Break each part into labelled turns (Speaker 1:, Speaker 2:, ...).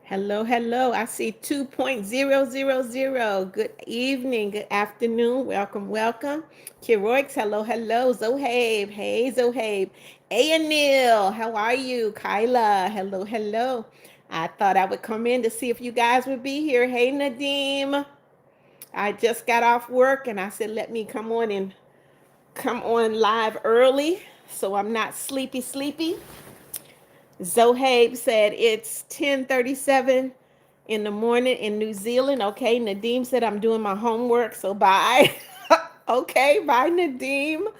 Speaker 1: Hello, hello. I see 2.000. Good evening, good afternoon. Welcome, welcome. Kiroix, hello, hello. Zohabe, hey, Zohabe. Ayanil, how are you? Kyla, hello, hello. I thought I would come in to see if you guys would be here. Hey, Nadeem. I just got off work and I said, let me come on live early so I'm not sleepy. Zohabe said it's 10:37 in the morning in New Zealand. Okay, Nadeem said I'm doing my homework, so bye. Okay, bye, Nadeem.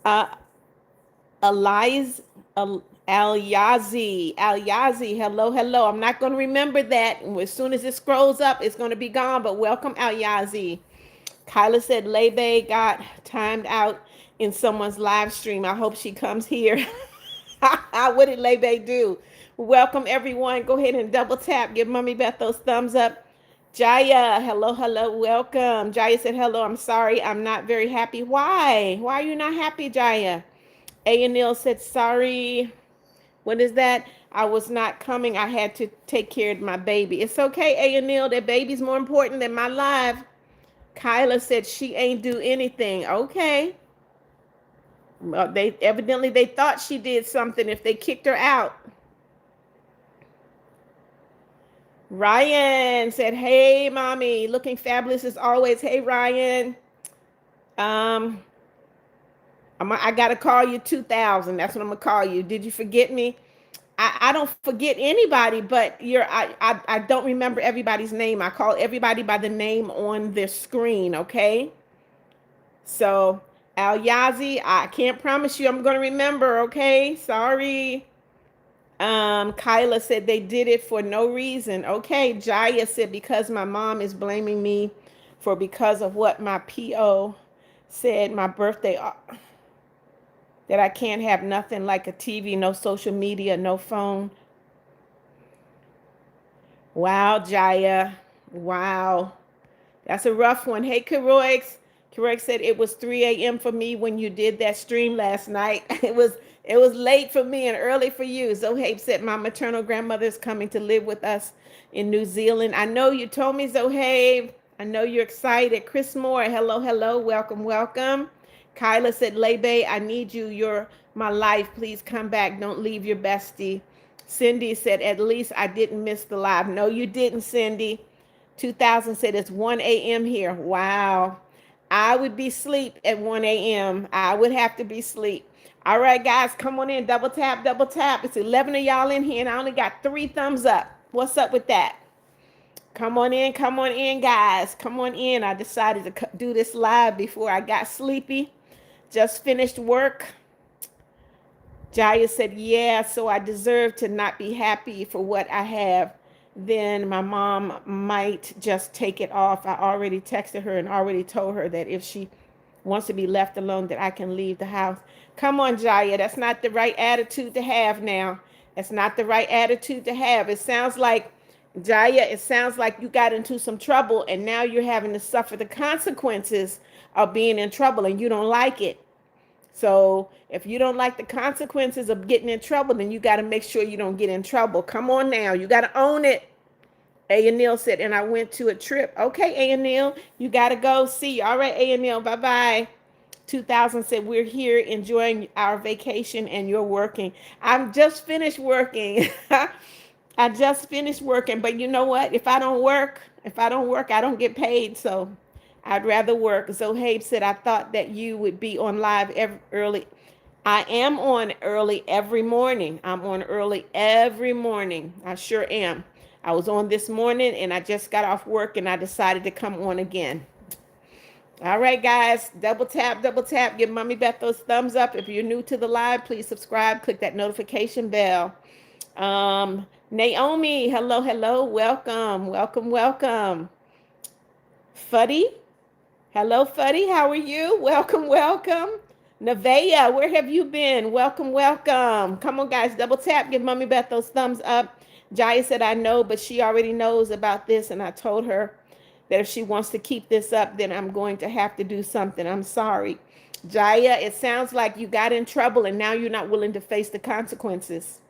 Speaker 1: Uh, Elias Al Yazi. Al Yazi, hello, hello. I'm not going to remember that. As soon as it scrolls up, it's going to be gone. But welcome, Al Yazi. Kyla said Lebe got timed out in someone's live stream. I hope she comes here. What did Lebe do? Welcome, everyone. Go ahead and double tap. Give Mommy Beth those thumbs up. Jaya, hello, hello, welcome. Jaya said, hello, I'm sorry. I'm not very happy. Why? Why are you not happy, Jaya? A. said, sorry. What is that? I was not coming. I had to take care of my baby. It's okay, A. That baby's more important than my life. Kyla said she ain't do anything. Okay. Well, they thought she did something if they kicked her out. Ryan said, "Hey, mommy, looking fabulous as always." Hey, Ryan. Um, I gotta call you 2000. That's what I'm gonna call you. Did you forget me? I don't forget anybody, but I don't remember everybody's name. I call everybody by the name on the screen. Okay. So Al Yazi, I can't promise you I'm gonna remember. Okay. Sorry. Kyla said they did it for no reason. Okay, Jaya said because my mom is blaming me for because of what my PO said my birthday that I can't have nothing like a TV, no social media, no phone. Wow, Jaya. Wow. That's a rough one. Hey, Keroix. Keroix said it was 3 a.m. for me when you did that stream last night. It was late for me and early for you. Zohabe said my maternal grandmother is coming to live with us in New Zealand. I know you told me, Zohabe. I know you're excited. Chris Moore, hello, hello. Welcome, welcome. Kyla said, Lebe, I need you. You're my life. Please come back. Don't leave your bestie. Cindy said, at least I didn't miss the live. No, you didn't, Cindy. 2000 said it's 1 a.m. here. Wow. I would be asleep at 1 a.m. I would have to be asleep. All right, guys, come on in. Double tap, double tap. It's 11 of y'all in here, and I only got 3 thumbs up. What's up with that? Come on in, guys. Come on in. I decided to do this live before I got sleepy. Just finished work. Jaya said, yeah, so I deserve to not be happy for what I have. Then my mom might just take it off. I already texted her and already told her that if she wants to be left alone, that I can leave the house. Come on, Jaya. That's not the right attitude to have now. That's not the right attitude to have. It sounds like, Jaya, it sounds like you got into some trouble and now you're having to suffer the consequences of being in trouble and you don't like it. So if you don't like the consequences of getting in trouble, then you got to make sure you don't get in trouble. Come on now. You got to own it. A. said, and I went to a trip. Okay, A. You got to go. See you. All right, A. Bye-bye. 2000 said, we're here enjoying our vacation and you're working. I'm just finished working. I just finished working. But you know what? If I don't work, I don't get paid. So I'd rather work. Zohabe said, I thought that you would be on live early. I am on early every morning. I'm on early every morning. I sure am. I was on this morning and I just got off work and I decided to come on again. All right, guys, double tap, double tap. Give Mommy Beth those thumbs up. If you're new to the live, please subscribe. Click that notification bell. Naomi, hello, hello. Welcome, welcome, welcome. Fuddy, hello, Fuddy. How are you? Welcome, welcome. Nevaeh, where have you been? Welcome, welcome. Come on, guys, double tap. Give Mommy Beth those thumbs up. Jaya said, I know, but she already knows about this, and I told her that if she wants to keep this up, then I'm going to have to do something. I'm sorry. Jaya, it sounds like you got in trouble, and now you're not willing to face the consequences.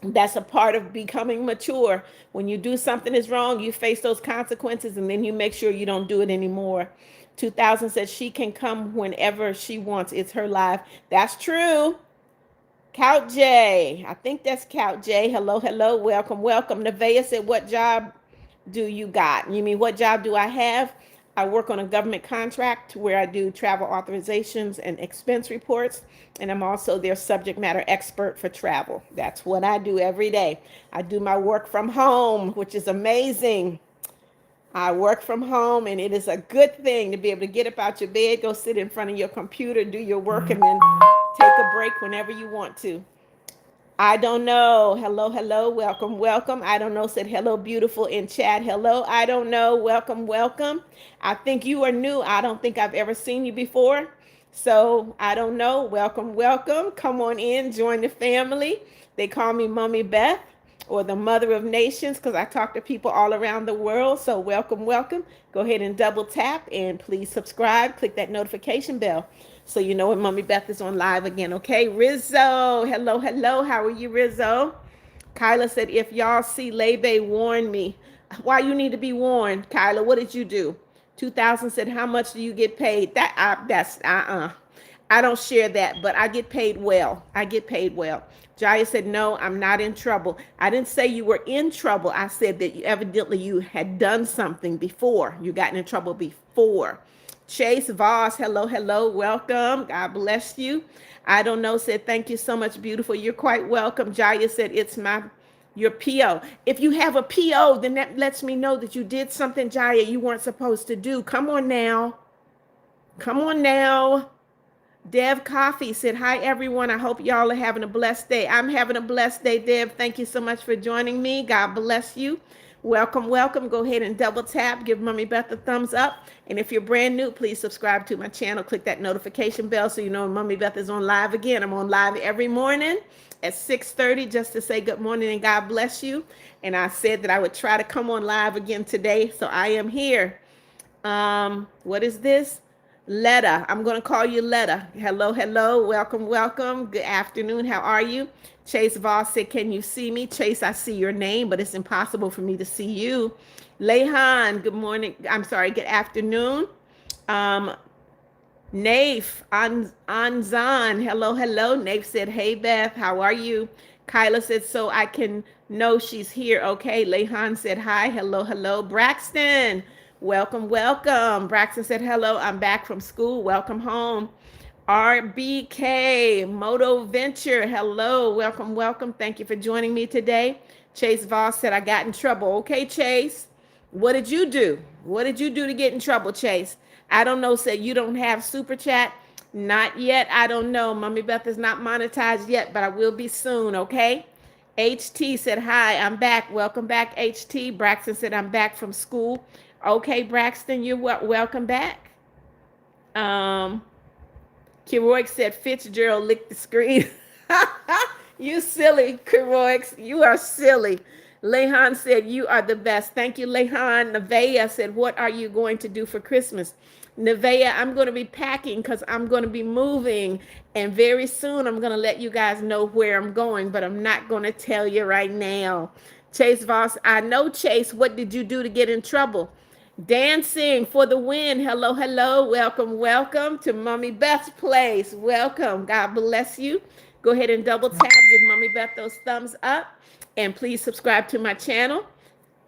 Speaker 1: That's a part of becoming mature. When you do something is wrong, you face those consequences and then you make sure you don't do it anymore. 2000 said she can come whenever she wants. It's her life. That's true. Count J. I think that's Count J. Hello, hello. Welcome, welcome. Nevaeh said, what job do you got? You mean, what job do I have? I work on a government contract where I do travel authorizations and expense reports, and I'm also their subject matter expert for travel. That's what I do every day. I do my work from home, which is amazing. I work from home, and it is a good thing to be able to get up out your bed, go sit in front of your computer, do your work, and then take a break whenever you want to. I don't know. Hello, hello. Welcome, welcome. I don't know said hello, beautiful in chat. Hello, I don't know. Welcome, welcome. I think you are new. I don't think I've ever seen you before. So I don't know. Welcome, welcome. Come on in, join the family. They call me Mommy Beth or the Mother of Nations because I talk to people all around the world. So welcome, welcome. Go ahead and double tap and please subscribe. Click that notification bell so you know when Mommy Beth is on live again. Okay, Rizzo. Hello, hello. How are you, Rizzo? Kyla said, if y'all see Lebe, warn me. Why you need to be warned, Kyla? What did you do? 2000 said, how much do you get paid? I don't share that, but I get paid well. I get paid well. Jaya said, no, I'm not in trouble. I didn't say you were in trouble. I said that you had done something before. You got in trouble before. Chase Voss, hello, hello, welcome. God bless you. I don't know, said, thank you so much, beautiful. You're quite welcome. Jaya said, it's your PO. If you have a PO, then that lets me know that you did something, Jaya, you weren't supposed to do. Come on now. Come on now. Dev Coffee said, hi, everyone. I hope y'all are having a blessed day. I'm having a blessed day, Dev. Thank you so much for joining me. God bless you. Welcome, welcome. Go ahead and double tap. Give Mommy Beth a thumbs up. And if you're brand new, please subscribe to my channel. Click that notification bell so you know when Mommy Beth is on live again. I'm on live every morning at 6:30 just to say good morning and God bless you. And I said that I would try to come on live again today. So I am here. What is this? Letta. I'm going to call you Letta. Hello, hello. Welcome, welcome. Good afternoon. How are you? Chase Voss said, can you see me? Chase, I see your name, but it's impossible for me to see you. Lehan, good morning. I'm sorry, good afternoon. Naif, Anzan, hello, hello. Naif said, hey, Beth, how are you? Kyla said, so I can know she's here. Okay. Lehan said, hi, hello, hello. Braxton, welcome, welcome. Braxton said, hello, I'm back from school. Welcome home. RBK, Moto Venture, hello, welcome, welcome. Thank you for joining me today. Chase Voss said, I got in trouble. Okay, Chase, what did you do? What did you do to get in trouble, Chase? I don't know, said you don't have super chat. Not yet. I don't know. Mommy Beth is not monetized yet, but I will be soon, okay? HT said, hi, I'm back. Welcome back, HT. Braxton said, I'm back from school. Okay, Braxton, you're welcome back. Keroix said, Fitzgerald licked the screen. You silly, Keroix. You are silly. Lehan said, you are the best. Thank you, Lehan. Nevaeh said, what are you going to do for Christmas? Nevaeh, I'm going to be packing because I'm going to be moving. And very soon I'm going to let you guys know where I'm going, but I'm not going to tell you right now. Chase Voss, I know, Chase. What did you do to get in trouble? Dancing for the win. Hello, hello. Welcome, welcome to Mommy Beth's place. Welcome. God bless you. Go ahead and double tap. Give Mommy Beth those thumbs up. And please subscribe to my channel.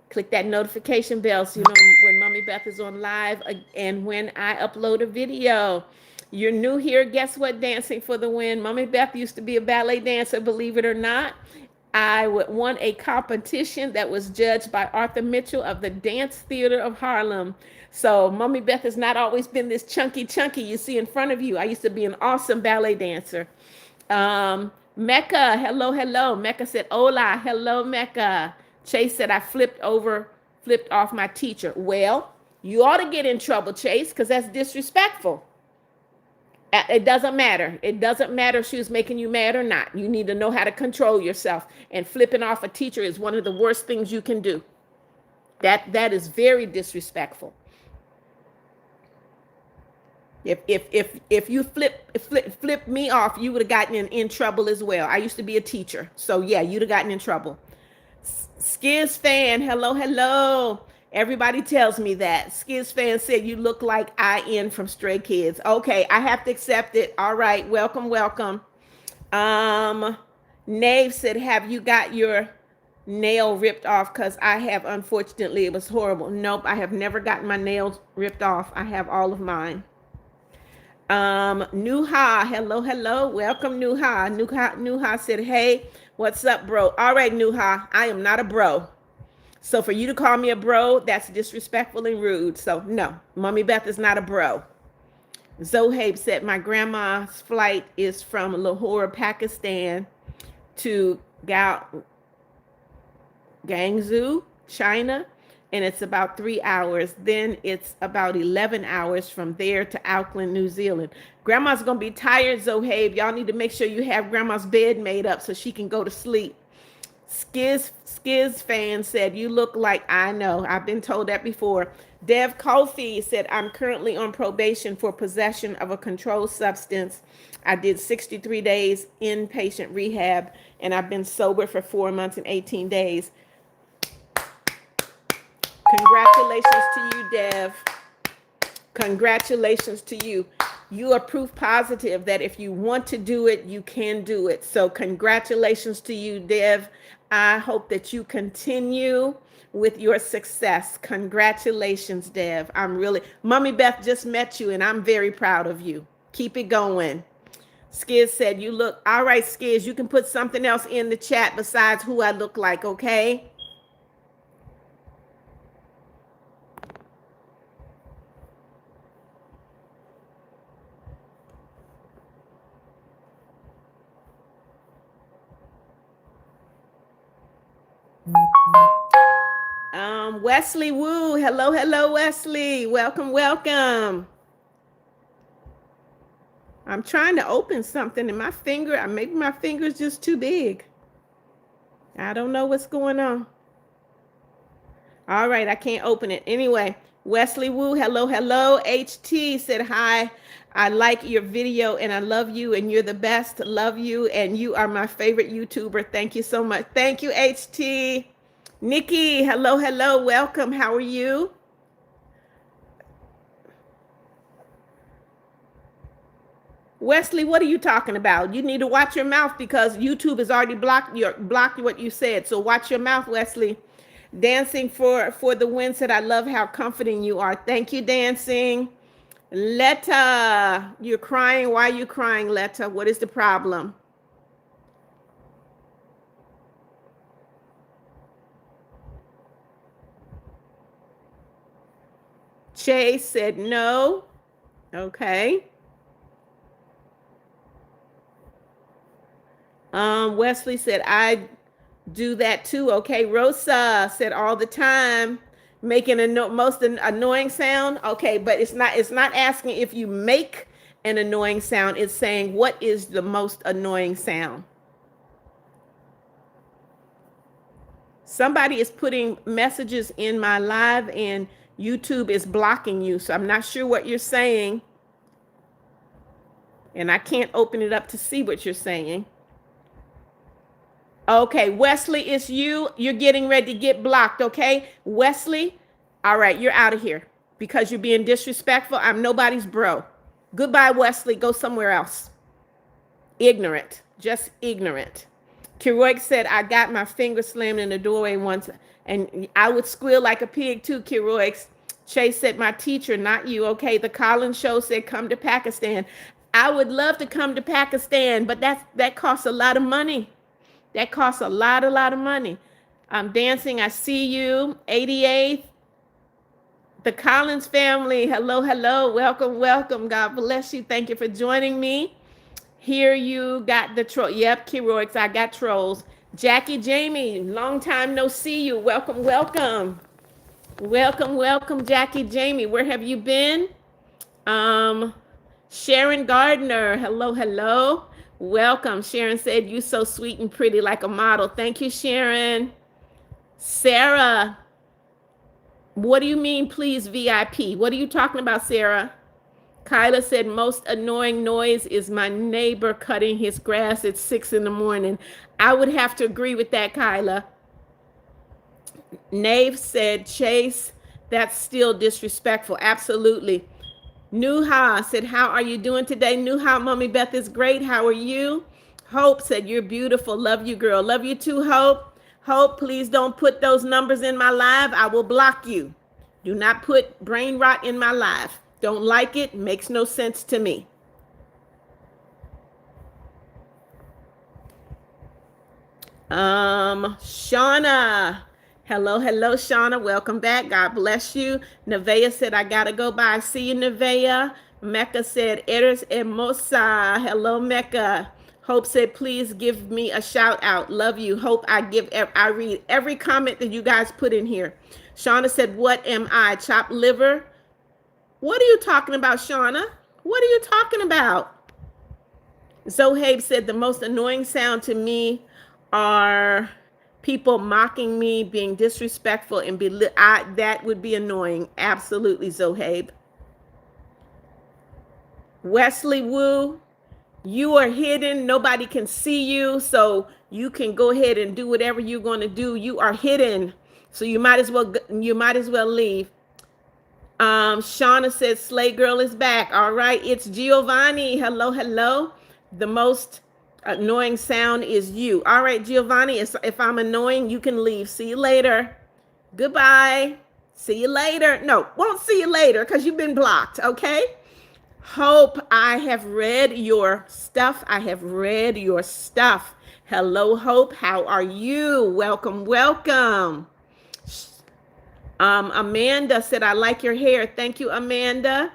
Speaker 1: Click that notification bell so you know when Mommy Beth is on live and when I upload a video. You're new here. Guess what? Dancing for the win. Mommy Beth used to be a ballet dancer, believe it or not. I won a competition that was judged by Arthur Mitchell of the Dance Theater of Harlem. So Mommy Beth has not always been this chunky you see in front of you. I used to be an awesome ballet dancer. Mecca, hello, hello. Mecca said, hola, hello, Mecca. Chase said, I flipped off my teacher. Well, you ought to get in trouble, Chase, because that's disrespectful. It doesn't matter. It doesn't matter if she was making you mad or not. You need to know how to control yourself. And flipping off a teacher is one of the worst things you can do. That is very disrespectful. If you flip me off, you would have gotten in trouble as well. I used to be a teacher, so yeah, you'd have gotten in trouble. Skiz fan, hello, hello. Everybody tells me that. Skiz fan said you look like IN from Stray Kids. Okay, I have to accept it. All right, welcome, welcome. Um, Nave said, have you got your nail ripped off? Because I have, unfortunately, it was horrible. Nope, I have never gotten my nails ripped off. I have all of mine. Nuha, hello, hello, welcome, Nuha. Nuha said, hey, what's up, bro? All right, Nuha, I am not a bro. So for you to call me a bro, that's disrespectful and rude. So no, Mommy Beth is not a bro. Zohaib said, my grandma's flight is from Lahore, Pakistan to Guangzhou, China, and it's about 3 hours. Then it's about 11 hours from there to Auckland, New Zealand. Grandma's going to be tired, Zohaib. Y'all need to make sure you have grandma's bed made up so she can go to sleep. Skiz fan said, you look like I know. I've been told that before. Dev Kofi said, I'm currently on probation for possession of a controlled substance. I did 63 days inpatient rehab, and I've been sober for 4 months and 18 days. Congratulations to you, Dev. Congratulations to you. You are proof positive that if you want to do it, you can do it. So congratulations to you, Dev. I hope that you continue with your success. Congratulations, Dev. Mommy Beth just met you, and I'm very proud of you. Keep it going. Skiz said, you look, all right, Skiz, you can put something else in the chat besides who I look like, okay? Wesley Wu, hello, hello, Wesley. Welcome, welcome. I'm trying to open something and maybe my finger is just too big. I don't know what's going on. All right, I can't open it. Anyway, Wesley Wu, hello, hello. HT said, hi, I like your video and I love you and you're the best. Love you and you are my favorite YouTuber. Thank you so much. Thank you, HT. Nikki, hello, hello, welcome. How are you? Wesley, what are you talking about? You need to watch your mouth because YouTube has already blocked what you said. So watch your mouth, Wesley. Dancing for the win said, I love how comforting you are. Thank you, Dancing. Letta, you're crying. Why are you crying, Letta? What is the problem? Chase said no. Okay. Wesley said, I do that too. Okay. Rosa said all the time, making a most annoying sound. Okay, but it's not asking if you make an annoying sound. It's saying what is the most annoying sound. Somebody is putting messages in my live and YouTube is blocking you. So I'm not sure what you're saying. And I can't open it up to see what you're saying. Okay, Wesley, it's you. You're getting ready to get blocked, okay? Wesley, all right, you're out of here because you're being disrespectful. I'm nobody's bro. Goodbye, Wesley. Go somewhere else. Ignorant, just ignorant. Keroik said, I got my finger slammed in the doorway once, and I would squeal like a pig too, Keroik. Chase said, my teacher, not you, okay? The Collins Show said, come to Pakistan. I would love to come to Pakistan, but that costs a lot of money. That costs a lot of money. I'm dancing. I see you. 88th. The Collins family. Hello, hello. Welcome, welcome. God bless you. Thank you for joining me. Here you got the troll. Yep, Keroix. I got trolls. Jackie Jamie. Long time no see you. Welcome, welcome. Welcome, welcome, Jackie Jamie. Where have you been? Sharon Gardner. Hello, hello. Welcome. Sharon said, you so sweet and pretty like a model. Thank you, Sharon. Sarah, what do you mean, please, VIP? What are you talking about, Sarah? Kyla said, most annoying noise is my neighbor cutting his grass at 6 in the morning. I would have to agree with that, Kyla. Nave said, Chase, that's still disrespectful. Absolutely. Nuha said, how are you doing today? Nuha, Mommy Beth is great. How are you? Hope said, you're beautiful. Love you, girl. Love you too, Hope. Hope, please don't put those numbers in my live. I will block you. Do not put brain rot in my live. Don't like it. Makes no sense to me. Shauna. Hello, Shauna. Welcome back. God bless you. Nevaeh said, I gotta go by. See you, Nevaeh. Mecca said, Eres hermosa. Hello, Mecca. Hope said, please give me a shout out. Love you. Hope I read every comment that you guys put in here. Shauna said, what am I? Chopped liver? What are you talking about, Shauna? What are you talking about? Zohabe said, the most annoying sound to me are people mocking me, being disrespectful, and that would be annoying. Absolutely, Zohabe. Wesley Wu, you are hidden. Nobody can see you, so you can go ahead and do whatever you're going to do. You are hidden, so you might as well leave. Shauna says, Slay Girl is back. All right, it's Giovanni. Hello. The most annoying sound is you. All right, Giovanni, if I'm annoying, you can leave. See you later. Goodbye. See you later. No, won't see you later because you've been blocked, okay? Hope, I have read your stuff. Hello, Hope. How are you? Welcome. Amanda said, I like your hair. Thank you, Amanda.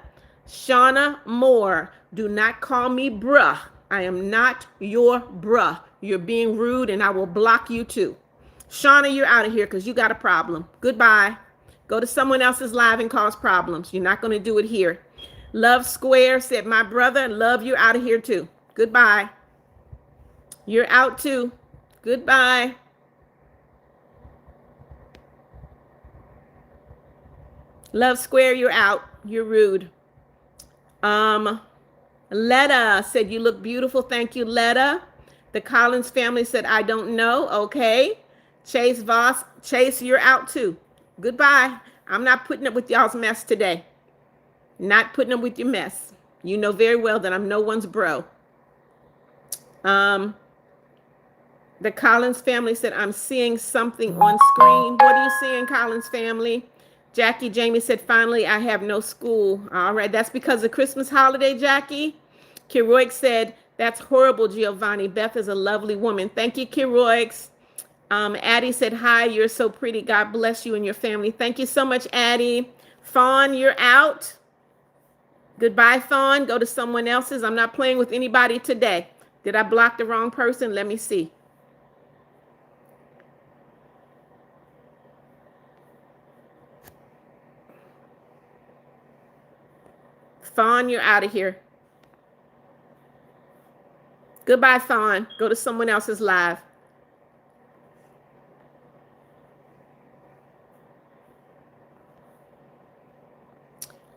Speaker 1: Shauna Moore, do not call me bruh. I am not your bruh. You're being rude and I will block you too. Shauna, you're out of here because you got a problem. Goodbye. Go to someone else's live and cause problems. You're not going to do it here. Love Square said, my brother, love, you're out of here too. Goodbye. You're out too. Goodbye. Love Square, you're out. You're rude. Letta said, you look beautiful. Thank you, Letta. The Collins family said, I don't know. Okay. Chase Voss, Chase, you're out too. Goodbye. I'm not putting up with y'all's mess today. Not putting up with your mess. You know very well that I'm no one's bro. The Collins family said, I'm seeing something on screen. What are you seeing, Collins family? Jackie Jamie said, finally, I have no school. All right, that's because of Christmas holiday, Jackie. Kiroix said, that's horrible, Giovanni. Beth is a lovely woman. Thank you, Kiroix. Addie said, hi, you're so pretty. God bless you and your family. Thank you so much, Addie. Fawn, you're out. Goodbye, Fawn. Go to someone else's. I'm not playing with anybody today. Did I block the wrong person? Let me see. Fawn, you're out of here. Goodbye, Fawn. Go to someone else's live.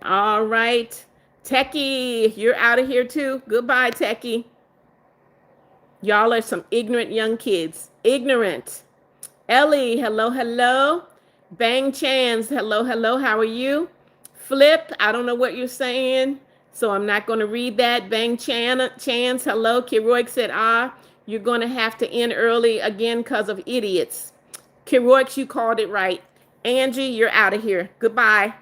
Speaker 1: All right. Techie, you're out of here too. Goodbye, Techie. Y'all are some ignorant young kids. Ignorant. Ellie, hello. Bang Chans, hello. How are you? Flip, I don't know what you're saying, so I'm not going to read that. Bang Chans, hello. Kiroix said, you're going to have to end early again because of idiots. Kiroix, you called it right. Angie, you're out of here. Goodbye.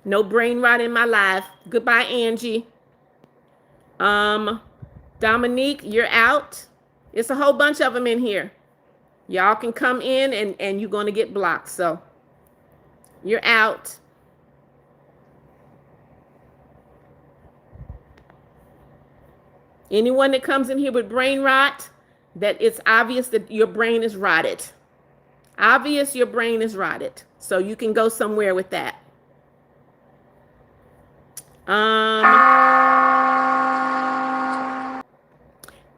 Speaker 1: No brain rot in my life. Goodbye, Angie. Dominique, you're out. It's a whole bunch of them in here. Y'all can come in and you're going to get blocked. So you're out. Anyone that comes in here with brain rot, that it's obvious that your brain is rotted. Obvious your brain is rotted. So you can go somewhere with that.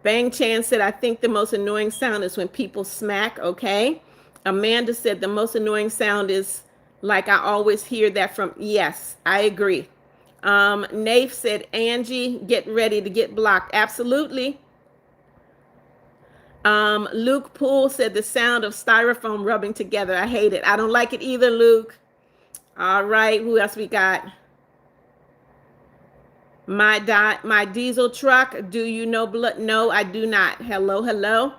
Speaker 1: Bang Chan said, I think the most annoying sound is when people smack. Okay. Amanda said the most annoying sound is like I always hear that from. Yes, I agree. Nafe said, Angie, get ready to get blocked. Absolutely. Luke Poole said the sound of styrofoam rubbing together. I hate it. I don't like it either, Luke. All right, who else we got? My diesel truck. Do you know blood? No, I do not. Hello, hello.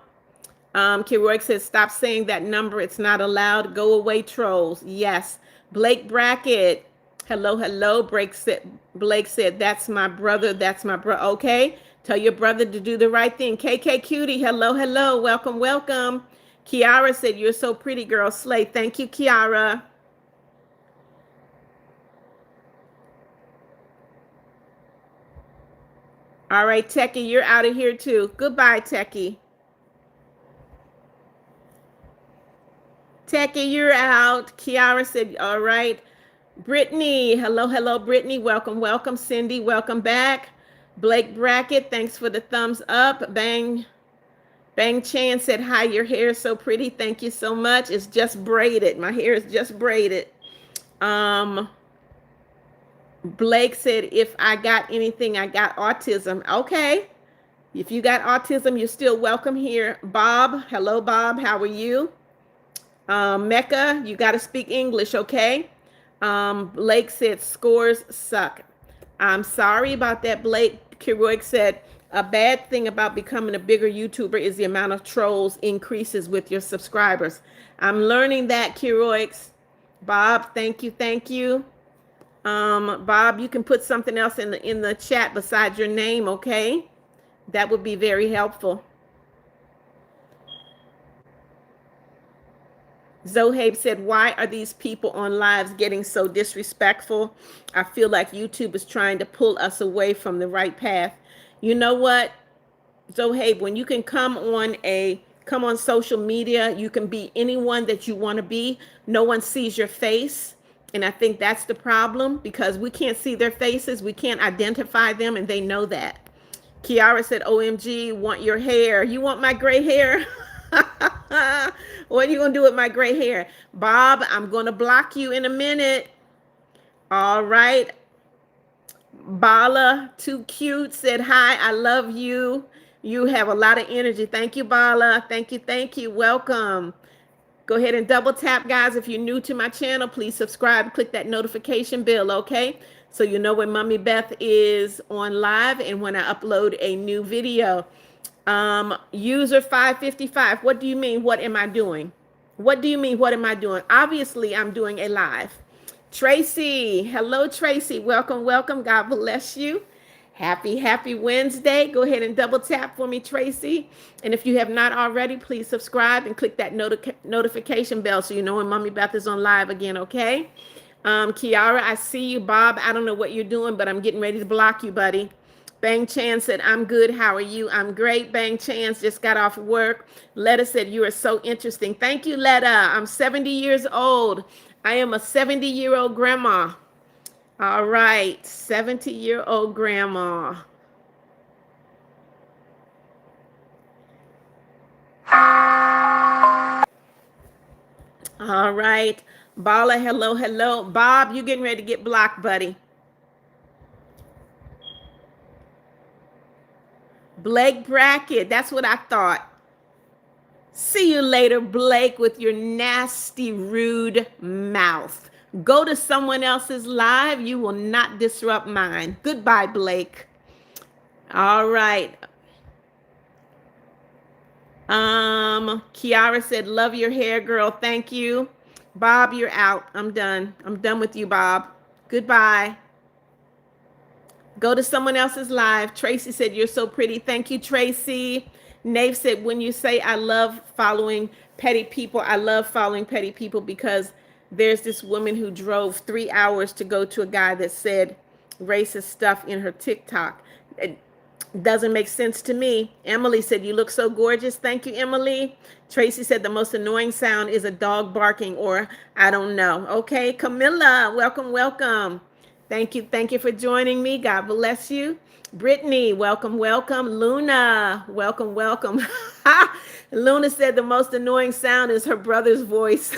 Speaker 1: Kiroik says, stop saying that number. It's not allowed. Go away, trolls. Yes. Blake Brackett. Hello, hello. Blake said, that's my brother. That's my brother. Okay. Tell your brother to do the right thing. KK Cutie. Hello, hello. Welcome, welcome. Kiara said, you're so pretty, girl. Slay. Thank you, Kiara. All right, Techie, you're out of here too. Goodbye, Techie. Techie, you're out. Kiara said, all right. Brittany, hello, hello, Brittany. Welcome, welcome. Cindy, welcome back. Blake Brackett, thanks for the thumbs up. Bang Chan said, hi, your hair is so pretty. Thank you so much. It's just braided. My hair is just braided. Blake said, if I got anything, I got autism. Okay. If you got autism, you're still welcome here. Bob, hello, Bob. How are you? Mecca, you got to speak English, okay? Blake said, scores suck. I'm sorry about that, Blake. Kiroik said, a bad thing about becoming a bigger YouTuber is the amount of trolls increases with your subscribers. I'm learning that, Kiroiks. Bob, thank you, thank you. Bob, you can put something else in the chat besides your name, okay? That would be very helpful. Zohabe said, why are these people on lives getting so disrespectful? I feel like YouTube is trying to pull us away from the right path. You know what, Zohabe, when you can come on social media, you can be anyone that you want to be. No one sees your face. And I think that's the problem, because we can't see their faces. We can't identify them, and they know that. Kiara said, OMG, want your hair. You want my gray hair? What are you going to do with my gray hair? Bob, I'm going to block you in a minute. All right. Bala, too cute, said, hi, I love you. You have a lot of energy. Thank you, Bala. Thank you. Thank you. Welcome. Go ahead and double tap, guys. If you're new to my channel, please subscribe. Click that notification bell, okay? So you know when Mommy Beth is on live and when I upload a new video. User 555, what do you mean, what am I doing? What do you mean, what am I doing? Obviously, I'm doing a live. Tracy, hello, Tracy. Welcome, welcome. God bless you. Happy Wednesday. Go ahead and double tap for me, Tracy. And if you have not already, please subscribe and click that notification bell so you know when Mommy Beth is on live again, okay? Kiara, I see you. Bob, I don't know what you're doing, but I'm getting ready to block you, buddy. Bang Chan said, I'm good. How are you? I'm great. Bang Chan just got off work. Letta said, you are so interesting. Thank you, Letta. I'm 70 years old. I am a 70-year-old grandma. All right, 70-year-old grandma. All right. Bala, hello, hello. Bob, you getting ready to get blocked, buddy. Blake Brackett, that's what I thought. See you later, Blake, with your nasty, rude mouth. Go to someone else's live. You will not disrupt mine. Goodbye, Blake. All right. Kiara said, love your hair, girl. Thank you. Bob, you're out. I'm done. I'm done with you, Bob. Goodbye. Go to someone else's live. Tracy said, you're so pretty. Thank you, Tracy. Nave said, when you say I love following petty people, I love following petty people because there's this woman who drove 3 hours to go to a guy that said racist stuff in her TikTok. It doesn't make sense to me. Emily said, you look so gorgeous. Thank you, Emily. Tracy said, the most annoying sound is a dog barking or I don't know. Okay, Camilla, welcome, welcome. Thank you. Thank you for joining me. God bless you. Brittany, welcome, welcome. Luna, welcome, welcome. Luna said the most annoying sound is her brother's voice.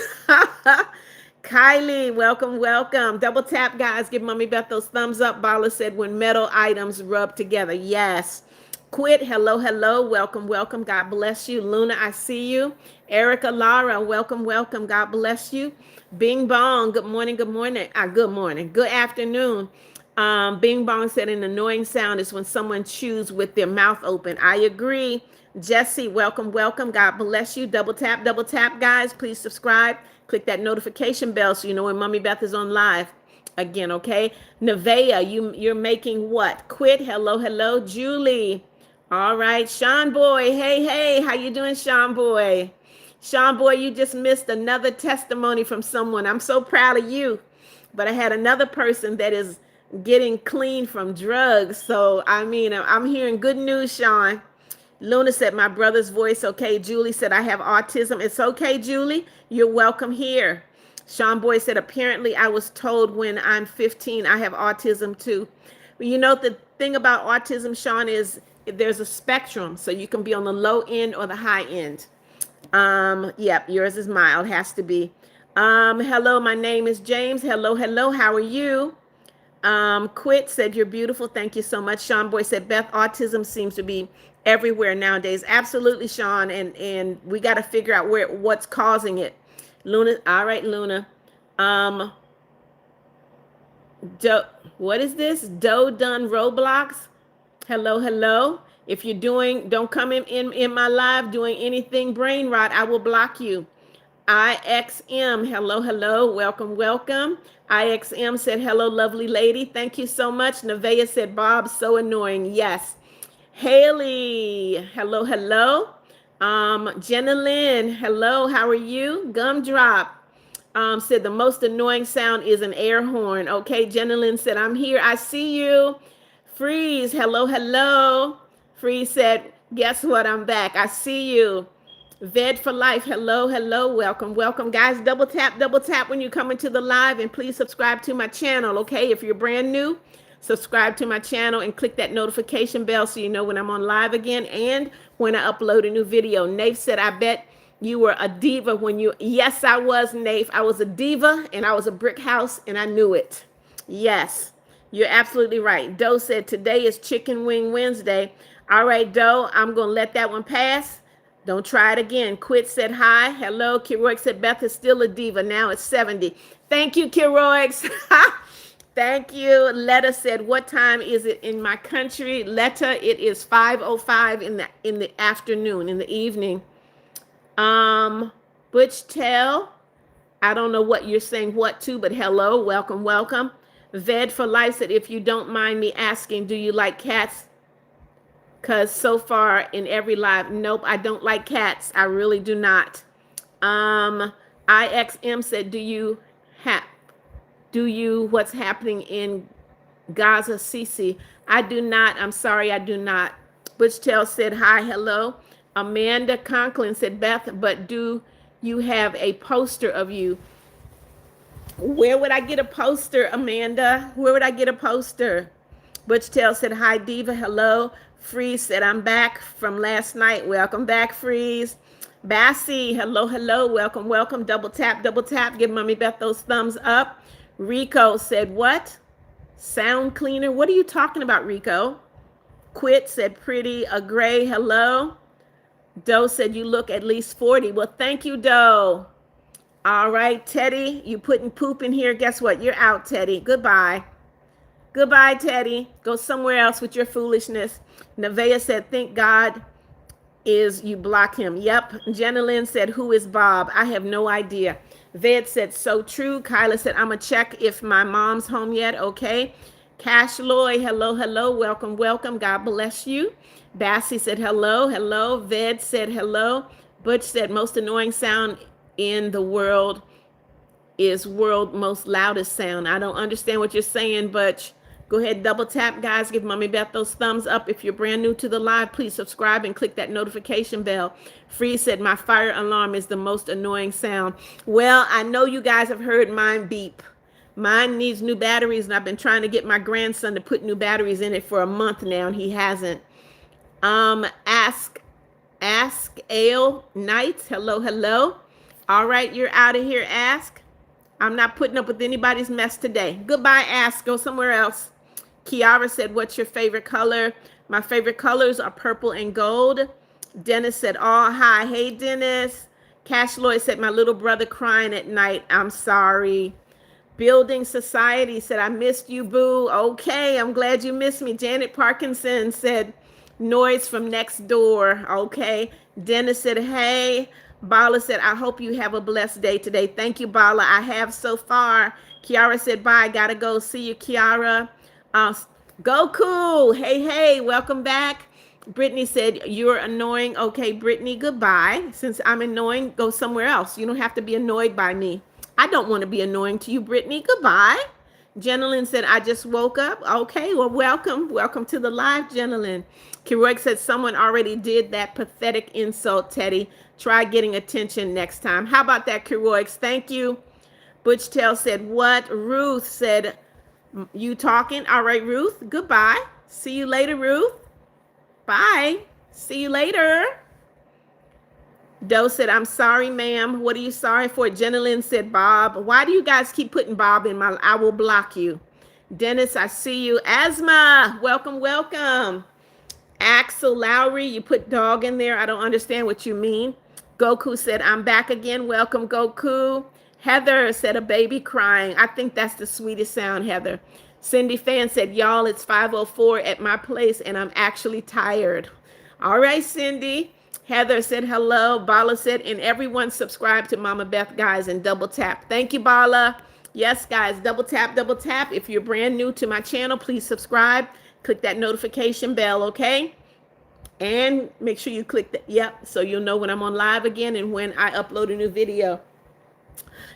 Speaker 1: Kylie, welcome, welcome. Double tap, guys. Give Mommy Beth those thumbs up. Bala said when metal items rub together. Yes. Quit. Hello, hello. Welcome, welcome. God bless you. Luna, I see you. Erica Lara, welcome, welcome. God bless you. Bing Bong, good morning, good morning. Good morning. Good afternoon. Bing Bong said an annoying sound is when someone chews with their mouth open. I agree. Jesse, welcome, welcome. God bless you. Double tap, guys. Please subscribe. Click that notification bell so you know when Mommy Beth is on live again, okay? Nevaeh, you're making what? Quit. Hello, hello. Julie. All right. Sean Boy. Hey, hey. How you doing, Sean Boy? Sean Boy, you just missed another testimony from someone. I'm so proud of you. But I had another person that is getting clean from drugs. So, I mean, I'm hearing good news, Sean. Luna said, my brother's voice. Okay. Julie said, I have autism. It's okay, Julie. You're welcome here. Sean Boy said, apparently I was told when I'm 15, I have autism too. You know, the thing about autism, Sean, is there's a spectrum. So you can be on the low end or the high end. Yep, yours is mild, has to be. Hello, my name is James. Hello, hello. How are you? Quit said, you're beautiful. Thank you so much. Sean Boy said, Beth, autism seems to be everywhere nowadays. Absolutely, Sean. And we got to figure out what's causing it. Luna. All right, Luna. What is this? Doe done Roblox. Hello, hello. If you're don't come in my live doing anything brain rot, I will block you. IXM, hello, hello, welcome, welcome. IXM said, hello, lovely lady. Thank you so much. Nevaeh said, Bob, so annoying. Yes. Haley, hello, hello. Jenna Lynn, hello, how are you? Gumdrop said, the most annoying sound is an air horn. Okay, Jenna Lynn said, I'm here. I see you. Freeze, hello, hello. Freeze said, guess what? I'm back. I see you. Ved for life. Hello, hello. Welcome, welcome, guys. Double tap when you come into the live, and please subscribe to my channel. Okay, if you're brand new, subscribe to my channel and click that notification bell so you know when I'm on live again and when I upload a new video. Nafe said, I bet you were a diva when you. Yes, I was, Nafe. I was a diva and I was a brick house and I knew it. Yes, you're absolutely right. Doe said, today is Chicken Wing Wednesday. All right, Doe, I'm going to let that one pass. Don't try it again. Quit said hi. Hello. Kiroix said Beth is still a diva. Now it's 70. Thank you, Kiroix. Thank you. Letta said, what time is it in my country? Letta, it is 5:05 in the afternoon, in the evening. Butch Tell, I don't know what you're saying what to, but hello, welcome, welcome. Ved for life said, if you don't mind me asking, do you like cats? Because so far in every live, nope, I don't like cats. I really do not. IXM said, what's happening in Gaza, Cece? I do not. I'm sorry, I do not. Butch Tell said, hi, hello. Amanda Conklin said, Beth, but do you have a poster of you? Where would I get a poster, Amanda? Where would I get a poster? Butch Tell said, hi, Diva, hello. Freeze said, I'm back from last night. Welcome back, Freeze. Bassie, hello, hello. Welcome, welcome. Double tap. Give Mommy Beth those thumbs up. Rico said, what? Sound cleaner? What are you talking about, Rico? Quit said, pretty. A gray, hello. Doe said, you look at least 40. Well, thank you, Doe. All right, Teddy, you putting poop in here. Guess what? You're out, Teddy. Goodbye. Goodbye, Teddy. Go somewhere else with your foolishness. Nevaeh said, thank God is you block him. Yep. Jenna Lynn said, who is Bob? I have no idea. Ved said, so true. Kyla said, I'm going to check if my mom's home yet. Okay. Cash Loy, hello, hello. Welcome, welcome. God bless you. Bassie said, hello, hello. Ved said, hello. Butch said, most annoying sound in the world is world most loudest sound. I don't understand what you're saying, Butch. Go ahead, double tap, guys. Give Mommy Beth those thumbs up. If you're brand new to the live, please subscribe and click that notification bell. Free said, my fire alarm is the most annoying sound. Well, I know you guys have heard mine beep. Mine needs new batteries, and I've been trying to get my grandson to put new batteries in it for a month now, and he hasn't. Ask Ale Knights. Hello, hello. All right, you're out of here, Ask. I'm not putting up with anybody's mess today. Goodbye, Ask. Go somewhere else. Kiara said, what's your favorite color? My favorite colors are purple and gold. Dennis said, oh, hi. Hey, Dennis. Cash Lloyd said, my little brother crying at night. I'm sorry. Building Society said, I missed you, boo. Okay, I'm glad you missed me. Janet Parkinson said, noise from next door. Okay. Dennis said, hey. Bala said, I hope you have a blessed day today. Thank you, Bala. I have so far. Kiara said, bye. Gotta go. See you, Kiara. Goku. Hey, hey. Welcome back. Brittany said, you're annoying. Okay, Brittany, goodbye. Since I'm annoying, go somewhere else. You don't have to be annoyed by me. I don't want to be annoying to you, Brittany. Goodbye. Jenilyn said, I just woke up. Okay, well, welcome. Welcome to the live, Jenilyn. Keroy said, someone already did that pathetic insult, Teddy. Try getting attention next time. How about that, Keroy? Thank you. Butch Tail said, what? Ruth said, you talking? All right, Ruth. Goodbye. See you later, Ruth. Bye. See you later. Doe said, I'm sorry, ma'am. What are you sorry for? Jenilyn said, Bob. Why do you guys keep putting Bob in my, I will block you. Dennis, I see you. Asma, welcome, welcome. Axel Lowry, you put dog in there. I don't understand what you mean. Goku said, I'm back again. Welcome, Goku. Heather said, a baby crying. I think that's the sweetest sound, Heather. Cindy Fan said, y'all, it's 5:04 at my place and I'm actually tired. All right, Cindy. Heather said, hello. Bala said, and everyone subscribe to Mama Beth, guys, and double tap. Thank you, Bala. Yes, guys, double tap, double tap. If you're brand new to my channel, please subscribe. Click that notification bell, okay? And make sure you click that, yep, so you'll know when I'm on live again and when I upload a new video.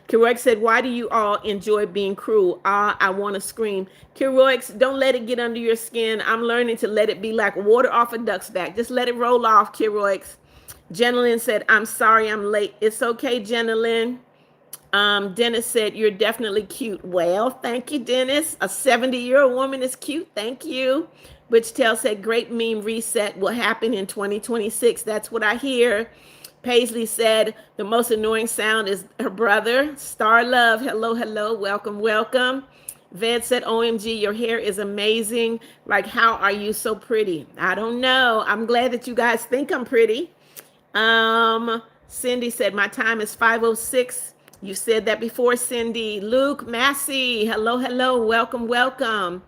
Speaker 1: Keroix said, why do you all enjoy being cruel? I want to scream. Keroix, don't let it get under your skin. I'm learning to let it be like water off a duck's back. Just let it roll off, Keroix. Jenilyn said, I'm sorry I'm late. It's okay, Jenilyn. Dennis said, you're definitely cute. Well, thank you, Dennis. A 70-year-old woman is cute. Thank you. Butch Tail said, great meme reset will happen in 2026. That's what I hear. Paisley said, the most annoying sound is her brother. Star Love, hello, hello, welcome, welcome. Ved said, OMG, your hair is amazing. Like, how are you so pretty? I don't know. I'm glad that you guys think I'm pretty. Cindy said, my time is 5:06. You said that before, Cindy. Luke Massey, hello, hello, welcome, welcome.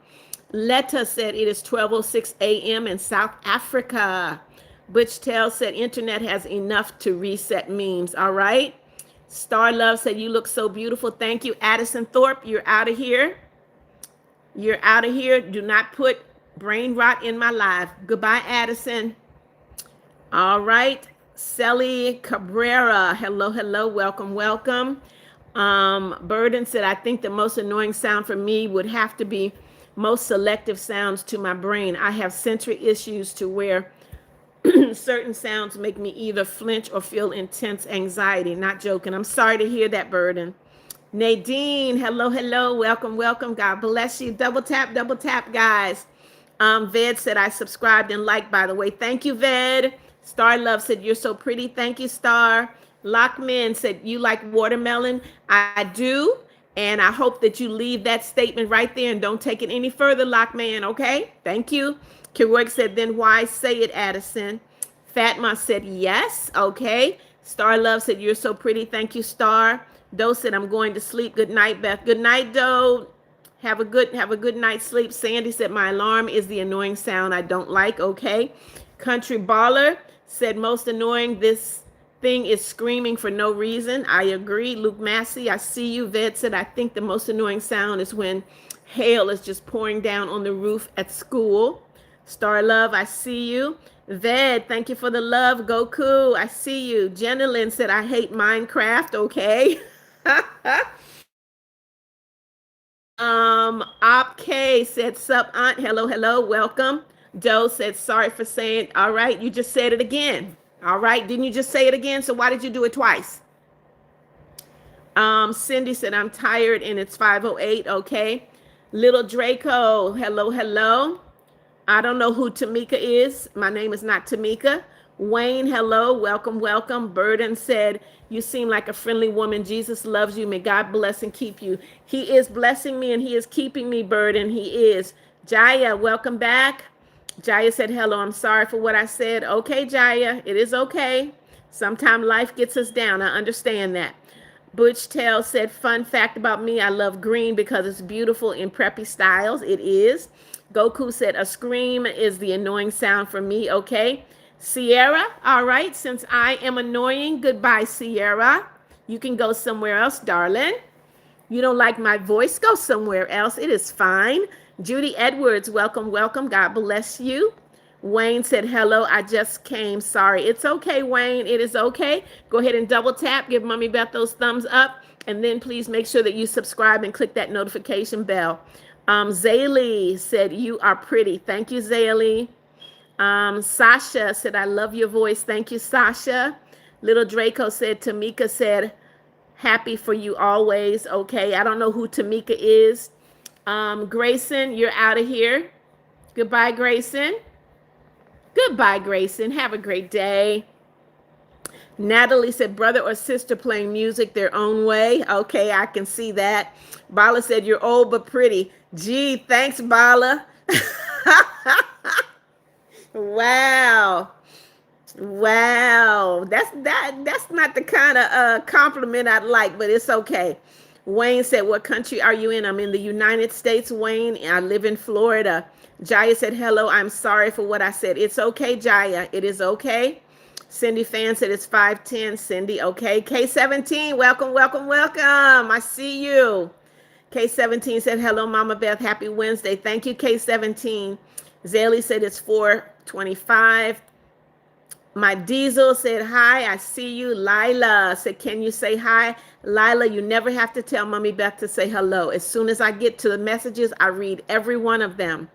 Speaker 1: Letta said, it is 12:06 a.m. in South Africa. Butch Tail said, internet has enough to reset memes. All right. Star Love said, you look so beautiful. Thank you. Addison Thorpe, you're out of here. You're out of here. Do not put brain rot in my life. Goodbye, Addison. All right. Sally Cabrera, hello, hello, welcome, welcome. Burden said, I think the most annoying sound for me would have to be most selective sounds to my brain. I have sensory issues to where certain sounds make me either flinch or feel intense anxiety. Not joking. I'm sorry to hear that, Burden. Nadine, hello, hello, welcome, welcome. God bless you. Double tap, guys. Ved said, I subscribed and liked, by the way. Thank you, Ved. Star Love said, you're so pretty. Thank you, Star. Lockman said, you like watermelon? I do. And I hope that you leave that statement right there and don't take it any further, Lockman, okay? Thank you. Keroy said, then why say it, Addison? Fatma said, yes, okay. Star Love said, you're so pretty. Thank you, Star. Doe said, I'm going to sleep. Good night, Beth. Good night, Doe. Have a good night's sleep. Sandy said, my alarm is the annoying sound I don't like, okay. Country Baller said, most annoying, this thing is screaming for no reason. I agree. Luke Massey, I see you. Ved said, I think the most annoying sound is when hail is just pouring down on the roof at school. Star Love, I see you. Ved, thank you for the love. Goku, I see you. Jenilyn said, I hate Minecraft, okay. Op K said, sup, aunt, hello, hello, welcome. Doe said, sorry for saying, all right, you just said it again. All right, didn't you just say it again? So why did you do it twice? Cindy said, I'm tired and it's 5:08, okay. Little Draco, hello, hello. I don't know who Tamika is. My name is not Tamika. Wayne, hello, welcome, welcome. Burden said, you seem like a friendly woman. Jesus loves you. May God bless and keep you. He is blessing me and he is keeping me, Burden. He is. Jaya, welcome back. Jaya said, hello, I'm sorry for what I said. Okay, Jaya, it is okay. Sometimes life gets us down. I understand that. Butch Tail said, fun fact about me, I love green because it's beautiful in preppy styles. It is. Goku said, a scream is the annoying sound for me. Okay. Sierra, all right. Since I am annoying, goodbye, Sierra. You can go somewhere else, darling. You don't like my voice? Go somewhere else. It is fine. Judy Edwards, welcome, welcome. God bless you. Wayne said, hello, I just came. Sorry. It's okay, Wayne. It is okay. Go ahead and double tap. Give Mommy Beth those thumbs up. And then please make sure that you subscribe and click that notification bell. Zaylee said, you are pretty. Thank you, Zaylee. Sasha said, I love your voice. Thank you, Sasha. Little Draco said, Tamika said, happy for you always. Okay, I don't know who Tamika is. Grayson, you're out of here. Goodbye, Grayson. Goodbye, Grayson. Have a great day. Natalie said, brother or sister playing music their own way. Okay, I can see that. Bala said, you're old but pretty. Gee, thanks, Bala. Wow. Wow. That's not the kind of compliment I'd like, but it's okay. Wayne said, what country are you in? I'm in the United States, Wayne. I live in Florida. Jaya said, hello, I'm sorry for what I said. It's okay, Jaya. It is okay. Cindy Fan said it's 5:10. Cindy, okay. K17, welcome, welcome, welcome. I see you. K17 said, hello, Mama Beth. Happy Wednesday. Thank you, K17. Zaylee said it's 4:25. My Diesel said, hi, I see you. Lila said, can you say hi? Lila, you never have to tell Mommy Beth to say hello. As soon as I get to the messages, I read every one of them.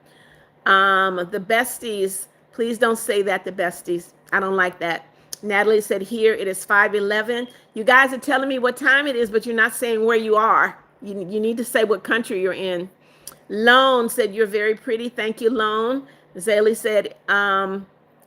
Speaker 1: The besties, please don't say that, the besties. I don't like that. Natalie said, here it is 5:11. You guys are telling me what time it is, but you're not saying where you are. You need to say what country you're in. Lone said, you're very pretty. Thank you, Lone. Zaylee said,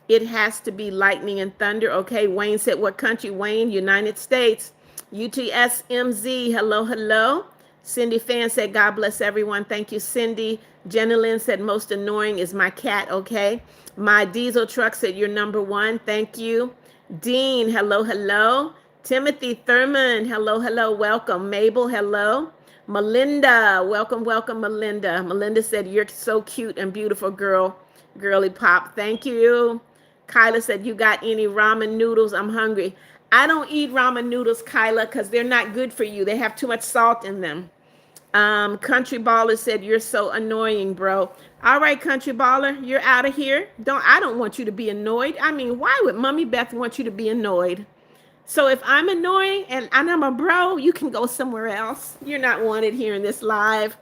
Speaker 1: it has to be lightning and thunder. Okay, Wayne said, what country? Wayne, United States. UTSMZ, hello, hello. Cindy Fan said, God bless everyone. Thank you, Cindy. Jenna Lynn said, most annoying is my cat. Okay. My Diesel Truck said, you're number one. Thank you. Dean, hello, hello. Timothy Thurman, hello, hello. Welcome. Mabel, hello. Melinda, welcome, welcome, Melinda. Melinda said, you're so cute and beautiful, girl. Girly pop. Thank you. Kyla said, you got any ramen noodles? I'm hungry. I don't eat ramen noodles, Kyla, because they're not good for you. They have too much salt in them. Country Baller said, you're so annoying, bro. All right, Country Baller, you're out of here. I don't want you to be annoyed. I mean, why would Mommy Beth want you to be annoyed? So if I'm annoying and I'm a bro, you can go somewhere else. You're not wanted here in this live.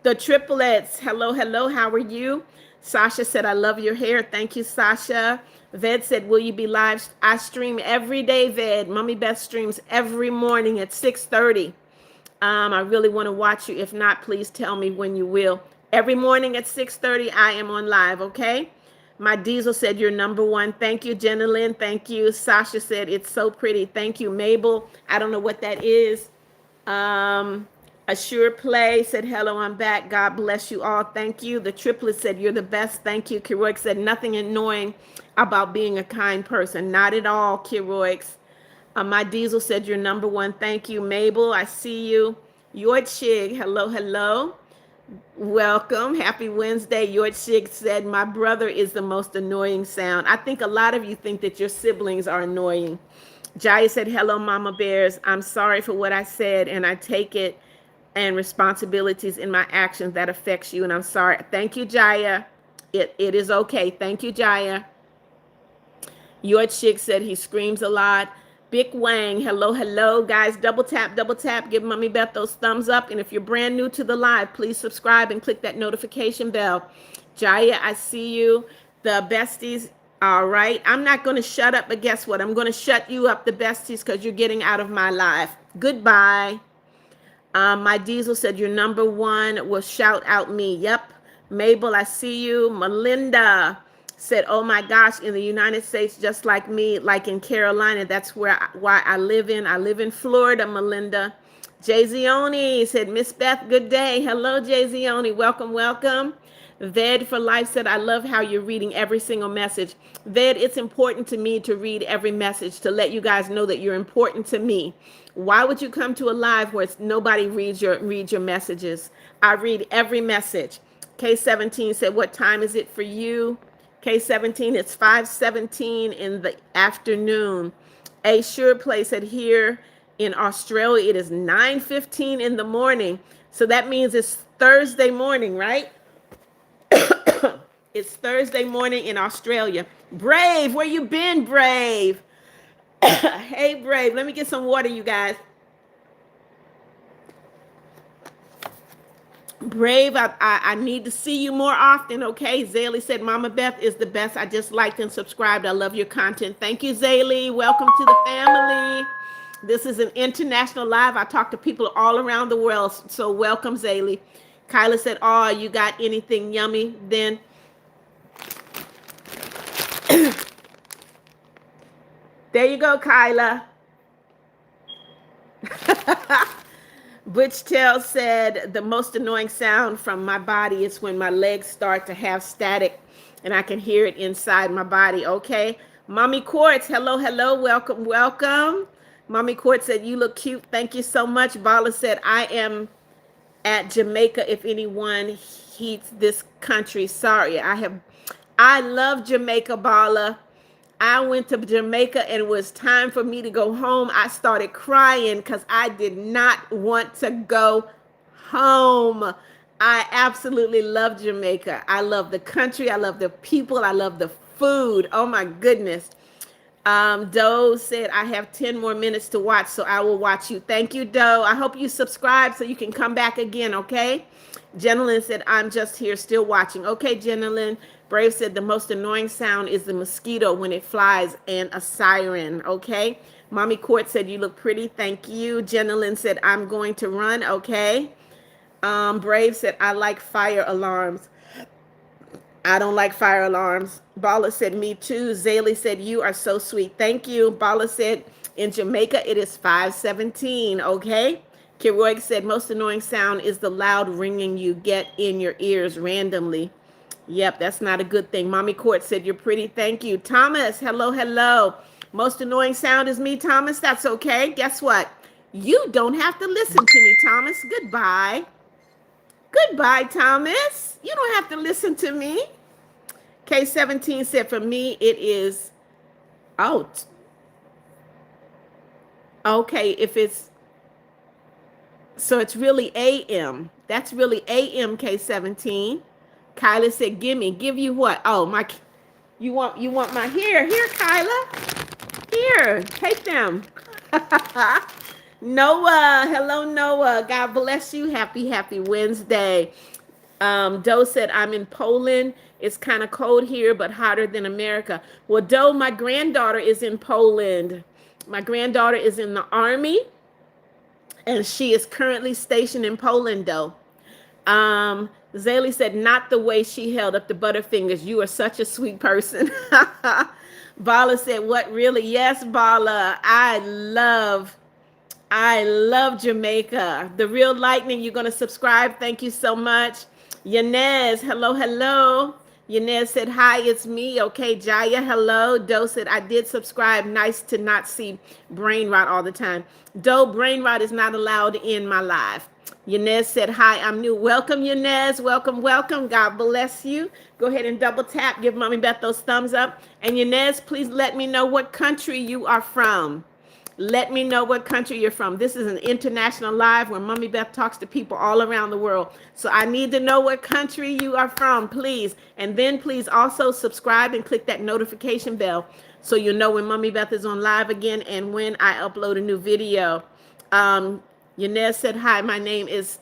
Speaker 1: The triplets, hello, hello, how are you? Sasha said, I love your hair. Thank you, Sasha. Ved said, will you be live? I stream every day, Ved. Mommy Beth streams every morning at 6:30. I really want to watch you. If not, please tell me when you will. Every morning at 6:30, I am on live, okay? My Diesel said, you're number one. Thank you, Jenna Lynn. Thank you. Sasha said, it's so pretty. Thank you, Mabel. I don't know what that is. Assure Play said, hello, I'm back. God bless you all. Thank you. The triplet said, you're the best. Thank you. Kiroix said, nothing annoying about being a kind person. Not at all, Kiroix. My Diesel said, you're number one. Thank you, Mabel. I see you. Yorchig, hello, hello. Welcome. Happy Wednesday. Yorchig said, my brother is the most annoying sound. I think a lot of you think that your siblings are annoying. Jaya said, hello, Mama Bears. I'm sorry for what I said, and I take it and responsibilities in my actions that affects you, and I'm sorry. Thank you, Jaya. It is okay. Thank you, Jaya. Your chick said he screams a lot. Big Wang, hello, hello. Guys, double tap, give Mommy Beth those thumbs up. And if you're brand new to the live, please subscribe and click that notification bell. Jaya, I see you. The besties, all right. I'm not going to shut up, but guess what? I'm going to shut you up, the besties, because you're getting out of my live. Goodbye. My Diesel said, you're number one. Will shout out me. Yep. Mabel, I see you. Melinda. said, oh my gosh, in the United States, just like me, like in Carolina, that's why I live in. I live in Florida, Melinda. Jay Zioni said, Miss Beth, good day. Hello, Jay Zioni. Welcome, welcome. Ved for Life said, I love how you're reading every single message. Ved, it's important to me to read every message to let you guys know that you're important to me. Why would you come to a live where nobody reads your messages? I read every message. K17 said, what time is it for you? K17, it's 5:17 in the afternoon. A Sure Place said, here in Australia, it is 9:15 in the morning. So that means it's Thursday morning, right? It's Thursday morning in Australia. Brave, where you been, Brave? Hey, Brave, let me get some water, you guys. Brave, I need to see you more often, okay? Zaylee said, Mama Beth is the best. I just liked and subscribed. I love your content. Thank you, Zaylee. Welcome to the family. This is an international live. I talk to people all around the world, so welcome, Zaylee. Kyla said, oh, you got anything yummy? Then there you go, Kyla. Butch Tail said, the most annoying sound from my body is when my legs start to have static and I can hear it inside my body. Okay. Mommy Quartz, hello, hello. Welcome, welcome. Mommy Quartz said, you look cute. Thank you so much. Bala said, I am at Jamaica if anyone heats this country. Sorry, I love Jamaica, Bala. I went to Jamaica and it was time for me to go home. I started crying because I did not want to go home. I absolutely love Jamaica. I love the country. I love the people. I love the food. Oh my goodness. Doe said, I have 10 more minutes to watch, so I will watch you. Thank you, Doe. I hope you subscribe so you can come back again, okay? Gentleman said, I'm just here still watching. Okay, Gentleman. Brave said, the most annoying sound is the mosquito when it flies and a siren, okay? Mommy Court said, you look pretty. Thank you. Gentleman said, I'm going to run, okay? Brave said, I like fire alarms. I don't like fire alarms. Bala said, me too. Zaylee said, you are so sweet. Thank you. Bala said, in Jamaica, it is 5:17, okay? Kiroy said, most annoying sound is the loud ringing you get in your ears randomly. Yep, that's not a good thing. Mommy Court said, you're pretty. Thank you. Thomas, hello, hello. Most annoying sound is me, Thomas. That's okay. Guess what? You don't have to listen to me, Thomas. Goodbye. Goodbye, Thomas. You don't have to listen to me. K17 said, for me, it is out. Okay, if it's, so it's really AM. That's really AM, K17. Kyla said, give you what? Oh, you want my here, Kyla. Here, take them. Noah, hello, Noah. God bless you. Happy Wednesday. Doe said, I'm in Poland. It's kind of cold here, but hotter than America. Well, Doe, my granddaughter is in Poland. My granddaughter is in the Army, and she is currently stationed in Poland, Doe. Zaylee said, not the way she held up the Butterfingers. You are such a sweet person. Bala said, what really? Yes, Bala. I love Jamaica. The Real Lightning, you're going to subscribe. Thank you so much. Yanez, hello, hello. Yanez said, hi, it's me. Okay, Jaya, hello. Doe said, I did subscribe. Nice to not see brain rot all the time. Doe, brain rot is not allowed in my life. Yanez said, hi, I'm new. Welcome, Yanez. Welcome, welcome. God bless you. Go ahead and double tap. Give Mommy Beth those thumbs up. And Yanez, please let me know what country you are from. Let me know what country you're from. This is an international live where Mommy Beth talks to people all around the world. So I need to know what country you are from, please. And then please also subscribe and click that notification bell so you'll know when Mommy Beth is on live again and when I upload a new video. Yanez said, hi, my name is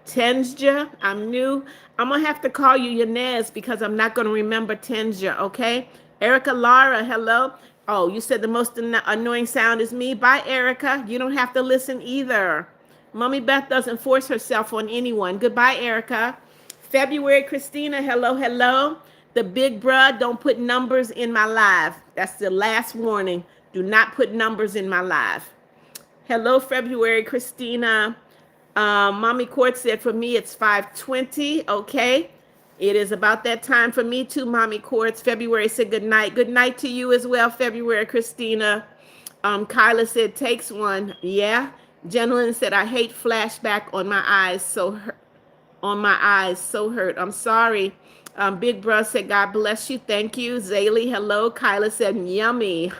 Speaker 1: Tenja. I'm new. I'm going to have to call you Yanez because I'm not going to remember Tenja, okay? Erica Lara, hello. Oh, you said the most annoying sound is me. Bye, Erica. You don't have to listen either. Mommy Beth doesn't force herself on anyone. Goodbye, Erica. February Christina, hello, hello. The big bruh, don't put numbers in my live. That's the last warning. Do not put numbers in my live. Hello, February, Christina. Mommy Court said for me it's 5:20. Okay. It is about that time for me too, Mommy Courts. February said good night. Good night to you as well, February, Christina. Kyla said takes one. Yeah. Gentleman said I hate flashback on my eyes. So hurt. I'm sorry. Big Bro said, God bless you. Thank you. Zaylee, hello. Kyla said, yummy.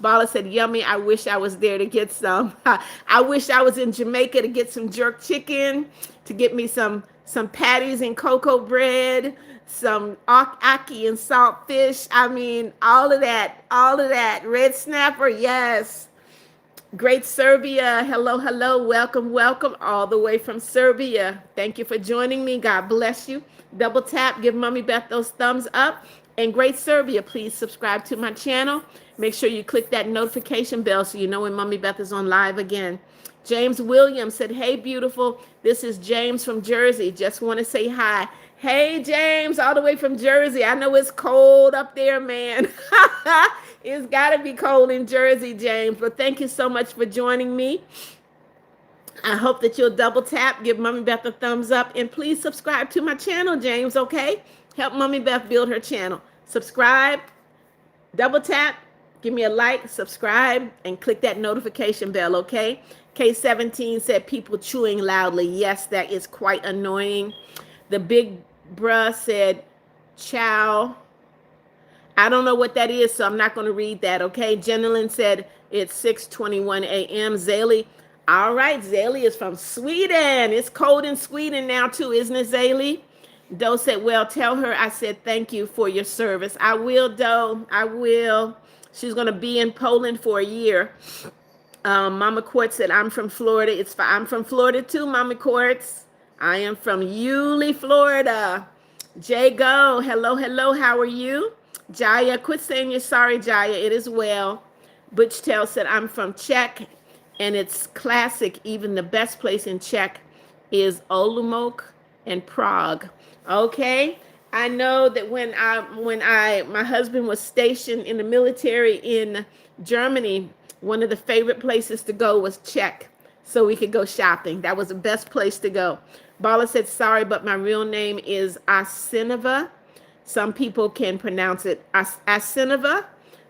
Speaker 1: Bala said, yummy. I wish I was there to get some. I wish I was in Jamaica to get some jerk chicken, to get me some patties and cocoa bread, some ackee and salt fish. I mean, all of that. Red snapper, yes. Great Serbia. Hello, hello. Welcome, welcome all the way from Serbia. Thank you for joining me. God bless you. Double tap, give Mommy Beth those thumbs up. And Great Serbia, please subscribe to my channel. Make sure you click that notification bell so you know when Mommy Beth is on live again. James Williams said, hey, beautiful. This is James from Jersey. Just want to say hi. Hey, James, all the way from Jersey. I know it's cold up there, man. It's got to be cold in Jersey, James. But thank you so much for joining me. I hope that you'll double tap, give Mommy Beth a thumbs up, and please subscribe to my channel, James, okay? Help Mommy Beth build her channel. Subscribe, double tap, give me a like, subscribe, and click that notification bell, okay? K17 said people chewing loudly. Yes, that is quite annoying. The big bruh said, ciao. I don't know what that is, so I'm not going to read that, okay? Jenilyn said it's 6:21 a.m. Zaylee, all right, Zaylee is from Sweden. It's cold in Sweden now too, isn't it, Zaylee? Doe said, well, tell her I said thank you for your service. I will, Doe. I will. She's going to be in Poland for a year. Mama Quartz said, I'm from Florida. I'm from Florida too, Mama Quartz. I am from Yulee, Florida. Jay Go, hello, hello. How are you? Jaya, quit saying you're sorry, Jaya. It is well. Butch Tail said, I'm from Czech, and it's classic. Even the best place in Czech is Olomouc and Prague. Okay. I know that when my husband was stationed in the military in Germany, one of the favorite places to go was Czech, so we could go shopping. That was the best place to go. Bala said, sorry, but my real name is Asinova. Some people can pronounce it Asinova.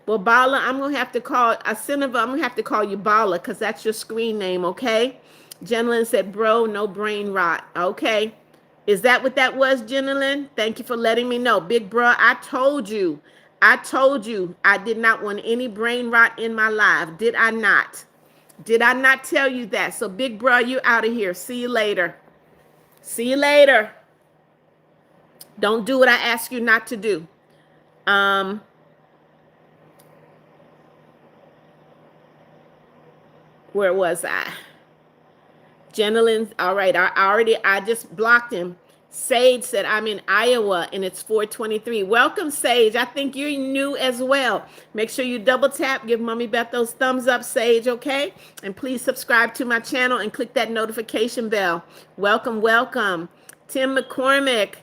Speaker 1: Well, Bala, I'm going to have to call Asinova. I'm going to have to call you Bala because that's your screen name, okay? Jenilyn said, bro, no brain rot. Okay. Is that what that was, Jenilyn? Thank you for letting me know. Big bro, I told you I did not want any brain rot in my life. Did I not? Did I not tell you that? So, big bro, you out of here. See you later. See you later. Don't do what I ask you not to do. Where was I? Jenilyn, all right, I just blocked him. Sage said, I'm in Iowa and it's 4:23. Welcome, Sage. I think you're new as well. Make sure you double tap, give Mommy Beth those thumbs up, Sage, okay? And please subscribe to my channel and click that notification bell. Welcome, welcome. Tim McCormick.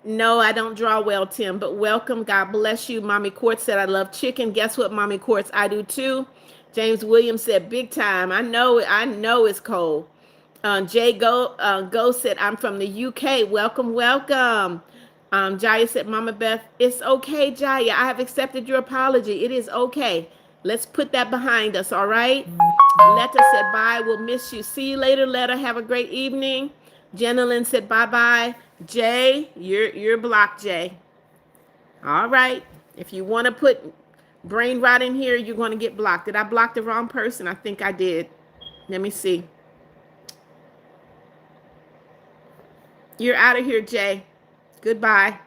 Speaker 1: No, I don't draw well, Tim, but welcome. God bless you. Mommy Quartz said, I love chicken. Guess what, Mommy Quartz? I do too. James Williams said, big time. I know it's cold. Jay Go said, I'm from the UK. Welcome, welcome. Jaya said, Mama Beth, it's okay, Jaya. I have accepted your apology. It is okay. Let's put that behind us, all right? Letta said, bye. We'll miss you. See you later, Letta. Have a great evening. Jenilyn said, bye-bye. Jay, you're blocked, Jay. All right. If you want to put brain rot in here, you're going to get blocked. Did I block the wrong person? I think I did. Let me see. You're out of here, Jay. Goodbye.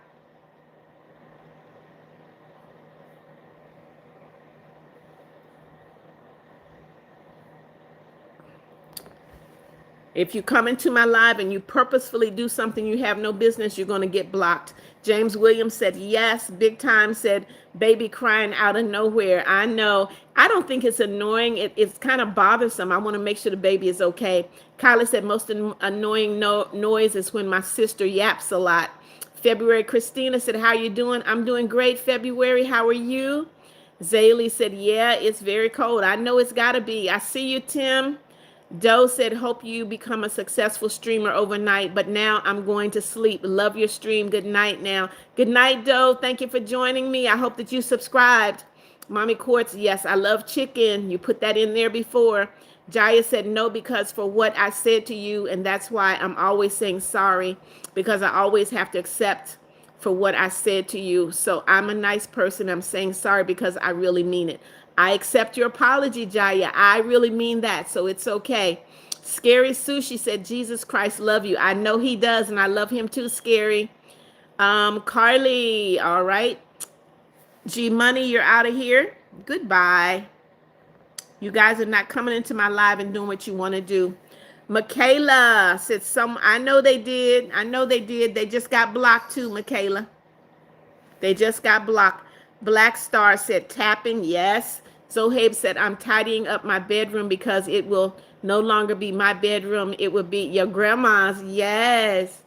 Speaker 1: If you come into my live and you purposefully do something you have no business, you're going to get blocked. James Williams said, yes. Big Time said, baby crying out of nowhere. I know. I don't think it's annoying. It's kind of bothersome. I want to make sure the baby is okay. Kyla said, most annoying noise is when my sister yaps a lot. February, Christina said, how you doing? I'm doing great, February. How are you? Zaylee said, yeah, it's very cold. I know it's got to be. I see you, Tim. Doe said, hope you become a successful streamer overnight, but now I'm going to sleep. Love your stream. Good night now. Good night, Doe. Thank you for joining me. I hope that you subscribed. Mommy Quartz, yes, I love chicken. You put that in there before. Jaya said, no, because for what I said to you, and that's why I'm always saying sorry, because I always have to accept for what I said to you. So I'm a nice person. I'm saying sorry because I really mean it. I accept your apology, Jaya. I really mean that. So it's okay. Scary Sushi said, Jesus Christ love you. I know he does, and I love him too, Scary. Carly, all right. G Money, you're out of here. Goodbye. You guys are not coming into my live and doing what you want to do. Michaela said, I know they did. I know they did. They just got blocked too, Michaela. They just got blocked. Black Star said, tapping, yes. Zohaib said, I'm tidying up my bedroom because it will no longer be my bedroom. It will be your grandma's, yes.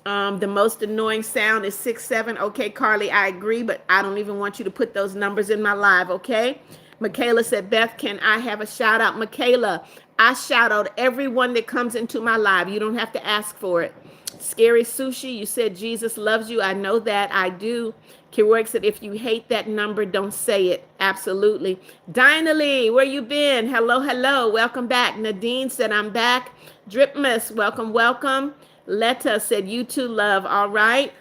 Speaker 1: The most annoying sound is 6-7. Okay, Carly, I agree, but I don't even want you to put those numbers in my live, okay? Michaela said, Beth, can I have a shout out? Michaela, I shout out everyone that comes into my live. You don't have to ask for it. Scary Sushi, you said Jesus loves you. I know that. I do. Kiroik said, if you hate that number, don't say it. Absolutely. Dinah Lee, where you been? Hello, hello. Welcome back. Nadine said, I'm back. Dripmas, welcome, welcome. Letta said, you too, love. All right.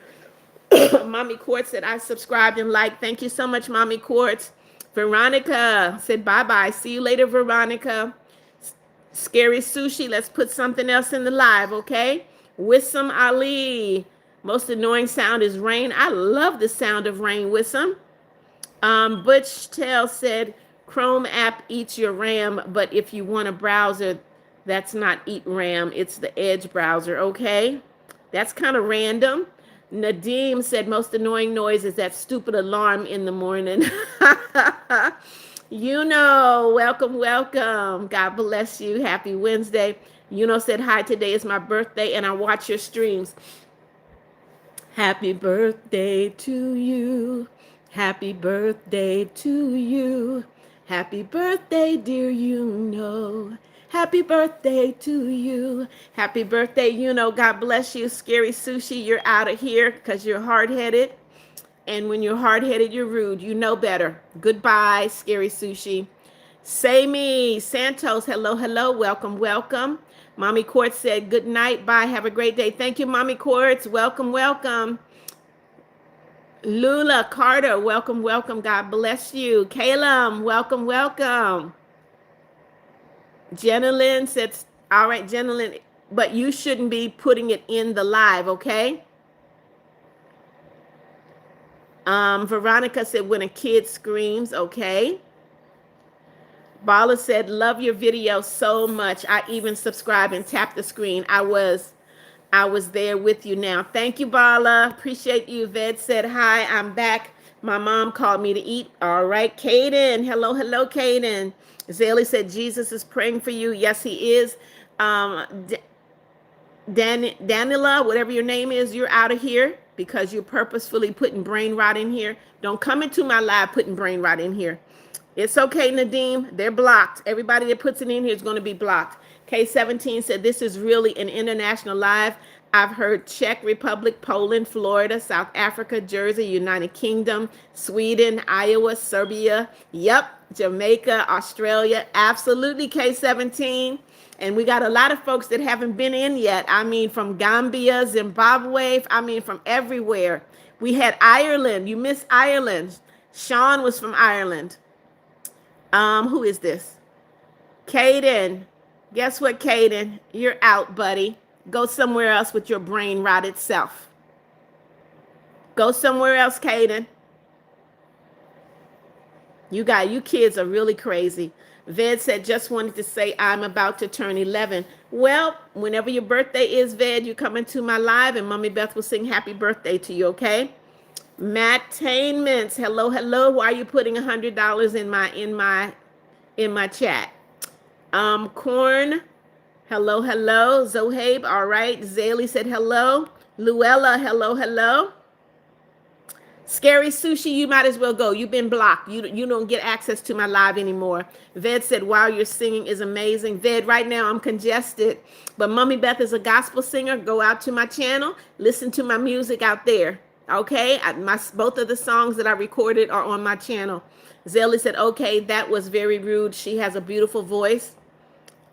Speaker 1: Mommy Quartz said, I subscribed and liked. Thank you so much, Mommy Quartz. Veronica said, bye-bye. See you later, Veronica. Scary Sushi, let's put something else in the live, okay? Wissam Ali. Most annoying sound is rain. I love the sound of rain, Wissam. Butch Tail said, Chrome app eats your RAM, but if you want a browser, that's not eat RAM. It's the Edge browser, okay? That's kind of random. Nadeem said, most annoying noise is that stupid alarm in the morning. You know, welcome, welcome. God bless you. Happy Wednesday. You know, said, hi, today is my birthday, and I watch your streams. Happy birthday to you. Happy birthday to you. Happy birthday, dear you know. Happy birthday to you. Happy birthday, you know. God bless you. Scary Sushi, you're out of here because you're hard-headed. And when you're hard-headed, you're rude. You know better. Goodbye, Scary Sushi. Say me, Santos, hello, hello. Welcome, welcome. Mommy Quartz said, good night. Bye. Have a great day. Thank you, Mommy Quartz. Welcome, welcome. Lula Carter, welcome, welcome. God bless you. Calum, welcome, welcome. Jenna Lynn said, all right, Jenna Lynn, but you shouldn't be putting it in the live, okay? Veronica said, when a kid screams, okay. Bala said, love your video so much. I even subscribe and tap the screen. I was there with you now. Thank you, Bala. Appreciate you. Ved said, hi, I'm back. My mom called me to eat. All right, Kaden. Hello, hello, Kaden. Zaylee said, Jesus is praying for you. Yes, he is. Danila, whatever your name is, you're out of here because you're purposefully putting brain rot in here. Don't come into my live putting brain rot in here. It's okay, Nadeem. They're blocked. Everybody that puts it in here is going to be blocked. K17 said, this is really an international live. I've heard Czech Republic, Poland, Florida, South Africa, Jersey, United Kingdom, Sweden, Iowa, Serbia. Yep, Jamaica, Australia. Absolutely, K17. And we got a lot of folks that haven't been in yet. I mean, from Gambia, Zimbabwe. I mean, from everywhere. We had Ireland. You missed Ireland. Sean was from Ireland. Who is this? Caden. Guess what, Caden? You're out, buddy. Go somewhere else with your brain rotted self. Go somewhere else, Caden. You kids are really crazy. Ved said, just wanted to say I'm about to turn 11. Well, whenever your birthday is, Ved, you come into my live and Mommy Beth will sing happy birthday to you, okay? Mattainments, hello, hello. Why are you putting $100 in my chat? Corn, hello, hello. Zohaib, all right. Zaylee said hello. Luella, hello, hello. Scary Sushi, you might as well go. You've been blocked. You don't get access to my live anymore. Ved said, wow, your singing is amazing. Ved, right now I'm congested, but Mommy Beth is a gospel singer. Go out to my channel, listen to my music out there. Okay, both of the songs that I recorded are on my channel. Zelly said, okay, that was very rude. She has a beautiful voice.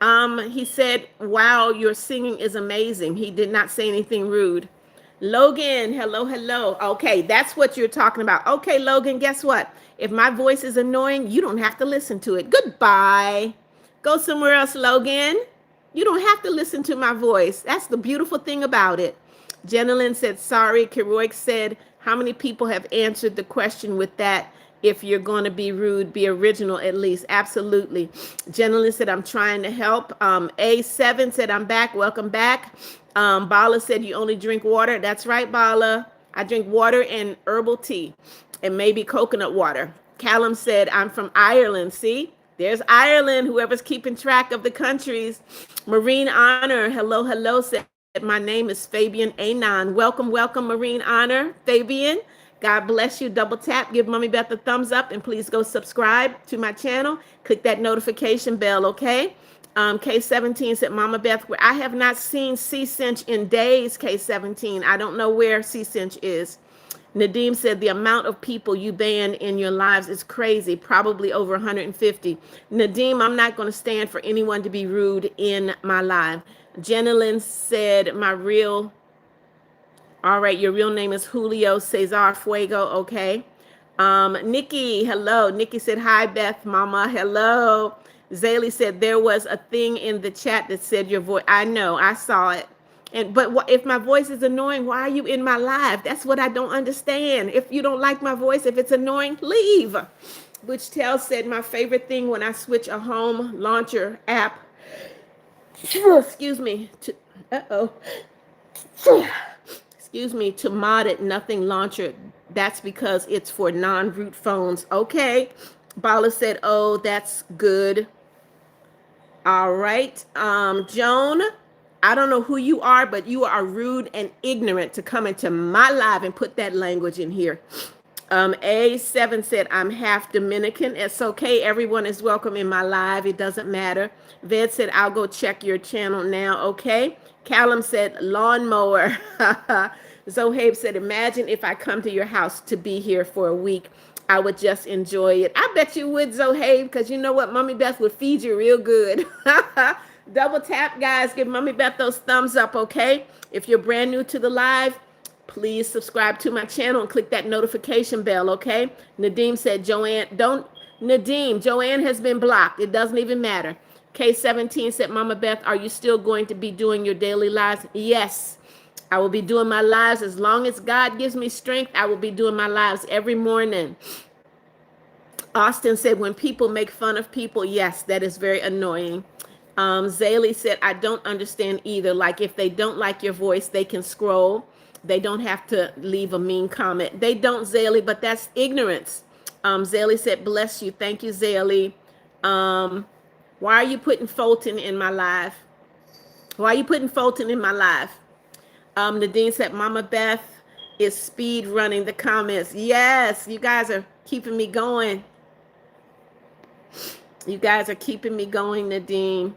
Speaker 1: He said, wow, your singing is amazing. He did not say anything rude. Logan, hello, hello. Okay, that's what you're talking about. Okay, Logan, guess what? If my voice is annoying, you don't have to listen to it. Goodbye. Go somewhere else, Logan. You don't have to listen to my voice. That's the beautiful thing about it. Jenilyn said, sorry. Keroic said, how many people have answered the question with that? If you're going to be rude, be original at least. Absolutely. Jenilyn said, I'm trying to help. A7 said, I'm back. Welcome back. Bala said, you only drink water. That's right, Bala. I drink water and herbal tea and maybe coconut water. Callum said, I'm from Ireland. See, there's Ireland, whoever's keeping track of the countries. Marine Honor, hello, hello, said, my name is Fabian Anon. Welcome, welcome, Marine Honor. Fabian, God bless you. Double tap, give Mommy Beth a thumbs up, and please go subscribe to my channel. Click that notification bell, okay? K17 said, Mama Beth, I have not seen C-Cinch in days, K17. I don't know where C-Cinch is. Nadeem said, the amount of people you ban in your lives is crazy, probably over 150. Nadeem, I'm not going to stand for anyone to be rude in my live. Jenilyn said, all right, your real name is Julio Cesar Fuego, okay. Nikki, hello. Nikki said, hi, Beth, Mama, hello. Zaylee said, there was a thing in the chat that said your voice. I know, I saw it. But if my voice is annoying, why are you in my live? That's what I don't understand. If you don't like my voice, if it's annoying, leave. Butch Tell said, my favorite thing when I switch a home launcher app, excuse me, to mod it, nothing launcher. That's because it's for non-root phones. Okay. Bala said, oh, that's good. All right. Joan, I don't know who you are, but you are rude and ignorant to come into my live and put that language in here. A7 said, I'm half Dominican. It's okay. Everyone is welcome in my live. It doesn't matter. Ved said, I'll go check your channel now. Okay. Callum said, lawnmower. Zohaib said, imagine if I come to your house to be here for a week. I would just enjoy it. I bet you would, Zohaib, because you know what? Mommy Beth would feed you real good. Double tap, guys. Give Mommy Beth those thumbs up, okay? If you're brand new to the live, please subscribe to my channel and click that notification bell, okay? Nadeem said, Joanne has been blocked. It doesn't even matter. K17 said, Mama Beth, are you still going to be doing your daily lives? Yes, I will be doing my lives as long as God gives me strength. I will be doing my lives every morning. Austin said, when people make fun of people, yes, that is very annoying. Zaylee said, I don't understand either. Like if they don't like your voice, they can scroll. They don't have to leave a mean comment. They don't, Zaylee, but that's ignorance. Zaylee said, bless you. Thank you, Zaylee. Why are you putting Fulton in my live? Why are you putting Fulton in my live? Nadine said, Mama Beth is speed running the comments. Yes, you guys are keeping me going. You guys are keeping me going, Nadine.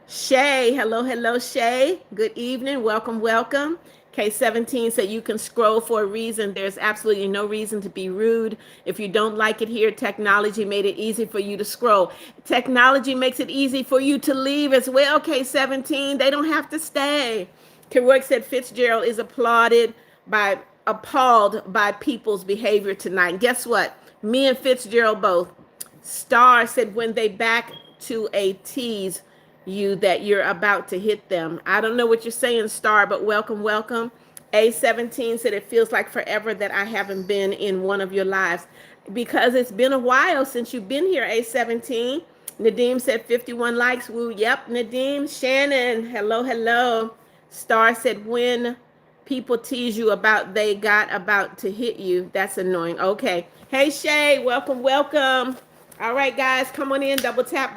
Speaker 1: Shay, hello, Shay. Good evening. Welcome, welcome. K17 said you can scroll for a reason. There's absolutely no reason to be rude. If you don't like it here, technology made it easy for you to scroll. Technology makes it easy for you to leave as well, K17. They don't have to stay. Kerouac said Fitzgerald is appalled by people's behavior tonight. Guess what? Me and Fitzgerald both. Star said when they back to a tease you that you're about to hit them. I don't know what you're saying, Star, but welcome, welcome. A17 said it feels like forever that I haven't been in one of your lives because it's been a while since you've been here, A17. Nadeem said 51 likes. Woo, yep, Nadeem. Shannon, hello. Star said when people tease you about they got about to hit you, that's annoying. Okay. Hey, Shay, welcome. All right, guys, come on in. Double tap.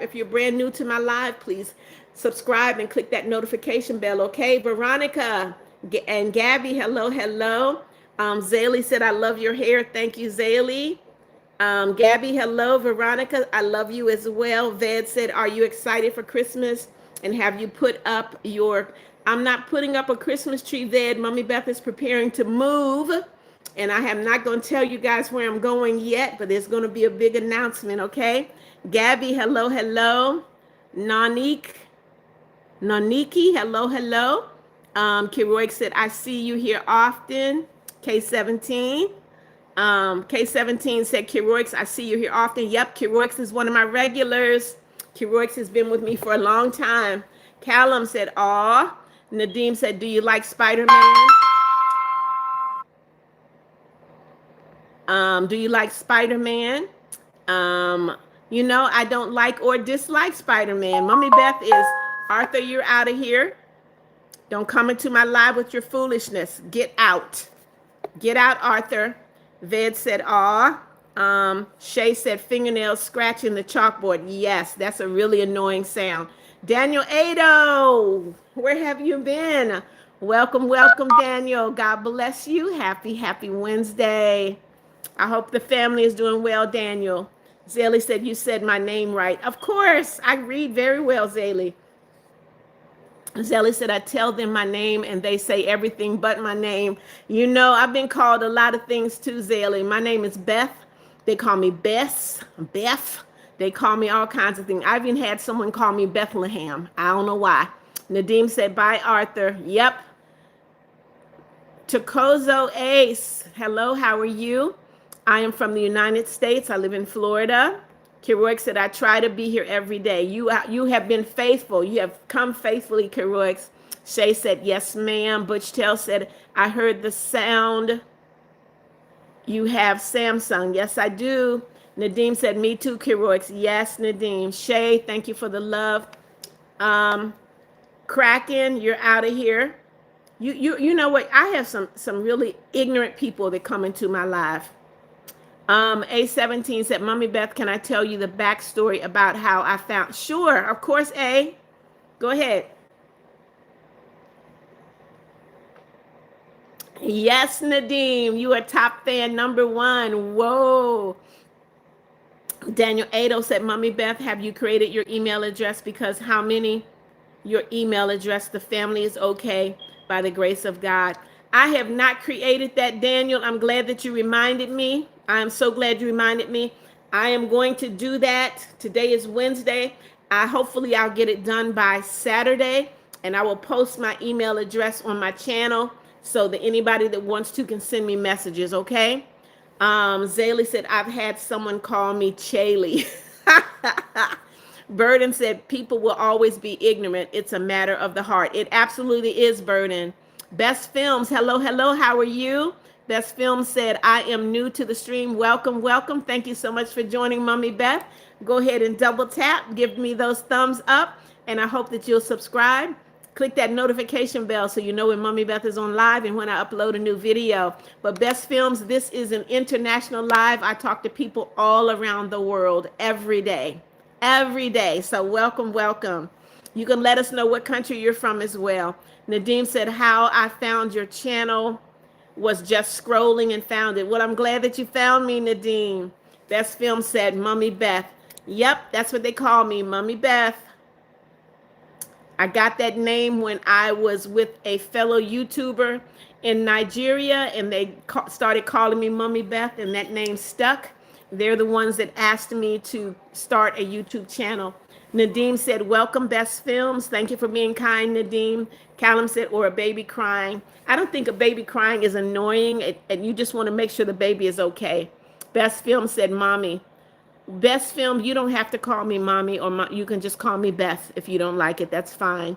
Speaker 1: If you're brand new to my live, please subscribe and click that notification bell, okay? Veronica and Gabby, hello, hello. Zaylee said, I love your hair. Thank you, Zaylee. Gabby, hello. Veronica, I love you as well. Ved said, are you excited for Christmas? And have you put up your... I'm not putting up a Christmas tree, Ved. Mommy Beth is preparing to move. And I am not going to tell you guys where I'm going yet, but there's going to be a big announcement, okay? Gabby, hello, hello. Naniki, hello, hello. Kiroik said, I see you here often. K17. K17 said, Kiroix, I see you here often. Yep, Kiroix is one of my regulars. Kiroix has been with me for a long time. Callum said, aw. Nadim said, do you like Spider-Man? Do you like Spider-Man? You know, I don't like or dislike Spider-Man. Mommy Beth is, Arthur, you're out of here. Don't come into my live with your foolishness. Get out. Get out, Arthur. Ved said, aw. Shay said, fingernails scratching the chalkboard. Yes, that's a really annoying sound. Daniel Ado, where have you been? Welcome, welcome, Daniel. God bless you. Happy, happy Wednesday. I hope the family is doing well, Daniel. Zaylee said, you said my name right. Of course, I read very well, Zaylee. Zelly said, I tell them my name and they say everything but my name. You know, I've been called a lot of things too, Zelly. My name is Beth. They call me Beth. They call me all kinds of things. I've even had someone call me Bethlehem. I don't know why. Nadim said, bye, Arthur. Yep. Tokozo Ace. Hello, how are you? I am from the United States. I live in Florida. Kiroix said, I try to be here every day. You have been faithful. You have come faithfully, Kiroix. Shay said, yes, ma'am. Butch Tell said, I heard the sound. You have Samsung. Yes, I do. Nadim said, me too, Kiroix. Yes, Nadim. Shay, thank you for the love. Kraken, you're out of here. You know what? I have some really ignorant people that come into my live. A17 said, Mommy Beth, can I tell you the backstory about how I found? Sure, of course, A. Go ahead. Yes, Nadim, you are top fan #1. Whoa. Daniel Ado said, Mommy Beth, have you created your email address? Because how many? Your email address, the family is okay by the grace of God. I have not created that, Daniel. I'm glad that you reminded me. I'm so glad you reminded me. I am going to do that. Today is Wednesday. Hopefully I'll get it done by Saturday, and I will post my email address on my channel so that anybody that wants to can send me messages, okay? Zaylee said, I've had someone call me Chaley. Burden said, people will always be ignorant. It's a matter of the heart. It absolutely is, Burden. Best Films, hello, hello, how are you? Best Films said, I am new to the stream. Welcome, welcome. Thank you so much for joining Mommy Beth. Go ahead and double tap. Give me those thumbs up, and I hope that you'll subscribe. Click that notification bell so you know when Mommy Beth is on live and when I upload a new video. But Best Films, this is an international live. I talk to people all around the world every day. Every day. So welcome, welcome. You can let us know what country you're from as well. Nadim said, how I found your channel was just scrolling and found it. Well, I'm glad that you found me, Nadim. Best Film said, Mommy Beth. Yep, that's what they call me, Mommy Beth. I got that name when I was with a fellow YouTuber in Nigeria, and they started calling me Mommy Beth, and that name stuck. They're the ones that asked me to start a YouTube channel. Nadim said, welcome, Best Films. Thank you for being kind, Nadim. Callum said, or a baby crying. I don't think a baby crying is annoying, and you just want to make sure the baby is okay. Best Film said, Mommy. Best Film, you don't have to call me Mommy, or you can just call me Beth if you don't like it. That's fine.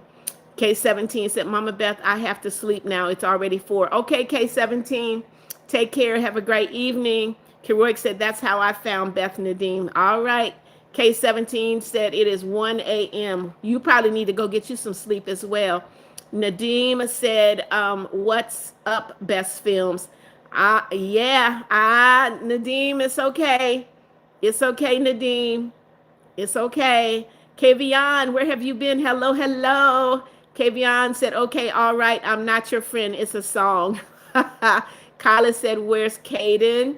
Speaker 1: K17 said, Mama Beth, I have to sleep now. It's already 4. Okay, K17, take care. Have a great evening. Kiroik said, that's how I found Beth Nadim. All right. K17 said, it is 1 a.m. You probably need to go get you some sleep as well. Nadim said, what's up, Best Films? Nadim, it's okay. It's okay, Nadim. It's okay. Kavion, where have you been? Hello, hello. Kavion said, okay, all right, I'm not your friend. It's a song. Kyla said, where's Caden?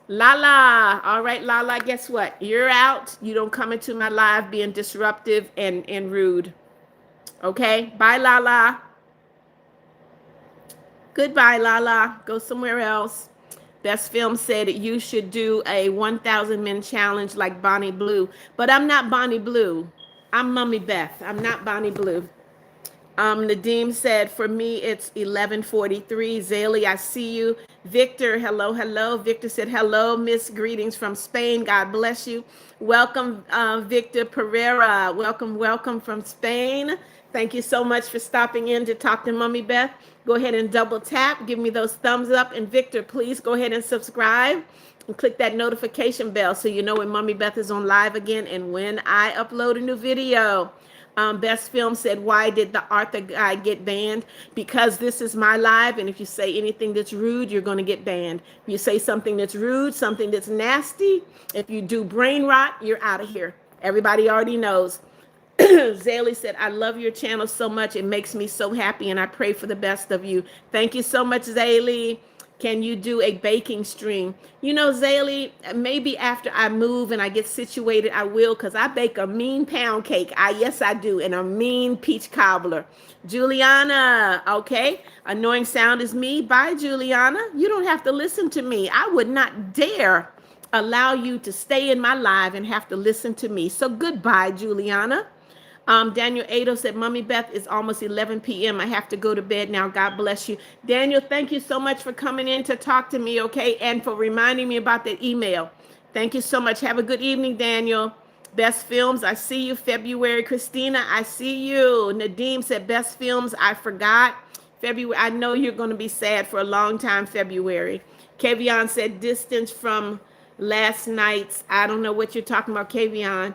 Speaker 1: Lala. All right, Lala, guess what? You're out. You don't come into my live being disruptive and rude. Okay? Bye, Lala. Goodbye, Lala. Go somewhere else. Best Film said you should do a 1,000 men challenge like Bonnie Blue. But I'm not Bonnie Blue. I'm Mummy Beth. I'm not Bonnie Blue. Nadeem said, for me, it's 11:43. Zaylee, I see you. Victor, hello, hello. Victor said, hello, Miss. Greetings from Spain. God bless you. Welcome, Victor Pereira. Welcome, welcome from Spain. Thank you so much for stopping in to talk to Mummy Beth. Go ahead and double tap. Give me those thumbs up. And Victor, please go ahead and subscribe and click that notification bell so you know when Mummy Beth is on live again and when I upload a new video. Best Film said, why did the Arthur guy get banned? Because this is my live, and if you say anything that's rude, you're going to get banned. If you say something that's rude, something that's nasty, if you do brain rot, you're out of here. Everybody already knows. Zaylee said, I love your channel so much. It makes me so happy, and I pray for the best of you. Thank you so much, Zaylee. Can you do a baking stream? You know, Zaylee, maybe after I move and I get situated, I will, because I bake a mean pound cake. Yes, I do, and a mean peach cobbler. Juliana, okay. Annoying sound is me. Bye, Juliana. You don't have to listen to me. I would not dare allow you to stay in my live and have to listen to me. So goodbye, Juliana. Daniel Ado said, Mummy Beth, it's almost 11 p.m. I have to go to bed now. God bless you. Daniel, thank you so much for coming in to talk to me, okay? And for reminding me about that email. Thank you so much. Have a good evening, Daniel. Best Films, I see you. February, Christina, I see you. Nadeem said, Best Films, I forgot. February, I know you're going to be sad for a long time, February. Kavion said, distance from last night's. I don't know what you're talking about, Kavion.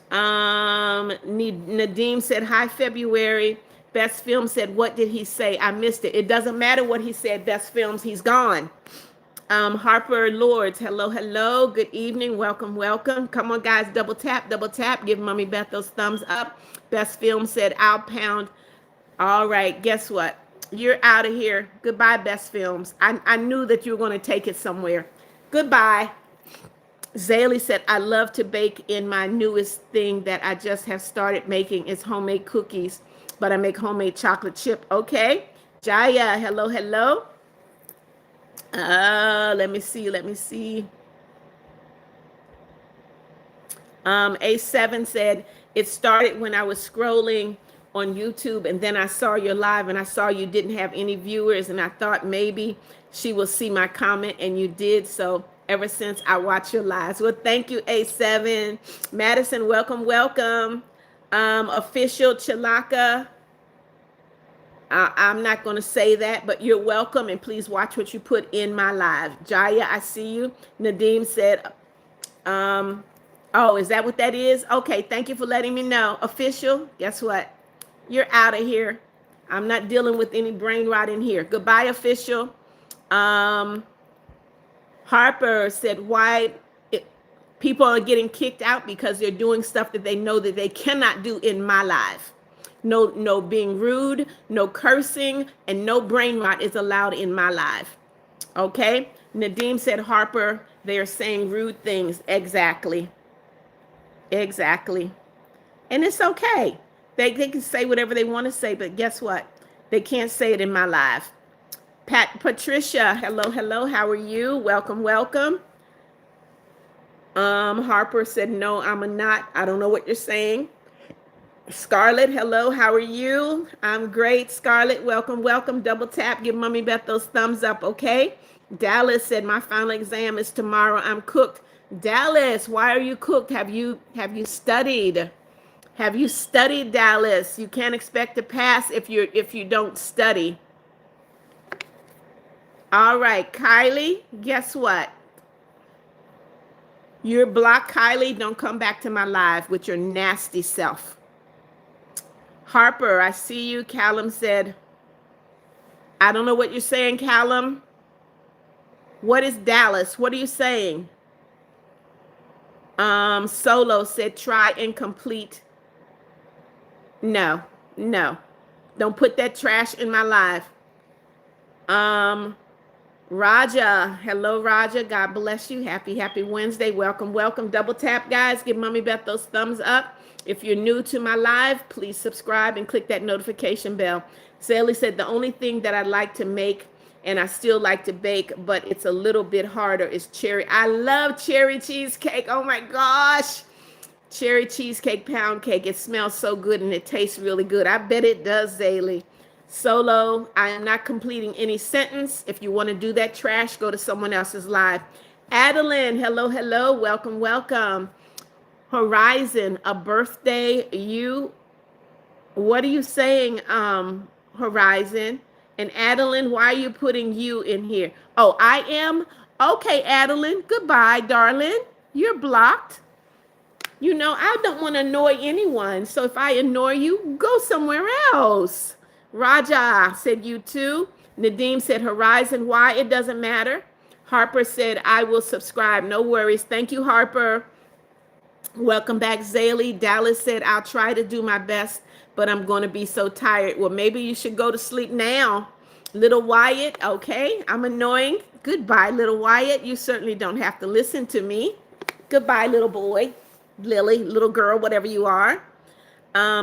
Speaker 1: Nadeem said, hi, February. Best Film said, what did he say? I missed it. It doesn't matter what he said, Best Films. He's gone. Harper Lords, hello, hello. Good evening. Welcome, welcome. Come on, guys. Double tap, double tap. Give Mummy Beth those thumbs up. Best Film said, I'll pound. All right. Guess what? You're out of here. Goodbye, Best Films. I knew that you were going to take it somewhere. Goodbye. Zaylee said, I love to bake, in my newest thing that I just have started making is homemade cookies, but I make homemade chocolate chip. Okay. Jaya, hello, hello. Let me see. A7 said, it started when I was scrolling on YouTube, and then I saw your live and I saw you didn't have any viewers, and I thought maybe she will see my comment, and you did. So ever since I watch your lives. Well, thank you, A7. Madison, welcome, welcome. Official Chilaka. I'm not going to say that, but you're welcome, and please watch what you put in my live. Jaya, I see you. Nadeem said, oh, is that what that is? Okay, thank you for letting me know. Official, guess what? You're out of here. I'm not dealing with any brain rot in here. Goodbye, Official. Harper said, why people are getting kicked out? Because they're doing stuff that they know that they cannot do in my live. No being rude, no cursing, and no brain rot is allowed in my live. Okay? Nadeem said, Harper, they are saying rude things. Exactly. Exactly. And it's okay. They can say whatever they want to say, but guess what? They can't say it in my live. Patricia, hello, hello. How are you? Welcome, welcome. Harper said, no, I'm not. I don't know what you're saying. Scarlett, hello. How are you? I'm great. Scarlett, welcome, welcome. Double tap. Give Mummy Beth those thumbs up, okay? Dallas said, my final exam is tomorrow. I'm cooked. Dallas, why are you cooked? Have you studied? Have you studied, Dallas? You can't expect to pass if you don't study. All right, Kylie, guess what? You're blocked, Kylie. Don't come back to my live with your nasty self. Harper, I see you. Callum said, I don't know what you're saying, Callum. What is Dallas? What are you saying? Solo said, try and complete No, no. Don't put that trash in my life. Um, Raja, hello, Raja. God bless you. Happy Wednesday. Welcome, welcome. Double tap, guys. Give Mommy Beth those thumbs up. If you're new to my live, please subscribe and click that notification bell. Sally said the only thing that I like to make and I still like to bake, but it's a little bit harder is cherry. I love cherry cheesecake. Oh my gosh. Cherry cheesecake pound cake. It smells so good and it tastes really good. I bet it does, Zaylee. Solo, I am not completing any sentence. If you want to do that trash, go to someone else's live. Adeline, hello, hello. Welcome, welcome. Horizon, a birthday. What are you saying, Horizon? And Adeline, why are you putting you in here? Oh, I am? Okay, Adeline. Goodbye, darling. You're blocked. You know, I don't want to annoy anyone. So if I annoy you, go somewhere else. Raja said you too. Nadeem said Horizon. Why? It doesn't matter. Harper said, I will subscribe. No worries. Thank you, Harper. Welcome back, Zaylee. Dallas said, I'll try to do my best, but I'm going to be so tired. Well, maybe you should go to sleep now. Little Wyatt, okay. I'm annoying. Goodbye, little Wyatt. You certainly don't have to listen to me. Goodbye, little boy. Lily, little girl, whatever you are.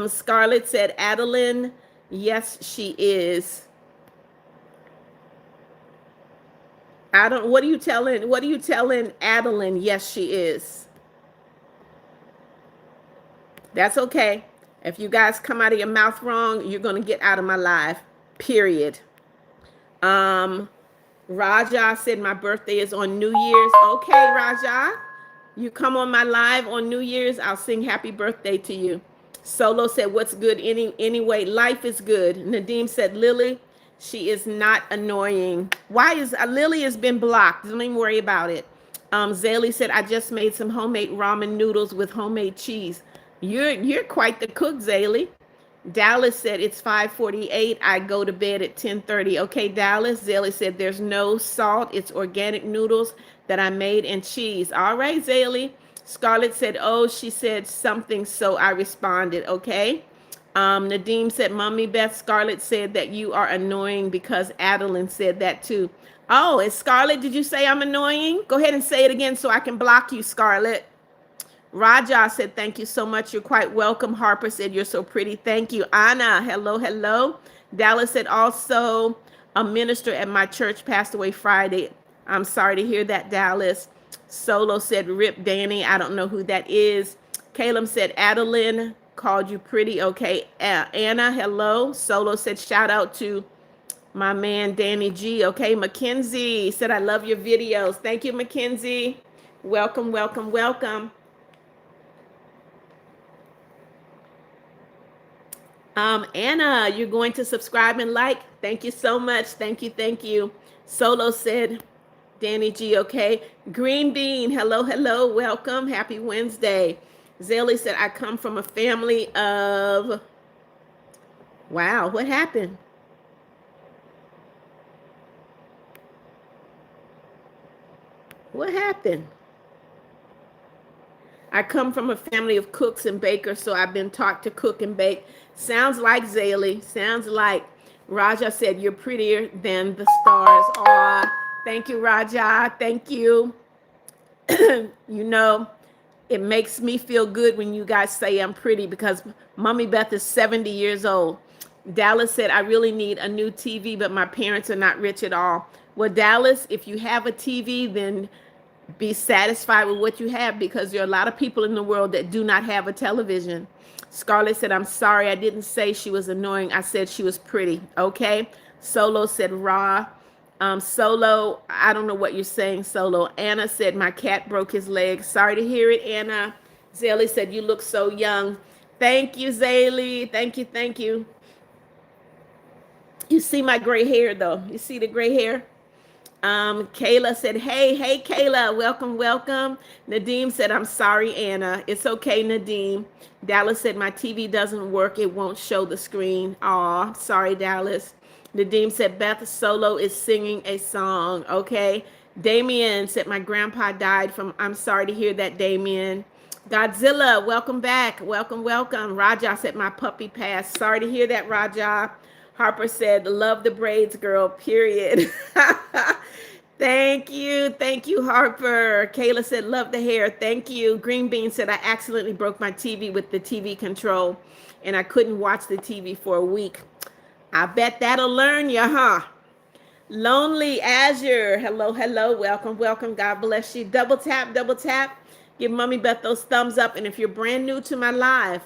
Speaker 1: Scarlett said, Adeline, yes, she is. What are you telling Adeline? Yes, she is. That's okay. If you guys come out of your mouth wrong, you're going to get out of my live, period. Raja said my birthday is on New Year's. Okay, Raja. You come on my live on New Year's, I'll sing happy birthday to you. Solo said, what's good anyway? Life is good. Nadeem said, Lily, she is not annoying. Why is Lily has been blocked? Don't even worry about it. Zaylee said, I just made some homemade ramen noodles with homemade cheese. You're quite the cook, Zaylee. Dallas said it's 5:48. I go to bed at 10:30. Okay, Dallas. Zaylee said there's no salt. It's organic noodles that I made and cheese. All right, Zaylee. Scarlett said, oh, she said something, so I responded. Okay. Nadeem said, Mommy Beth, Scarlett said that you are annoying because Adeline said that too. Oh, is Scarlett, did you say I'm annoying? Go ahead and say it again so I can block you, Scarlett. Raja said, thank you so much. You're quite welcome. Harper said, you're so pretty. Thank you. Anna, hello, hello. Dallas said, also, a minister at my church passed away Friday. I'm sorry to hear that, Dallas. Solo said, rip Danny. I don't know who that is. Caleb said, Adeline called you pretty. Okay. Anna, hello. Solo said, shout out to my man, Danny G. Okay. Mackenzie said, I love your videos. Thank you, Mackenzie. Welcome, welcome, welcome. Anna, you're going to subscribe and like. Thank you so much. Thank you. Thank you. Solo said, Danny G, okay. Green Bean, hello, hello. Welcome. Happy Wednesday. Zaylee said, I come from a family of... Wow, what happened? What happened? I come from a family of cooks and bakers, so I've been taught to cook and bake. Sounds like Zaylee. Sounds like Raja said, you're prettier than the stars. Aw, thank you, Raja. Thank you. You know, it makes me feel good when you guys say I'm pretty because Mommy Beth is 70 years old. Dallas said, I really need a new TV, but my parents are not rich at all. Well, Dallas, if you have a TV, then be satisfied with what you have because there are a lot of people in the world that do not have a television. Scarlett said, I'm sorry, I didn't say she was annoying. I said she was pretty. Okay. Solo said raw. Solo, I don't know what you're saying, Solo. Anna said, my cat broke his leg. Sorry to hear it, Anna. Zaylee said, you look so young. Thank you, Zaylee. Thank you, thank you. You see my gray hair, though. You see the gray hair? Kayla said, hey, Kayla, welcome, welcome. Nadeem said, I'm sorry, Anna. It's okay, Nadeem. Dallas said, my TV doesn't work. It won't show the screen. Aw, sorry, Dallas. Nadeem said, Beth Solo is singing a song. Okay. Damien said, my grandpa died from, I'm sorry to hear that, Damien. Godzilla, welcome back. Welcome, welcome. Raja said my puppy passed. Sorry to hear that, Raja. Harper said, love the braids, girl, period. Thank you. Thank you, Harper. Kayla said, love the hair. Thank you. Green Bean said, I accidentally broke my TV with the TV control and I couldn't watch the TV for a week. I bet that'll learn you, huh? Lonely Azure. Hello, hello. Welcome, welcome. God bless you. Double tap, double tap. Give Mommy Beth those thumbs up. And if you're brand new to my live,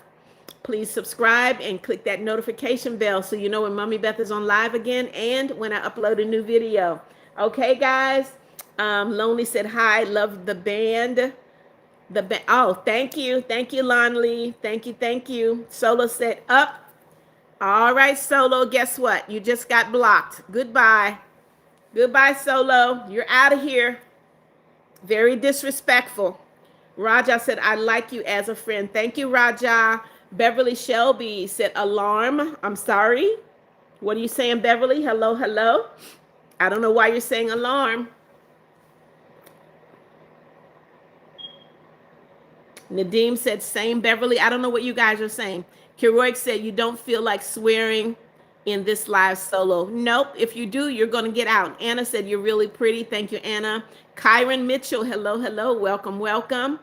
Speaker 1: please subscribe and click that notification bell so you know when Mommy Beth is on live again and when I upload a new video. Okay, guys. Lonely said hi. Love the band. Oh, thank you. Thank you, Lonely. Thank you. Thank you. Solo said up. All right, Solo. Guess what? You just got blocked. Goodbye. Goodbye, Solo. You're out of here. Very disrespectful. Raja said, I like you as a friend. Thank you, Raja. Beverly Shelby said, alarm. I'm sorry. What are you saying, Beverly? Hello, hello. I don't know why you're saying alarm. Nadeem said, same, Beverly. I don't know what you guys are saying. Keroic said, you don't feel like swearing in this live Solo. Nope. If you do, you're going to get out. Anna said, you're really pretty. Thank you, Anna. Kyron Mitchell, hello, hello. Welcome, welcome.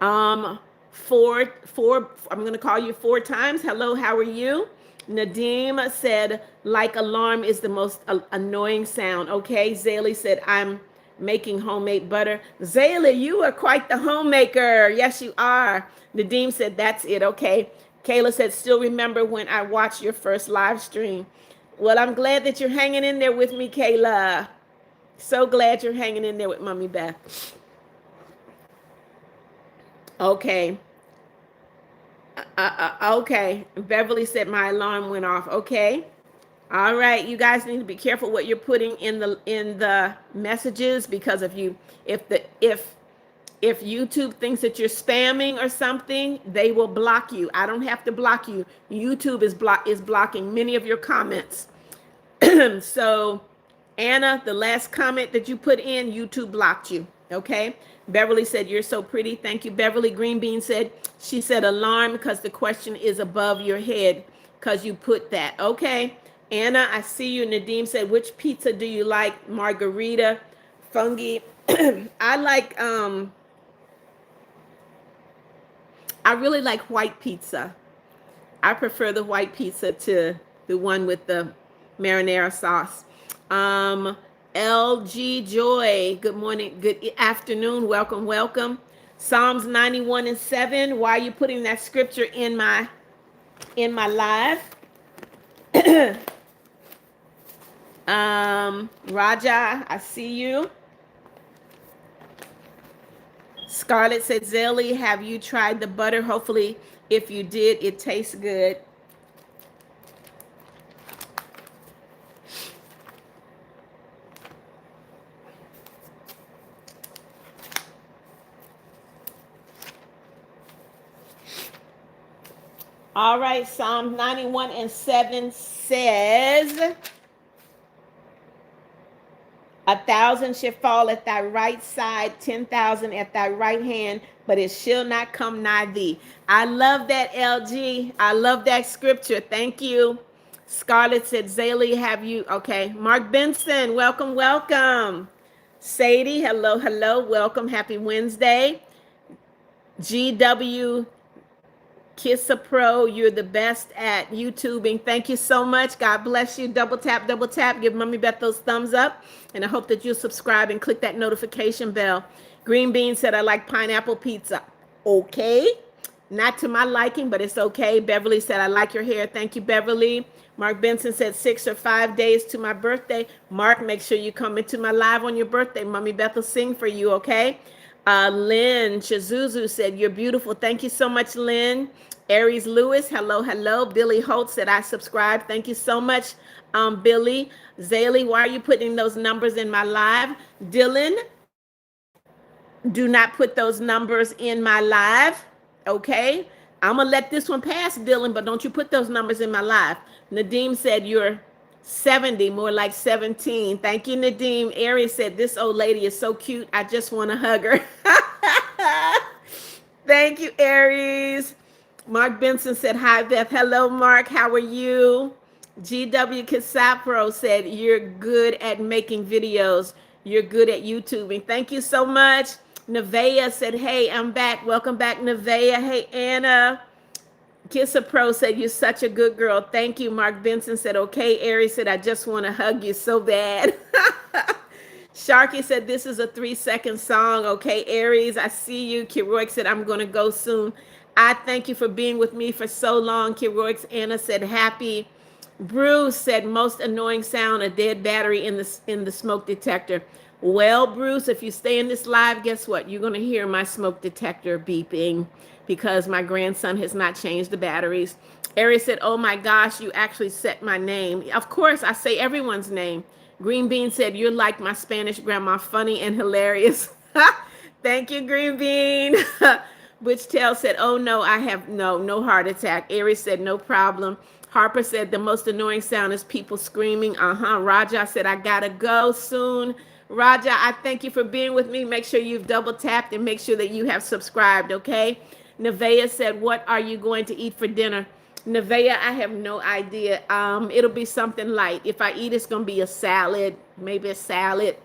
Speaker 1: I'm going to call you 4 times. Hello, how are you? Nadeem said, like alarm is the most annoying sound. Okay. Zaylee said, I'm making homemade butter. Zaylee, you are quite the homemaker. Yes, you are. Nadeem said, that's it. Okay. Kayla said, still remember when I watched your first live stream. Well, I'm glad that you're hanging in there with me, Kayla. So glad you're hanging in there with Mommy Beth. Okay. Okay. Beverly said my alarm went off. Okay. All right. You guys need to be careful what you're putting in the messages, because if YouTube thinks that you're spamming or something, they will block you. I don't have to block you. YouTube is blocking many of your comments. So, Anna, the last comment that you put in, YouTube blocked you. Okay. Beverly said, you're so pretty. Thank you. Beverly Green Bean said, she said alarm because the question is above your head because you put that. Okay. Anna, I see you. Nadeem said, which pizza do you like? Margarita, fungi. I like, I really like white pizza. I prefer the white pizza to the one with the marinara sauce. LG Joy, good morning, good afternoon, welcome, welcome. Psalms 91:7. Why are you putting that scripture in my live? Raja, I see you. Scarlett said, Zelly, have you tried the butter? Hopefully, if you did, it tastes good. All right, Psalm 91:7 says, 1,000 shall fall at thy right side, 10,000 at thy right hand, but it shall not come nigh thee. I love that, LG. I love that scripture. Thank you. Scarlett said, Zaylee, have you? Okay. Mark Benson, welcome, welcome. Sadie, hello, hello. Welcome. Happy Wednesday. GW Kissa Pro, you're the best at YouTubing. Thank you so much. God bless you. Double tap, double tap. Give Mommy Beth those thumbs up. And I hope that you'll subscribe and click that notification bell. Green Bean said, I like pineapple pizza. Okay. Not to my liking, but it's okay. Beverly said, I like your hair. Thank you, Beverly. Mark Benson said 6 or 5 days to my birthday. Mark, make sure you come into my live on your birthday. Mommy Beth will sing for you, okay? Lynn Chizuzu said, you're beautiful. Thank you so much, Lynn. Aries Lewis, hello, hello. Billy Holt said, I subscribe. Thank you so much, Billy. Zaylee, why are you putting those numbers in my live? Dylan, do not put those numbers in my live, okay? I'm going to let this one pass, Dylan, but don't you put those numbers in my live. Nadeem said, you're 70, more like 17. Thank you, Nadeem. Aries said, this old lady is so cute. I just want to hug her. Thank you, Aries. Mark Benson said, hi, Beth. Hello, Mark. How are you? GW Casapro said, you're good at making videos. You're good at YouTubing. Thank you so much. Nevaeh said, hey, I'm back. Welcome back, Nevaeh. Hey, Anna. Kissa Pro said, you're such a good girl. Thank you. Mark Benson said, okay. Aries said, I just want to hug you so bad. Sharky said, this is a 3-second song. Okay, Aries, I see you. Kiroik said, I'm going to go soon. I thank you for being with me for so long. Kiroix. Anna said, happy. Bruce said, most annoying sound, a dead battery in the smoke detector. Well, Bruce, if you stay in this live, guess what? You're going to hear my smoke detector beeping because my grandson has not changed the batteries. Aries said, oh my gosh, you actually set my name. Of course, I say everyone's name. Green Bean said, you're like my Spanish grandma, funny and hilarious. Thank you, Green Bean. Witch Tail said, oh no, I have no heart attack. Aries said, no problem. Harper said, the most annoying sound is people screaming. Raja said, I gotta go soon. Raja, I thank you for being with me. Make sure you've double tapped and make sure that you have subscribed, okay? Nevaeh said, what are you going to eat for dinner? Nevaeh, I have no idea. It'll be something light. If I eat, it's gonna be a salad, maybe a salad,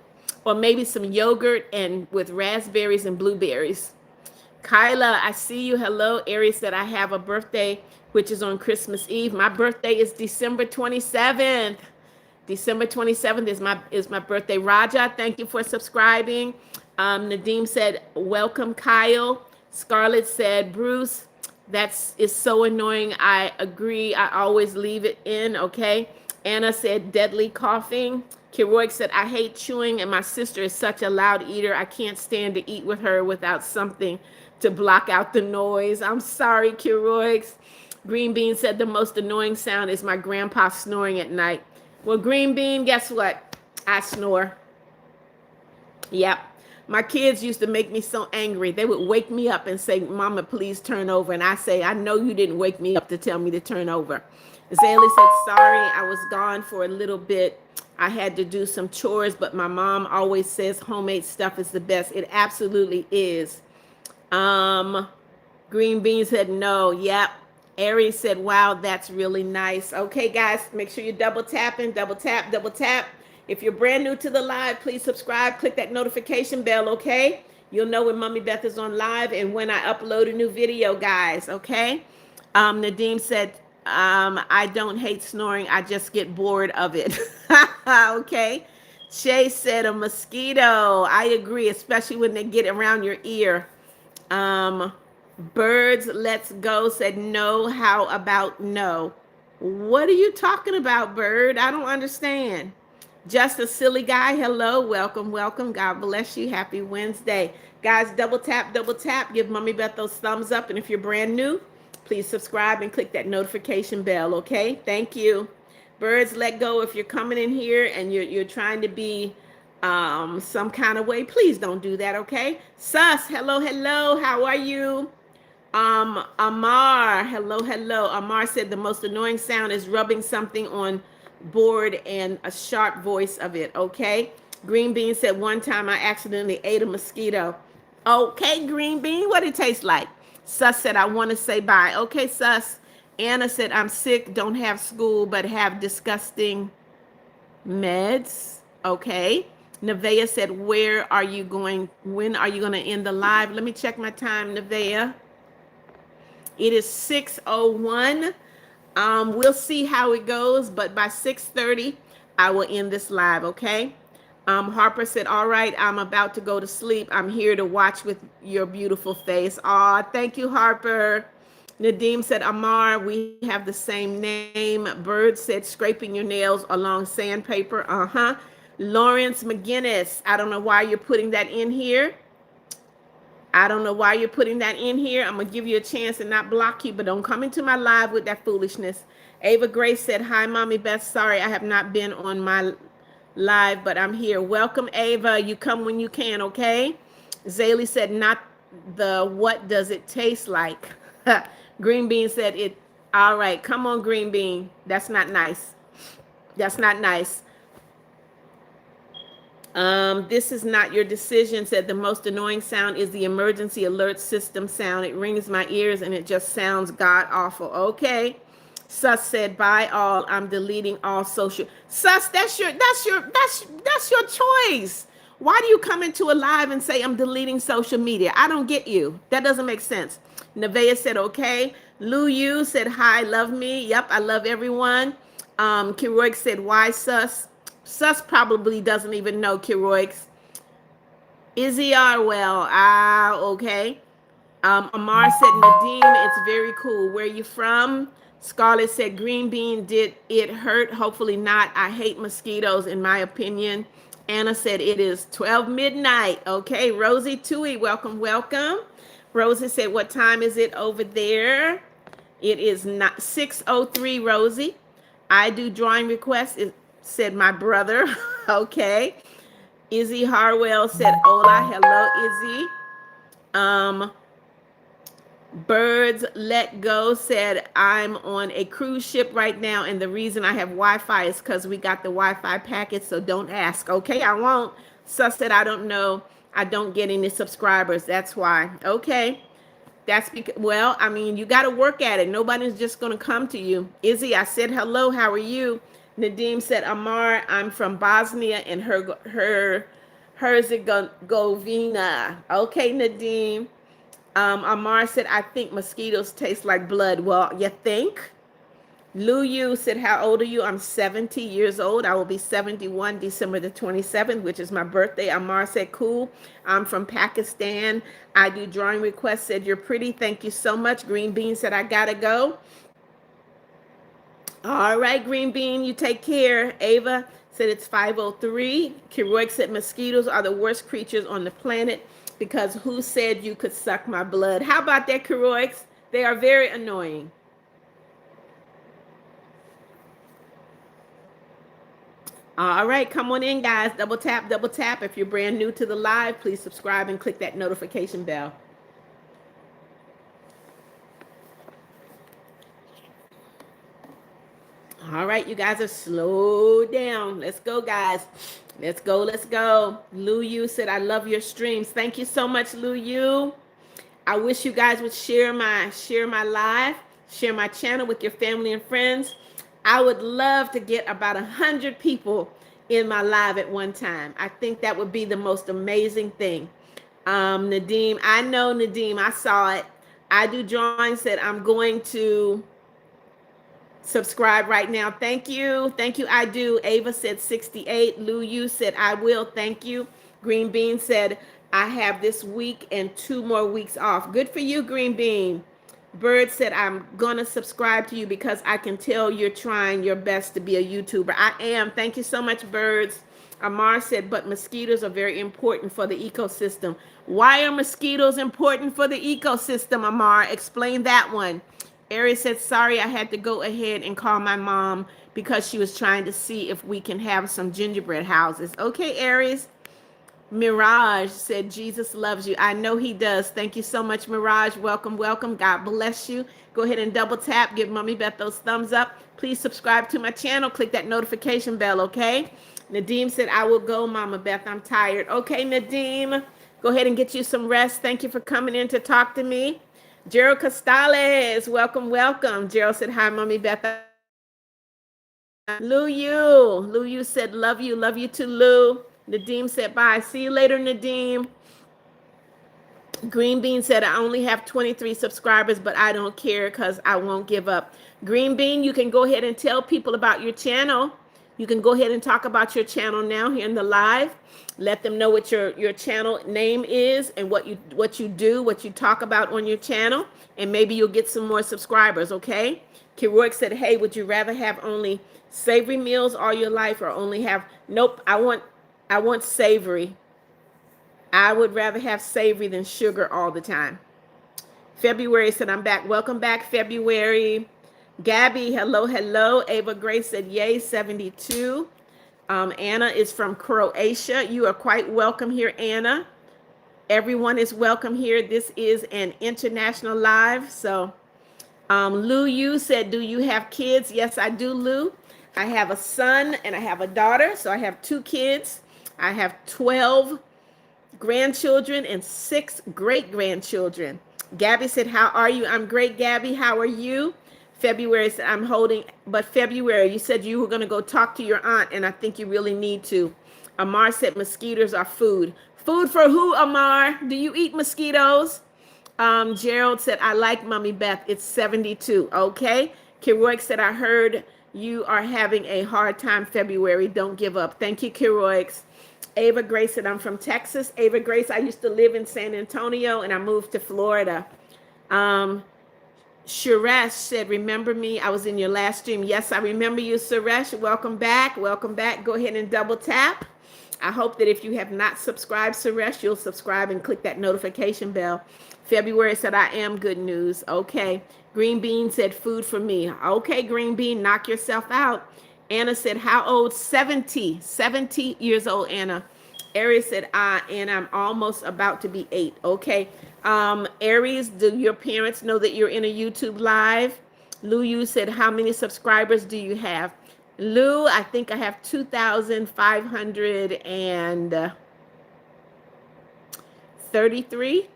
Speaker 1: or maybe some yogurt and with raspberries and blueberries. Kyla, I see you. Hello. Aries said, I have a birthday, which is on Christmas Eve. My birthday is December 27th. December 27th is my birthday. Raja, thank you for subscribing. Nadeem said, welcome, Kyle. Scarlett said, Bruce, is so annoying. I agree. I always leave it in, okay? Anna said, deadly coughing. Kiroik said, I hate chewing, and my sister is such a loud eater. I can't stand to eat with her without something to block out the noise. I'm sorry, Kiroik. Green Bean said, the most annoying sound is my grandpa snoring at night. Well, Green Bean, guess what? I snore. Yep. My kids used to make me so angry. They would wake me up and say, Mama, please turn over. And I say, I know you didn't wake me up to tell me to turn over. Zaylee said, sorry, I was gone for a little bit. I had to do some chores, but my mom always says homemade stuff is the best. It absolutely is. Green Bean said, no. Yep. Aries said, wow, that's really nice. Okay, guys, make sure you're double tapping, double tap, double tap. If you're brand new to the live, please subscribe, click that notification bell, okay? You'll know when Mommy Beth is on live and when I upload a new video, guys, okay? Nadeem said, I don't hate snoring, I just get bored of it. Okay? Shay said, a mosquito. I agree, especially when they get around your ear. Birds Let's Go said, no, how about no? What are you talking about, Bird? I don't understand. Just a silly guy. Hello, welcome, welcome. God bless you. Happy Wednesday. Guys, double tap, double tap. Give Mommy Beth those thumbs up. And if you're brand new, please subscribe and click that notification bell, okay? Thank you. Birds Let Go. If you're coming in here and you're trying to be some kind of way, please don't do that, okay? Sus, hello, hello. How are you? Amar, hello, hello. Amar said the most annoying sound is rubbing something on board and a sharp voice of it, okay? Green Bean said one time I accidentally ate a mosquito. Okay, Green Bean, what it tastes like? Sus said I want to say bye. Okay, Sus. Anna said I'm sick, don't have school, but have disgusting meds. Okay. Nevaeh said, where are you going? When are you going to end the live? Let me check my time, Nevaeh. It is 6:01. We'll see how it goes, but by 6:30, I will end this live, okay? Harper said, all right, I'm about to go to sleep. I'm here to watch with your beautiful face. Aw, thank you, Harper. Nadeem said, Amar, we have the same name. Bird said, scraping your nails along sandpaper. Lawrence McGinnis, I don't know why you're putting that in here. I don't know why you're putting that in here. I'm going to give you a chance and not block you, but don't come into my live with that foolishness. Ava Grace said, hi, Mommy Beth. Sorry, I have not been on my live, but I'm here. Welcome, Ava. You come when you can, okay? Zaylee said, not the what does it taste like? Green Bean said, it. All right, come on, Green Bean. That's not nice. That's not nice. This is not your decision. Said the most annoying sound is the emergency alert system sound. It rings my ears and it just sounds god awful. Okay. Sus said, bye all. I'm deleting all social. Sus, that's your choice. Why do you come into a live and say I'm deleting social media? I don't get you. That doesn't make sense. Nevaeh said, okay. Lu Yu said, hi, love me. Yep, I love everyone. Kiroik said, why sus? Sus probably doesn't even know Kiroix. Izzy Arwell, okay. Amar said, Nadim, it's very cool. Where you from? Scarlett said, green bean, did it hurt? Hopefully not. I hate mosquitoes, in my opinion. Anna said, it is 12 midnight. Okay, Rosie Tui, welcome, welcome. Rosie said, what time is it over there? It is not 6:03, Rosie. I do drawing requests, said my brother. Okay. Izzy Harwell said, hola, hello, Izzy. Birds Let Go said, I'm on a cruise ship right now, and the reason I have Wi-Fi is because we got the Wi-Fi package, so don't ask. Okay, I won't. Sus said, I don't know. I don't get any subscribers. That's why. Okay. That's because, well, I mean, you got to work at it. Nobody's just going to come to you. Izzy, I said, hello, how are you? Nadim said, Amar, I'm from Bosnia and Herzegovina. Okay, Nadim. Amar said, I think mosquitoes taste like blood. Well, you think? Lu Yu said, how old are you? I'm 70 years old. I will be 71 December the 27th, which is my birthday. Amar said, cool. I'm from Pakistan. I do drawing requests. Said, you're pretty. Thank you so much. Green Bean said, I gotta go. All right, Green Bean, you take care. Ava said it's 5:03. Kiroik said mosquitoes are the worst creatures on the planet because who said you could suck my blood? How about that, Kiroiks? They are very annoying. All right, come on in, guys. Double tap, double tap. If you're brand new to the live, please subscribe and click that notification bell. All right, you guys are slowed down. Let's go, guys. Let's go, let's go. Lu Yu said, I love your streams. Thank you so much, Lu Yu. I wish you guys would share my live, share my channel with your family and friends. I would love to get about 100 people in my live at one time. I think that would be the most amazing thing. Nadim, I know, Nadim, I saw it. I do drawings. Said I'm going to subscribe right now. Thank you. Thank you. I do. Ava said 68. Lu Yu said I will. Thank you. Green Bean said I have this week and 2 more weeks off. Good for you, Green Bean. Bird said I'm gonna subscribe to you because I can tell you're trying your best to be a YouTuber. I am. Thank you so much, Birds. Amar said, but mosquitoes are very important for the ecosystem. Why are mosquitoes important for the ecosystem, Amar? Explain that one. Aries said, sorry, I had to go ahead and call my mom because she was trying to see if we can have some gingerbread houses. Okay, Aries. Mirage said, Jesus loves you. I know he does. Thank you so much, Mirage. Welcome, welcome. God bless you. Go ahead and double tap. Give Mommy Beth those thumbs up. Please subscribe to my channel. Click that notification bell, okay? Nadim said, I will go, Mama Beth. I'm tired. Okay, Nadim. Go ahead and get you some rest. Thank you for coming in to talk to me. Gerald Costales, welcome, welcome. Gerald said, hi, Mommy Beth. Lu Yu said, love you too, Lou. Nadim said, bye. See you later, Nadim. Green Bean said, I only have 23 subscribers, but I don't care because I won't give up. Green Bean, you can go ahead and tell people about your channel. You can go ahead and talk about your channel now here in the live. Let them know what your channel name is and what you do, what you talk about on your channel, and maybe you'll get some more subscribers, okay? Kiroik said, hey, would you rather have only savory meals all your life or only have, nope, I want savory. I would rather have savory than sugar all the time. February said, I'm back. Welcome back, February. Gabby, hello, hello. Ava Grace said, yay, 72. Anna is from Croatia. You are quite welcome here, Anna. Everyone is welcome here. This is an international live. So Lu Yu said, do you have kids? Yes, I do, Lu. I have a son and I have a daughter. So I have 2 kids. I have 12 grandchildren and 6 great-grandchildren. Gabby said, how are you? I'm great, Gabby. How are you? February said, I'm holding, but February, you said you were going to go talk to your aunt, and I think you really need to. Amar said, mosquitoes are food. Food for who, Amar? Do you eat mosquitoes? Gerald said, I like Mommy Beth. It's 72. Okay. Keroy said, I heard you are having a hard time, February. Don't give up. Thank you, Keroy. Ava Grace said, I'm from Texas. Ava Grace, I used to live in San Antonio and I moved to Florida. Suresh said, remember me? I was in your last stream. Yes, I remember you, Suresh. Welcome back. Welcome back. Go ahead and double tap. I hope that if you have not subscribed, Suresh, you'll subscribe and click that notification bell. February said, I am good news. Okay. Green Bean said, food for me. Okay, Green Bean, knock yourself out. Anna said, how old? 70. 70 years old, Anna. Aries said, and I'm almost about to be 8. Okay. Aries, do your parents know that you're in a YouTube live? Lou Yu said, how many subscribers do you have? Lou, I think I have 2,533.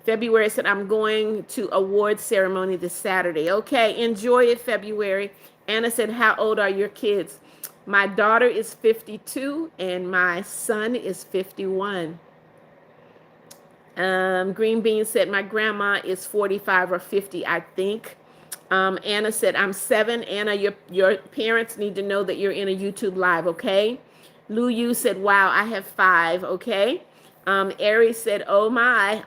Speaker 1: February said, I'm going to award ceremony this Saturday. Okay, enjoy it, February. Anna said, how old are your kids? My daughter is 52 and my son is 51. Green Bean said, my grandma is 45 or 50, I think. Anna said, I'm 7. Anna, your parents need to know that you're in a YouTube live, okay? Lu Yu said, wow, I have 5, okay? Aries said, oh my,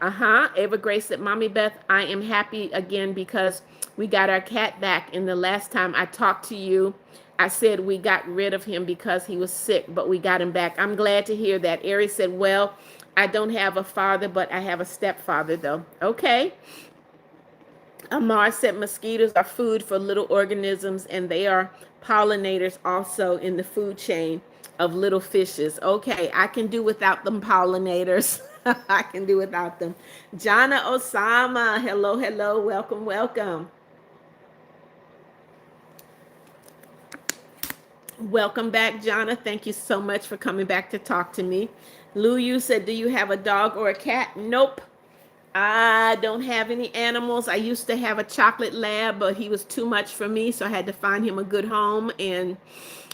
Speaker 1: Ava Grace said, Mommy Beth, I am happy again because we got our cat back. And the last time I talked to you, I said we got rid of him because he was sick, but we got him back. I'm glad to hear that. Aries said, well, I don't have a father, but I have a stepfather though. Okay. Amar said mosquitoes are food for little organisms and they are pollinators also in the food chain of little fishes. Okay, I can do without them pollinators. I can do without them. Jana Osama, hello, hello, welcome, welcome. Welcome back, Jana. Thank you so much for coming back to talk to me. Lu Yu said, do you have a dog or a cat? Nope. I don't have any animals. I used to have a chocolate lab, but he was too much for me, so I had to find him a good home. And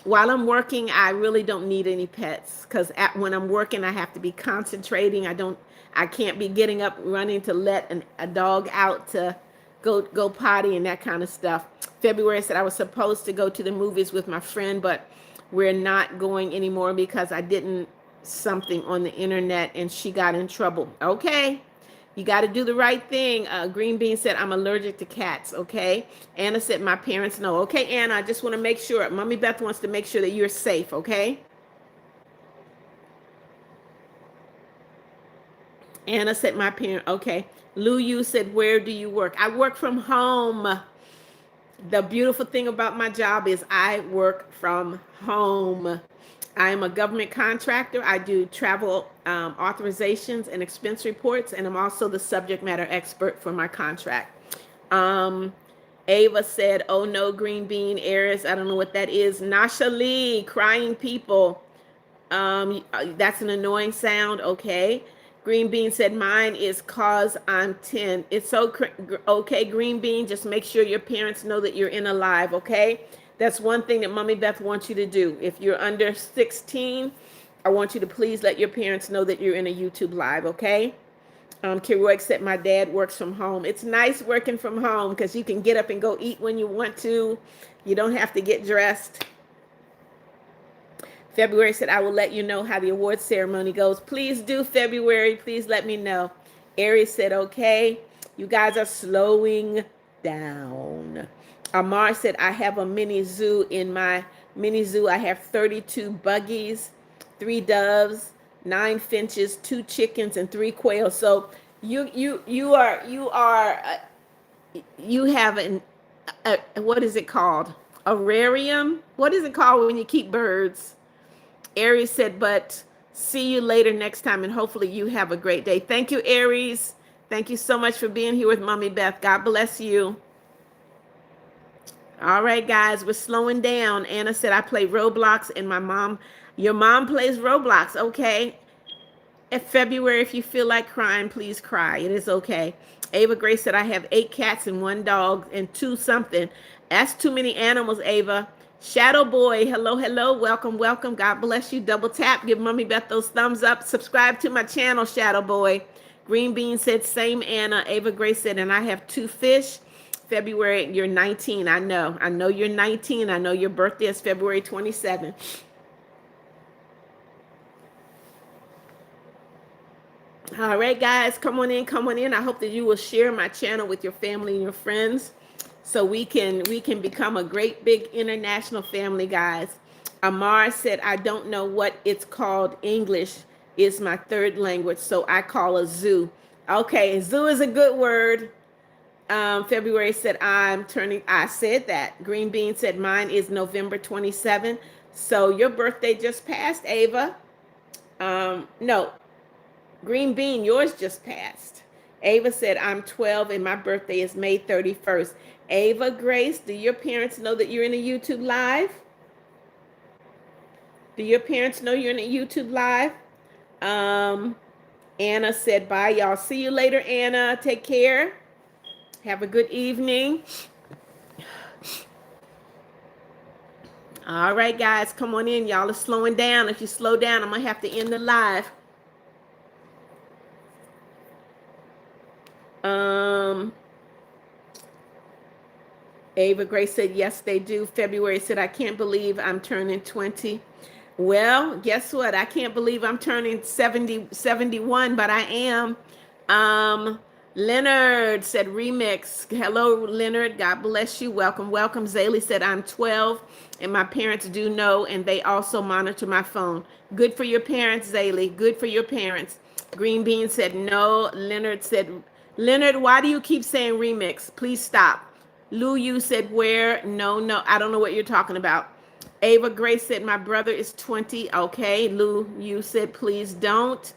Speaker 1: while I'm working, I really don't need any pets because when I'm working, I have to be concentrating. I can't be getting up, running to let a dog out to go potty and that kind of stuff. February said I was supposed to go to the movies with my friend, but we're not going anymore because I didn't something on the internet and she got in trouble. Okay. You got to do the right thing. Green Bean said, I'm allergic to cats. Okay. Anna said, my parents know. Okay, Anna, I just want to make sure. Mommy Beth wants to make sure that you're safe. Okay. Anna said, my parent. Okay. Lu Yu said, where do you work? I work from home. The beautiful thing about my job is I work from home. I am a government contractor. I do travel authorizations and expense reports, and I'm also the subject matter expert for my contract. Ava said, oh no, Green Bean, Aries, I don't know what that is. Nasha Lee, crying people. That's an annoying sound, okay. Green Bean said, mine is cause I'm 10. It's so okay, Green Bean, just make sure your parents know that you're in a live, okay? That's one thing that Mommy Beth wants you to do. If you're under 16, I want you to please let your parents know that you're in a YouTube live, okay? Keroy said, my dad works from home. It's nice working from home because you can get up and go eat when you want to. You don't have to get dressed. February said, I will let you know how the award ceremony goes. Please do, February. Please let me know. Aries said, okay. You guys are slowing down. Amar said, I have a mini zoo. In my mini zoo, I have 32 buggies, 3 doves, 9 finches, 2 chickens, and 3 quails. So you have what is it called? Aquarium? What is it called when you keep birds? Aries said, but see you later next time, and hopefully you have a great day. Thank you, Aries. Thank you so much for being here with Mommy Beth. God bless you. All right, guys, we're slowing down. Anna said, I play Roblox, and my mom Your mom plays Roblox. Okay. In February, if you feel like crying, please cry. It is okay. Ava Grace said, I have 8 cats and 1 dog and 2 something. That's too many animals, Ava. Shadow Boy, hello, hello. Welcome, welcome. God bless you. Double tap. Give Mommy Beth those thumbs up. Subscribe to my channel, Shadow Boy. Green Bean said, same Anna. Ava Grace said, and I have 2 fish. February, you're 19. I know. I know you're 19. I know your birthday is February 27th. All right, guys, come on in, come on in. I hope that you will share my channel with your family and your friends, so we can become a great big international family, guys. Amar said, I don't know what it's called. English is my 3rd language, so I call a zoo. Okay, zoo is a good word. February said, I said that. Green Bean said, mine is November 27th. So your birthday just passed, Ava. No, Green Bean, yours just passed. Ava said, I'm 12 and my birthday is May 31st. Ava Grace, do your parents know that you're in a YouTube live? Do your parents know you're in a YouTube live? Anna said, bye, y'all. See you later, Anna. Take care. Have a good evening. All right, guys, come on in. Y'all are slowing down. If you slow down, I'm going to have to end the live. Ava Grace said, yes, they do. February said, I can't believe I'm turning 20. Well, guess what? I can't believe I'm turning 71, but I am. Leonard said, remix. Hello, Leonard. God bless you. Welcome, welcome. Zaylee said, I'm 12, and my parents do know, and they also monitor my phone. Good for your parents, Zaylee. Good for your parents. Green Bean said, no. Leonard said, Leonard, why do you keep saying remix? Please stop. Lou Yu said, where? No, I don't know what you're talking about. Ava Grace said, my brother is 20. Okay, Lou Yu said, please don't.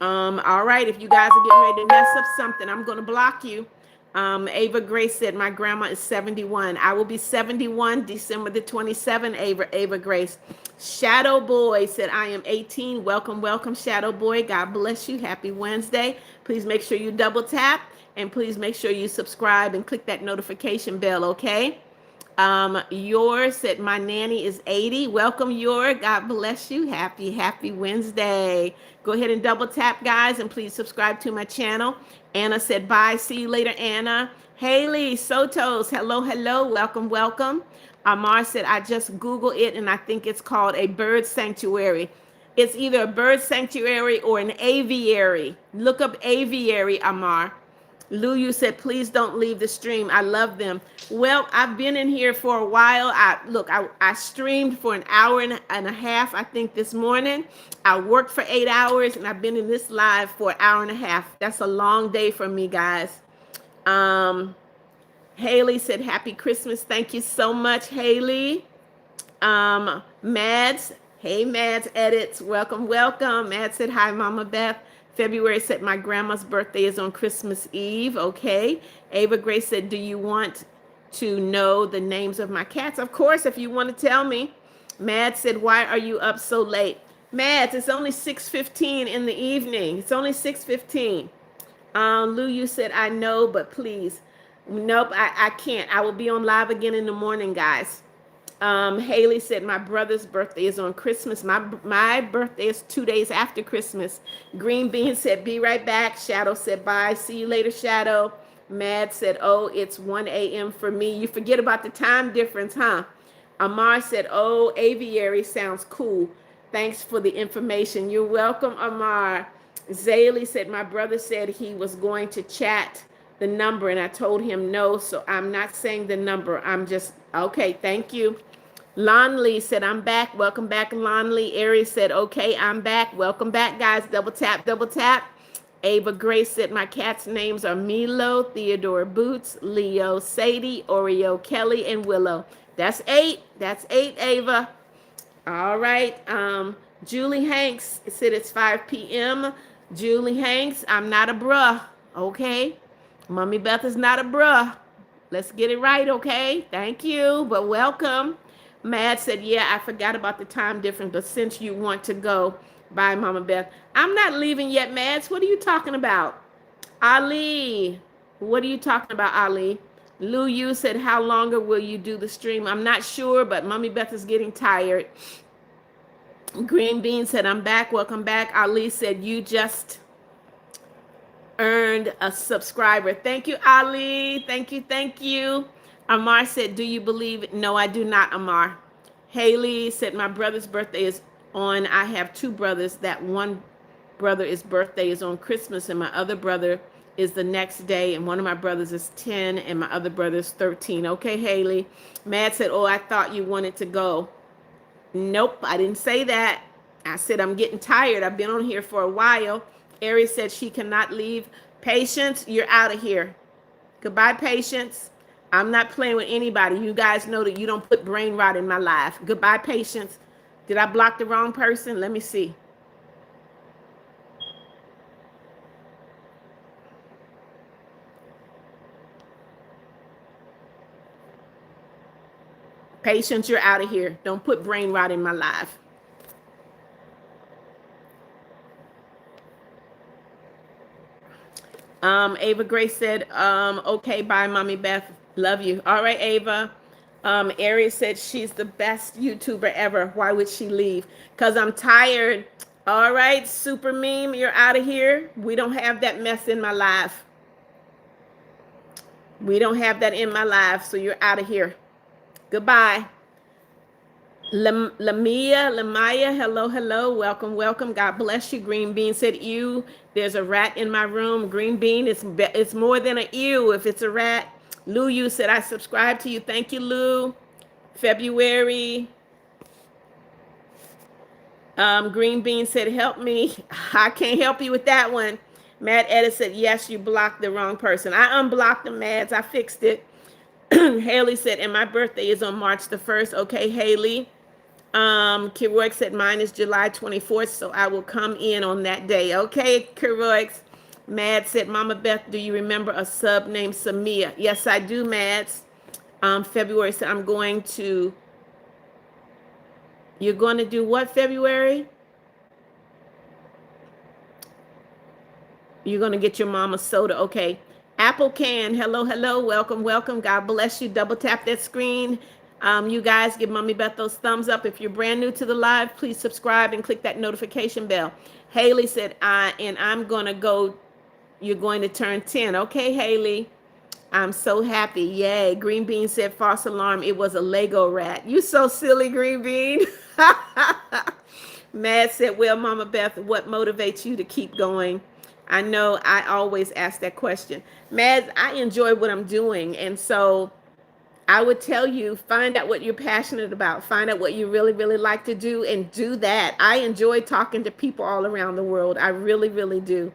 Speaker 1: All right, if you guys are getting ready to mess up something, I'm going to block you. Ava Grace said, my grandma is 71. I will be 71 December the 27th, Ava Grace. Shadow Boy said, I am 18. Welcome, welcome, Shadow Boy. God bless you. Happy Wednesday. Please make sure you double tap, and please make sure you subscribe and click that notification bell, okay? Yor said, my nanny is 80. Welcome, Yor. God bless you. Happy Wednesday. Go ahead and double tap, guys, and please subscribe to my channel. Anna said, bye. See you later, Anna. Haley Sotos, hello, hello. Welcome, welcome. Amar said, I just Googled it, and I think it's called a bird sanctuary. It's either a bird sanctuary or an aviary. Look up aviary, Amar. Luyu said, please don't leave the stream. I love them. Well, I've been in here for a while. I streamed for an hour and a half, I think, this morning. I worked for 8 hours, and I've been in this live for an hour and a half. That's a long day for me, guys. Haley said, happy Christmas. Thank you so much, Haley. Mads, hey, Mads Edits. Welcome, welcome. Mads said, hi, Mama Beth. February said, my grandma's birthday is on Christmas Eve. Okay. Ava Grace said, do you want to know the names of my cats? Of course, if you want to tell me. Mads said, why are you up so late? Mads, it's only 6:15 in the evening. It's only 6:15. Luyu said, I know, but please. Nope, I can't. I will be on live again in the morning, guys. Haley said, my brother's birthday is on Christmas. My birthday is 2 days after Christmas. Green Bean said, be right back. Shadow said, bye. See you later, Shadow. Mad said, oh, it's 1 a.m. for me. You forget about the time difference, huh? Amar said, oh, aviary sounds cool. Thanks for the information. You're welcome, Amar. Zaylee said, my brother said he was going to chat the number, and I told him no, so I'm not saying the number. I'm just, okay, thank you. Lonley said, I'm back. Welcome back, Lonley. Aries said, okay, I'm back. Welcome back, guys. Double tap, double tap. Ava Grace said, my cats' names are Milo, Theodore Boots, Leo, Sadie, Oreo, Kelly, and Willow. That's 8. That's 8, Ava. All right. Julie Hanks said it's 5 p.m. Julie Hanks, I'm not a bruh, okay? Mommy Beth is not a bruh. Let's get it right, okay? Thank you, but welcome. Mad said, yeah, I forgot about the time difference, but since you want to go, bye, Mama Beth. I'm not leaving yet, Mads. What are you talking about? Ali, what are you talking about, Ali? Lou Yu said, how longer will you do the stream? I'm not sure, but Mommy Beth is getting tired. Green Bean said, I'm back. Welcome back. Ali said, you just earned a subscriber. Thank you, Ali. Thank you. Thank you. Amar said, do you believe it? No, I do not, Amar. Haley said, my brother's birthday is on. I have two brothers. That one brother's birthday is on Christmas, and my other brother is the next day, and one of my brothers is 10, and my other brother is 13. Okay, Haley. Matt said, oh, I thought you wanted to go. Nope, I didn't say that. I said, I'm getting tired. I've been on here for a while. Aries said she cannot leave. Patience, you're out of here. Goodbye, Patience. I'm not playing with anybody. You guys know that you don't put brain rot in my life. Goodbye, Patience. Did I block the wrong person? Let me see. Patience, you're out of here. Don't put brain rot in my life. Ava Grace said, okay, bye, Mommy Beth. Love you. All right, Ava. Aries said she's the best YouTuber ever. Why would she leave? Because I'm tired. All right, Super Meme, you're out of here. We don't have that mess in my life. We don't have that in my life, so you're out of here. Goodbye. Lamaya, hello, welcome. God bless you. Green Bean said, ew, there's a rat in my room. Green Bean, it's more than a ew if it's a rat. Lou Yu said, I subscribe to you. Thank you, Lou. February. Green Bean said, help me. I can't help you with that one. Matt Edit said, yes, you blocked the wrong person. I unblocked the Mads. I fixed it. Haley said, and my birthday is on March the 1st. Okay, Haley. Keroix said, mine is July 24th, so I will come in on that day. Okay, Keroix. Mad said, Mama Beth, do you remember a sub named Samia? Yes, I do, Mads. February said, you're going to do what, February? You're going to get your mama soda. Okay. Apple Can, hello, welcome. God bless you. Double tap that screen. You guys give Mommy Beth those thumbs up. If you're brand new to the live, please subscribe and click that notification bell. Haley said, I'm going to go. You're going to turn 10. Okay, Haley. I'm so happy. Yay. Green Bean said, false alarm. It was a Lego rat. You so silly, Green Bean. Mad said, well, Mama Beth, what motivates you to keep going? I know I always ask that question. Mads, I enjoy what I'm doing. And so I would tell you, find out what you're passionate about. Find out what you really, really like to do and do that. I enjoy talking to people all around the world. I really, really do.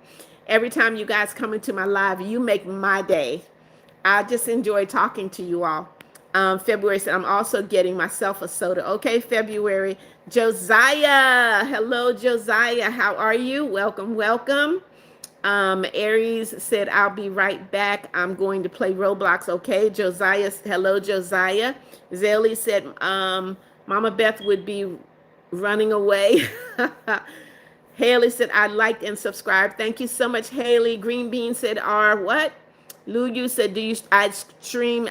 Speaker 1: Every time you guys come into my live, you make my day. I just enjoy talking to you all. February said, I'm also getting myself a soda. Okay, February. Josiah. Hello, Josiah. How are you? Welcome. Aries said, I'll be right back. I'm going to play Roblox. Okay, Josiah. Hello, Josiah. Zelly said, Mama Beth would be running away. Haley said, I liked and subscribed. Thank you so much, Haley. Green Bean said, what? Lou Yu said, I stream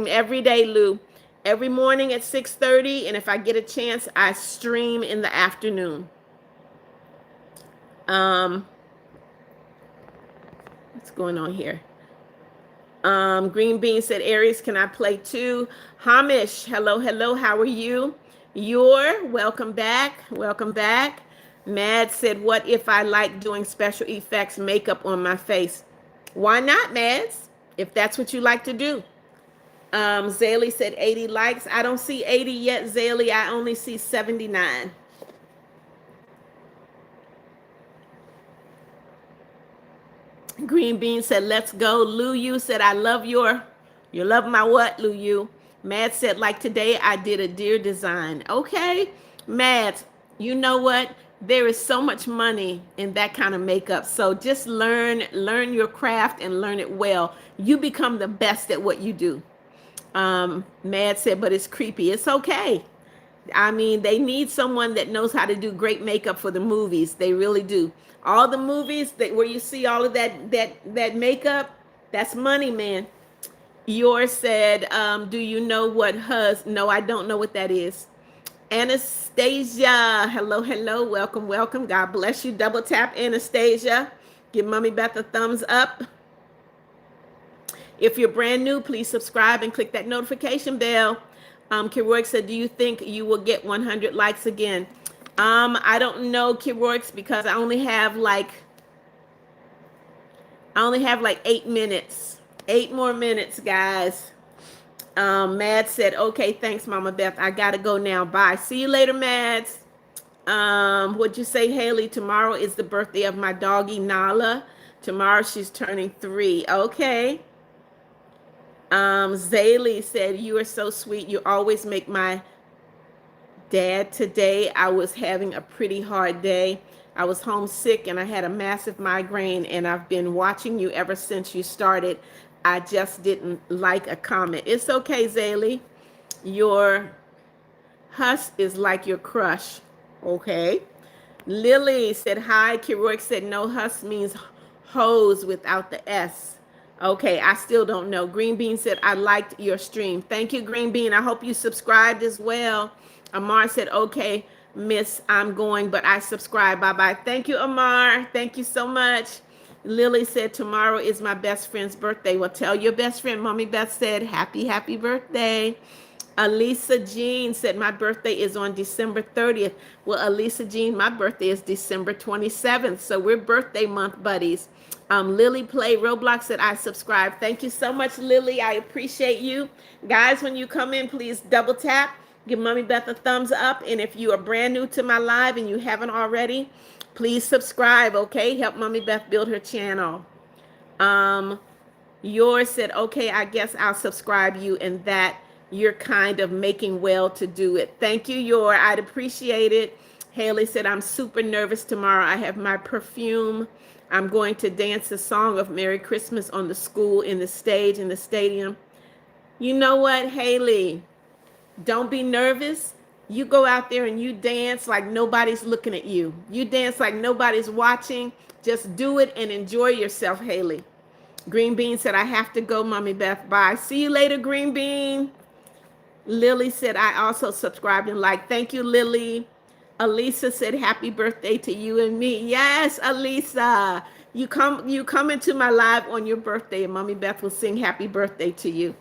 Speaker 1: every day, Lou. Every morning at 6:30, and if I get a chance, I stream in the afternoon. What's going on here? Green Bean said, Aries, can I play too? Hamish, hello, how are you? Welcome back. Mad said, what if I like doing special effects makeup on my face? Why not, Mads? If that's what you like to do. Zaylee said 80 likes. I don't see 80 yet, Zaylee. I only see 79. Green Bean said, let's go. Lou Yu said, I love you love my what, Lou Yu? Mad said, like today, I did a deer design. Okay, Mad, you know what? There is so much money in that kind of makeup. So just learn your craft and learn it well. You become the best at what you do. Mad said, but it's creepy. It's okay. I mean, they need someone that knows how to do great makeup for the movies. They really do. All the movies that where you see all of that makeup, that's money, man. Yours said, do you know what hus? No, I don't know what that is. Anastasia, hello, hello, welcome, welcome. God bless you. Double tap Anastasia. Give Mommy Beth a thumbs up. If you're brand new, please subscribe and click that notification bell. Kiroix said, do you think you will get 100 likes again? I don't know, Kiroix, because I only have like 8 minutes. 8 more minutes, guys. Mads said, okay, thanks, Mama Beth. I gotta go now. Bye. See you later, Mads. What'd you say, Haley? Tomorrow is the birthday of my doggy Nala. Tomorrow she's turning 3. Okay. Zaylee said, you are so sweet. You always make my dad today. I was having a pretty hard day. I was homesick and I had a massive migraine, and I've been watching you ever since you started. I just didn't like a comment. It's okay, Zaylee. Your huss is like your crush. Okay. Lily said, hi. Kiroix said, no, huss means hose without the S. Okay, I still don't know. Green Bean said, I liked your stream. Thank you, Green Bean. I hope you subscribed as well. Amar said, okay, miss, I'm going, but I subscribe. Bye-bye. Thank you, Amar. Thank you so much. Lily said, tomorrow is my best friend's birthday. Well, tell your best friend. Mommy Beth said, happy, happy birthday. Alisa Jean said, my birthday is on December 30th. Well, Alisa Jean, my birthday is December 27th. So we're birthday month buddies. Lily Play Roblox said, I subscribe. Thank you so much, Lily. I appreciate you. Guys, when you come in, please double tap. Give Mommy Beth a thumbs up. And if you are brand new to my live and you haven't already, please subscribe, okay? Help Mommy Beth build her channel. Yours said, okay, I guess I'll subscribe you, and that you're kind of making well to do it. Thank you, Yor. I'd appreciate it. Haley said, I'm super nervous tomorrow. I have my perfume. I'm going to dance the song of Merry Christmas on the school in the stage in the stadium. You know what, Haley? Don't be nervous. You go out there and you dance like nobody's looking at you. You dance like nobody's watching. Just do it and enjoy yourself, Haley. Green Bean said, I have to go, Mommy Beth. Bye. See you later, Green Bean. Lily said, I also subscribed and liked. Thank you, Lily. Alisa said, happy birthday to you and me. Yes, Alisa. You come into my live on your birthday, and Mommy Beth will sing happy birthday to you.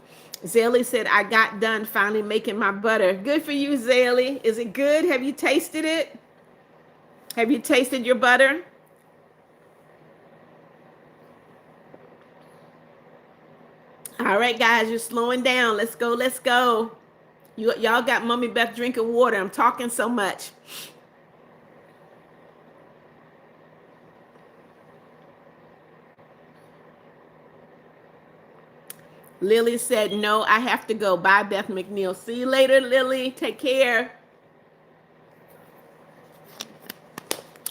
Speaker 1: Zaylee said, I got done finally making my butter. Good for you, Zaylee. Is it good? Have you tasted it? Have you tasted your butter? All right, guys, you're slowing down. Let's go. Let's go. Y'all got Mommy Beth drinking water. I'm talking so much. Lily said, no, I have to go. Bye, Beth McNeal. See you later, Lily. Take care.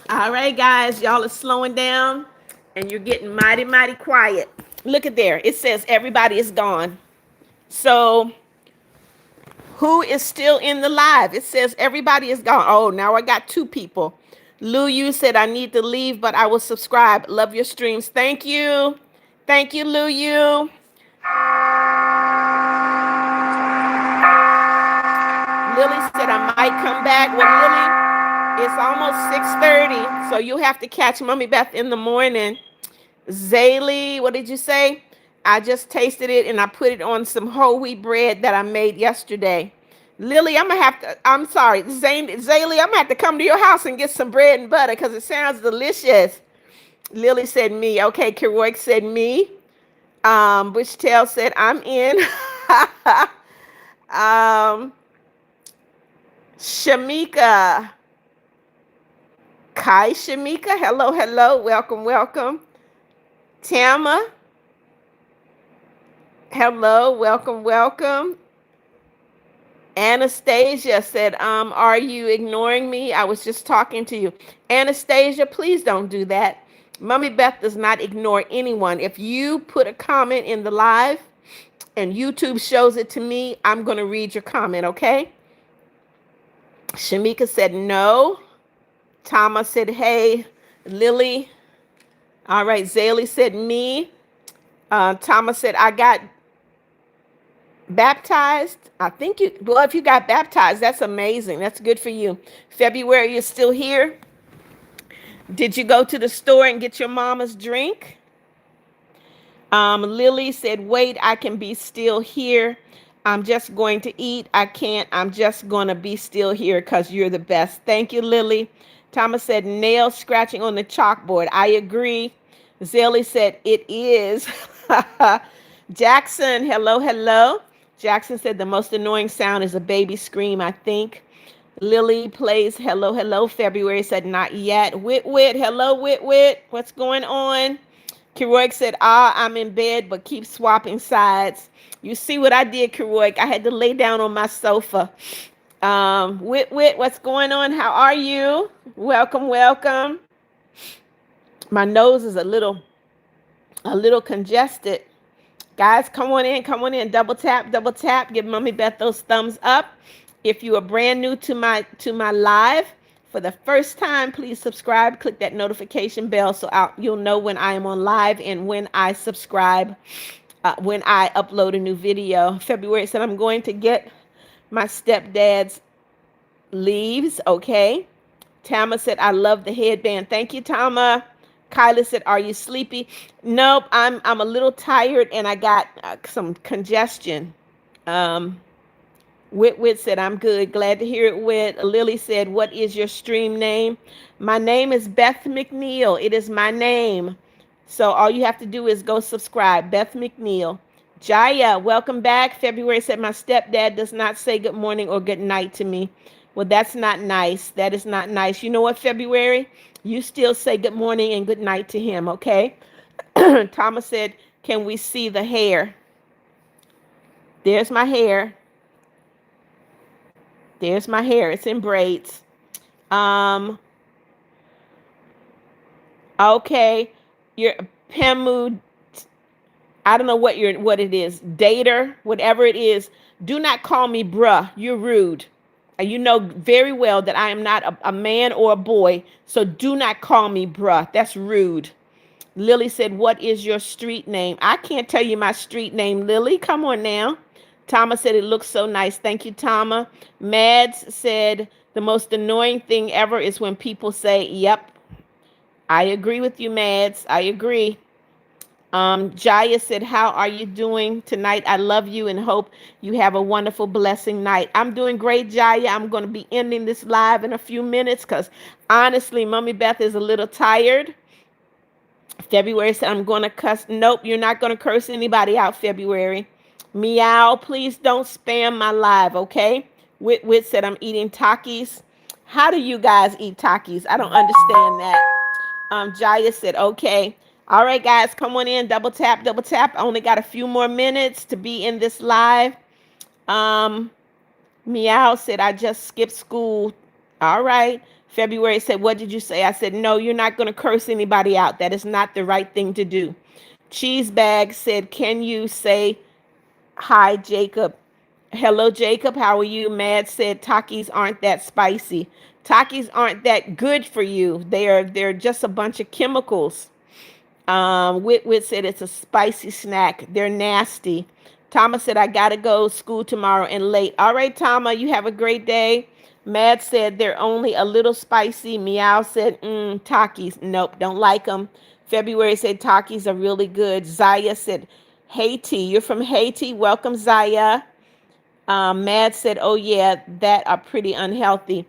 Speaker 1: All right, guys, y'all are slowing down and you're getting mighty, mighty quiet. Look at there. It says everybody is gone. So who is still in the live? It says everybody is gone. Oh, now I got 2 people. Lou Yu said, I need to leave, but I will subscribe. Love your streams. Thank you. Thank you, Lou Yu. Lily said, I might come back. Well, Lily, it's almost 6:30, so you'll have to catch Mommy Beth in the morning. Zaylee, what did you say? I just tasted it and I put it on some whole wheat bread that I made yesterday. Lily, I'm sorry, Zaylee, I'm gonna have to come to your house and get some bread and butter because it sounds delicious. Lily said me. Okay, Kiroix said me. Which Tail said I'm in. Shamika. Kai Shamika. Hello, hello. Welcome, welcome. Tama. Hello, welcome, welcome. Anastasia said, are you ignoring me? I was just talking to you. Anastasia, please don't do that. Mommy Beth does not ignore anyone. If you put a comment in the live, and YouTube shows it to me, I'm going to read your comment, okay? Shamika said no. Thomas said, hey. Lily. All right. Zaylee said me. Thomas said, I got baptized. I think you, well, if you got baptized, that's amazing. That's good for you. February, you're still here. Did you go to the store and get your mama's drink? Lily said, wait, I can be still here. I'm just going to eat. I can't. I'm just going to be still here because you're the best. Thank you, Lily. Thomas said, nail scratching on the chalkboard. I agree. Zelly said, it is. Jackson, hello, hello. Jackson said, the most annoying sound is a baby scream, I think. Lily plays hello, hello. February said, not yet. Wit, hello, Wit. What's going on? Keroic said, I'm in bed, but keep swapping sides. You see what I did, Keroic? I had to lay down on my sofa. Wit, what's going on? How are you? Welcome, welcome. My nose is a little congested. Guys, come on in. Double tap. Give Mommy Beth those thumbs up. If you are brand new to my live, for the first time, please subscribe. Click that notification bell so you'll know when I am on live and when I subscribe, when I upload a new video. February said, I'm going to get my stepdad's leaves. Okay. Tama said, I love the headband. Thank you, Tama. Kyla said, are you sleepy? Nope, I'm a little tired and I got some congestion. Wit said, I'm good. Glad to hear it, Wit. Lily said, what is your stream name? My name is Beth McNeal. It is my name. So all you have to do is go subscribe. Beth McNeal. Jaya, welcome back. February said, my stepdad does not say good morning or good night to me. Well, that's not nice. That is not nice. You know what, February? You still say good morning and good night to him, okay? Thomas said, can we see the hair? There's my hair. There's my hair. It's in braids. Okay. Your Pemu, I don't know what it is. Dater, whatever it is. Do not call me bruh. You're rude. You know very well that I am not a man or a boy, so do not call me bruh. That's rude. Lily said, what is your street name? I can't tell you my street name, Lily. Come on now. Tama said, it looks so nice. Thank you, Tama. Mads said, the most annoying thing ever is when people say, yep. I agree with you, Mads. I agree. Jaya said, how are you doing tonight? I love you and hope you have a wonderful, blessing night. I'm doing great, Jaya. I'm going to be ending this live in a few minutes because honestly, Mommy Beth is a little tired. February said, I'm going to cuss. Nope, you're not going to curse anybody out, February. Meow, please don't spam my live, okay? Wit said, I'm eating Takis. How do you guys eat Takis? I don't understand that. Jaya said, okay. All right, guys, come on in. Double tap. I only got a few more minutes to be in this live. Meow said, I just skipped school. All right. February said, what did you say? I said, no, you're not going to curse anybody out. That is not the right thing to do. Cheese Bag said, can you say hi, Jacob? Hello, Jacob. How are you? Mad said, Takis aren't that spicy. Takis aren't that good for you. They're just a bunch of chemicals. Wit said it's a spicy snack. They're nasty. Thomas said, I gotta go school tomorrow and late. All right, Tama, you have a great day. Mad said they're only a little spicy. Meow said, Takis. Nope, don't like them. February said Takis are really good. Zaya said, Haiti. You're from Haiti. Welcome, Zaya. Mad said, oh yeah, that are pretty unhealthy.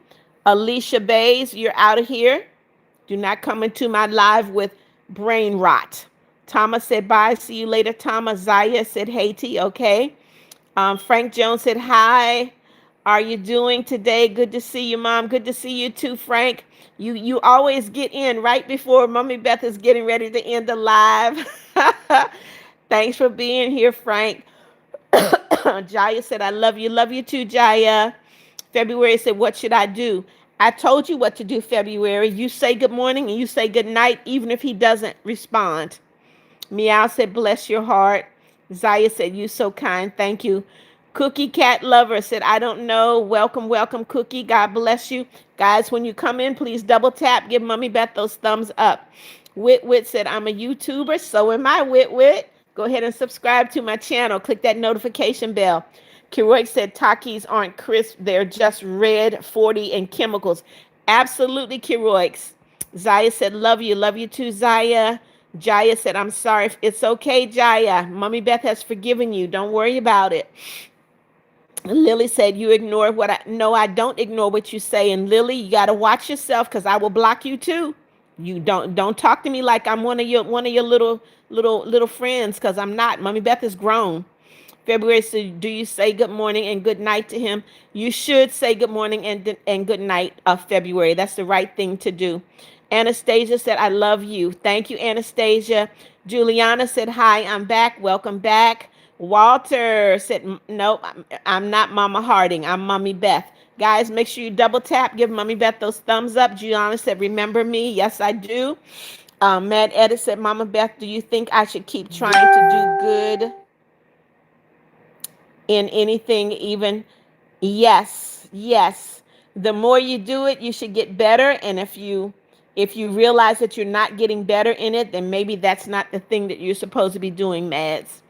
Speaker 1: Alicia Bays, you're out of here. Do not come into my live with brain rot. Thomas said, bye. See you later, Thomas. Zaya said, Haiti. Okay. Frank Jones said, hi. Are you doing today? Good to see you, Mom. Good to see you too, Frank. You always get in right before Mommy Beth is getting ready to end the live. Thanks for being here, Frank. Jaya said, I love you. Love you too, Jaya. February said, what should I do? I told you what to do, February. You say good morning and you say good night, even if he doesn't respond. Meow said, bless your heart. Zaya said, you so kind. Thank you. Cookie Cat Lover said, I don't know. Welcome, welcome, Cookie. God bless you. Guys, when you come in, please double tap. Give Mommy Beth those thumbs up. Wit Wit said, I'm a YouTuber. So am I, Wit Wit. Go ahead and subscribe to my channel. Click that notification bell. Keroy said, Takis aren't crisp. They're just red 40 and chemicals. Absolutely, Keroy. Zaya said, love you. Love you too, Zaya. Jaya said, I'm sorry. It's okay, Jaya. Mommy Beth has forgiven you. Don't worry about it. Lily said, you ignore what I... No, I don't ignore what you say. And Lily, you got to watch yourself because I will block you too. You don't talk to me like I'm one of your little friends because I'm not. Mommy Beth is grown. February said, do you say good morning and good night to him? You should say good morning and good night of February. That's the right thing to do. Anastasia said, I love you. Thank you, Anastasia. Juliana said, hi, I'm back. Welcome back. Walter said, nope, I'm not Mama Harding. I'm Mommy Beth. Guys, make sure you double tap. Give Mommy Beth those thumbs up. Juliana said, remember me? Yes, I do. Matt Edit said, Mama Beth, do you think I should keep trying to do good in anything, even? Yes, yes. The more you do it, you should get better. And if you realize that you're not getting better in it, then maybe that's not the thing that you're supposed to be doing, Mads.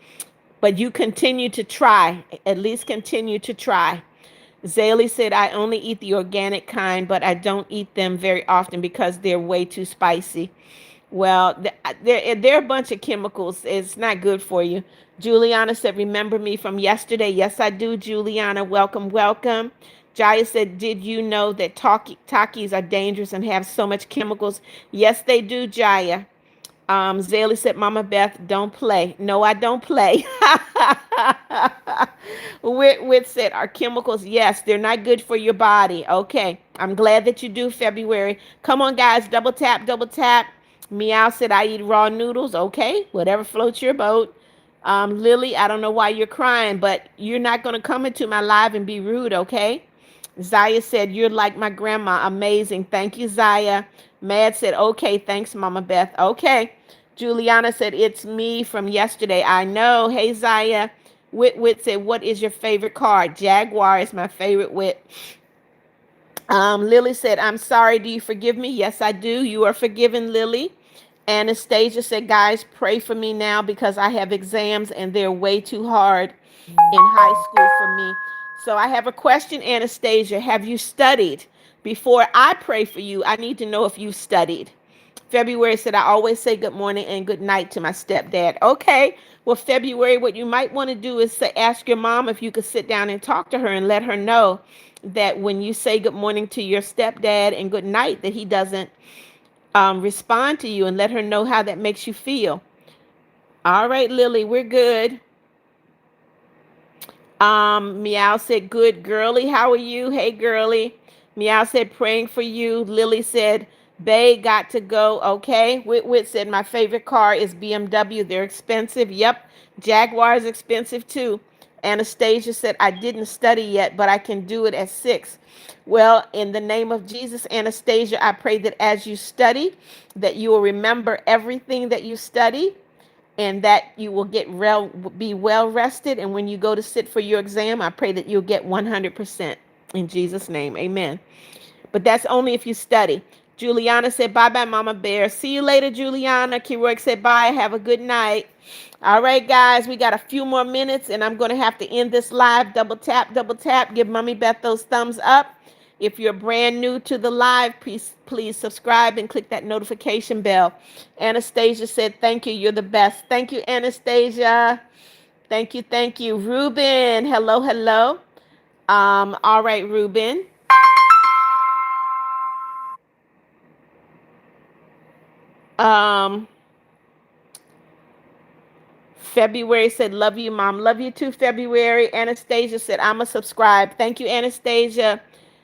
Speaker 1: But you continue to try. At least continue to try. Zaylee said, I only eat the organic kind, but I don't eat them very often because they're way too spicy. Well, there are a bunch of chemicals. It's not good for you. Juliana said, remember me from yesterday? Yes, I do, Juliana. Welcome, welcome. Jaya said, did you know that Takis are dangerous and have so much chemicals? Yes, they do, Jaya. Zaylee said, Mama Beth, don't play. No, I don't play. Wit said, are chemicals? Yes, they're not good for your body. Okay, I'm glad that you do, February. Come on, guys, double tap, double tap. Meow said, I eat raw noodles. Okay, whatever floats your boat. Lily, I don't know why you're crying, but you're not going to come into my live and be rude, okay? Zaya said, you're like my grandma. Amazing. Thank you, Zaya. Mad said, okay, thanks, Mama Beth. Okay. Juliana said, it's me from yesterday. I know. Hey, Zaya. Wit said, what is your favorite car? Jaguar is my favorite, Wit. Lily said, I'm sorry. Do you forgive me? Yes, I do. You are forgiven, Lily. Anastasia said, guys, pray for me now because I have exams and they're way too hard in high school for me. So I have a question, Anastasia. Have you studied? Before I pray for you, I need to know if you've studied. February said, I always say good morning and good night to my stepdad. Okay. Well, February, what you might want to do is ask your mom if you could sit down and talk to her and let her know that when you say good morning to your stepdad and good night, that he doesn't respond to you, and let her know how that makes you feel. All right, Lily, we're good. Meow said, good, girly. How are you? Hey, girly. Meow said, praying for you. Lily said, Bay got to go. Okay. Wit said, my favorite car is BMW. They're expensive. Yep. Jaguar is expensive too. Anastasia said, I didn't study yet, but I can do it at 6. Well, in the name of Jesus, Anastasia, I pray that as you study, that you will remember everything that you study, and that you will be well rested. And when you go to sit for your exam, I pray that you'll get 100%. In Jesus' name, amen. But that's only if you study. Juliana said, bye-bye, Mama Bear. See you later, Juliana. Keroy said, bye. Have a good night. All right, guys, we got a few more minutes, and I'm going to have to end this live. Double tap, double tap. Give Mommy Beth those thumbs up. If you're brand new to the live, please subscribe and click that notification bell. Anastasia said, thank you. You're the best. Thank you, Anastasia. Thank you. Thank you. Ruben, hello, hello. All right, Ruben. February said, love you, Mom. Love you too, February. Anastasia said, I'm a subscribe. Thank you, Anastasia.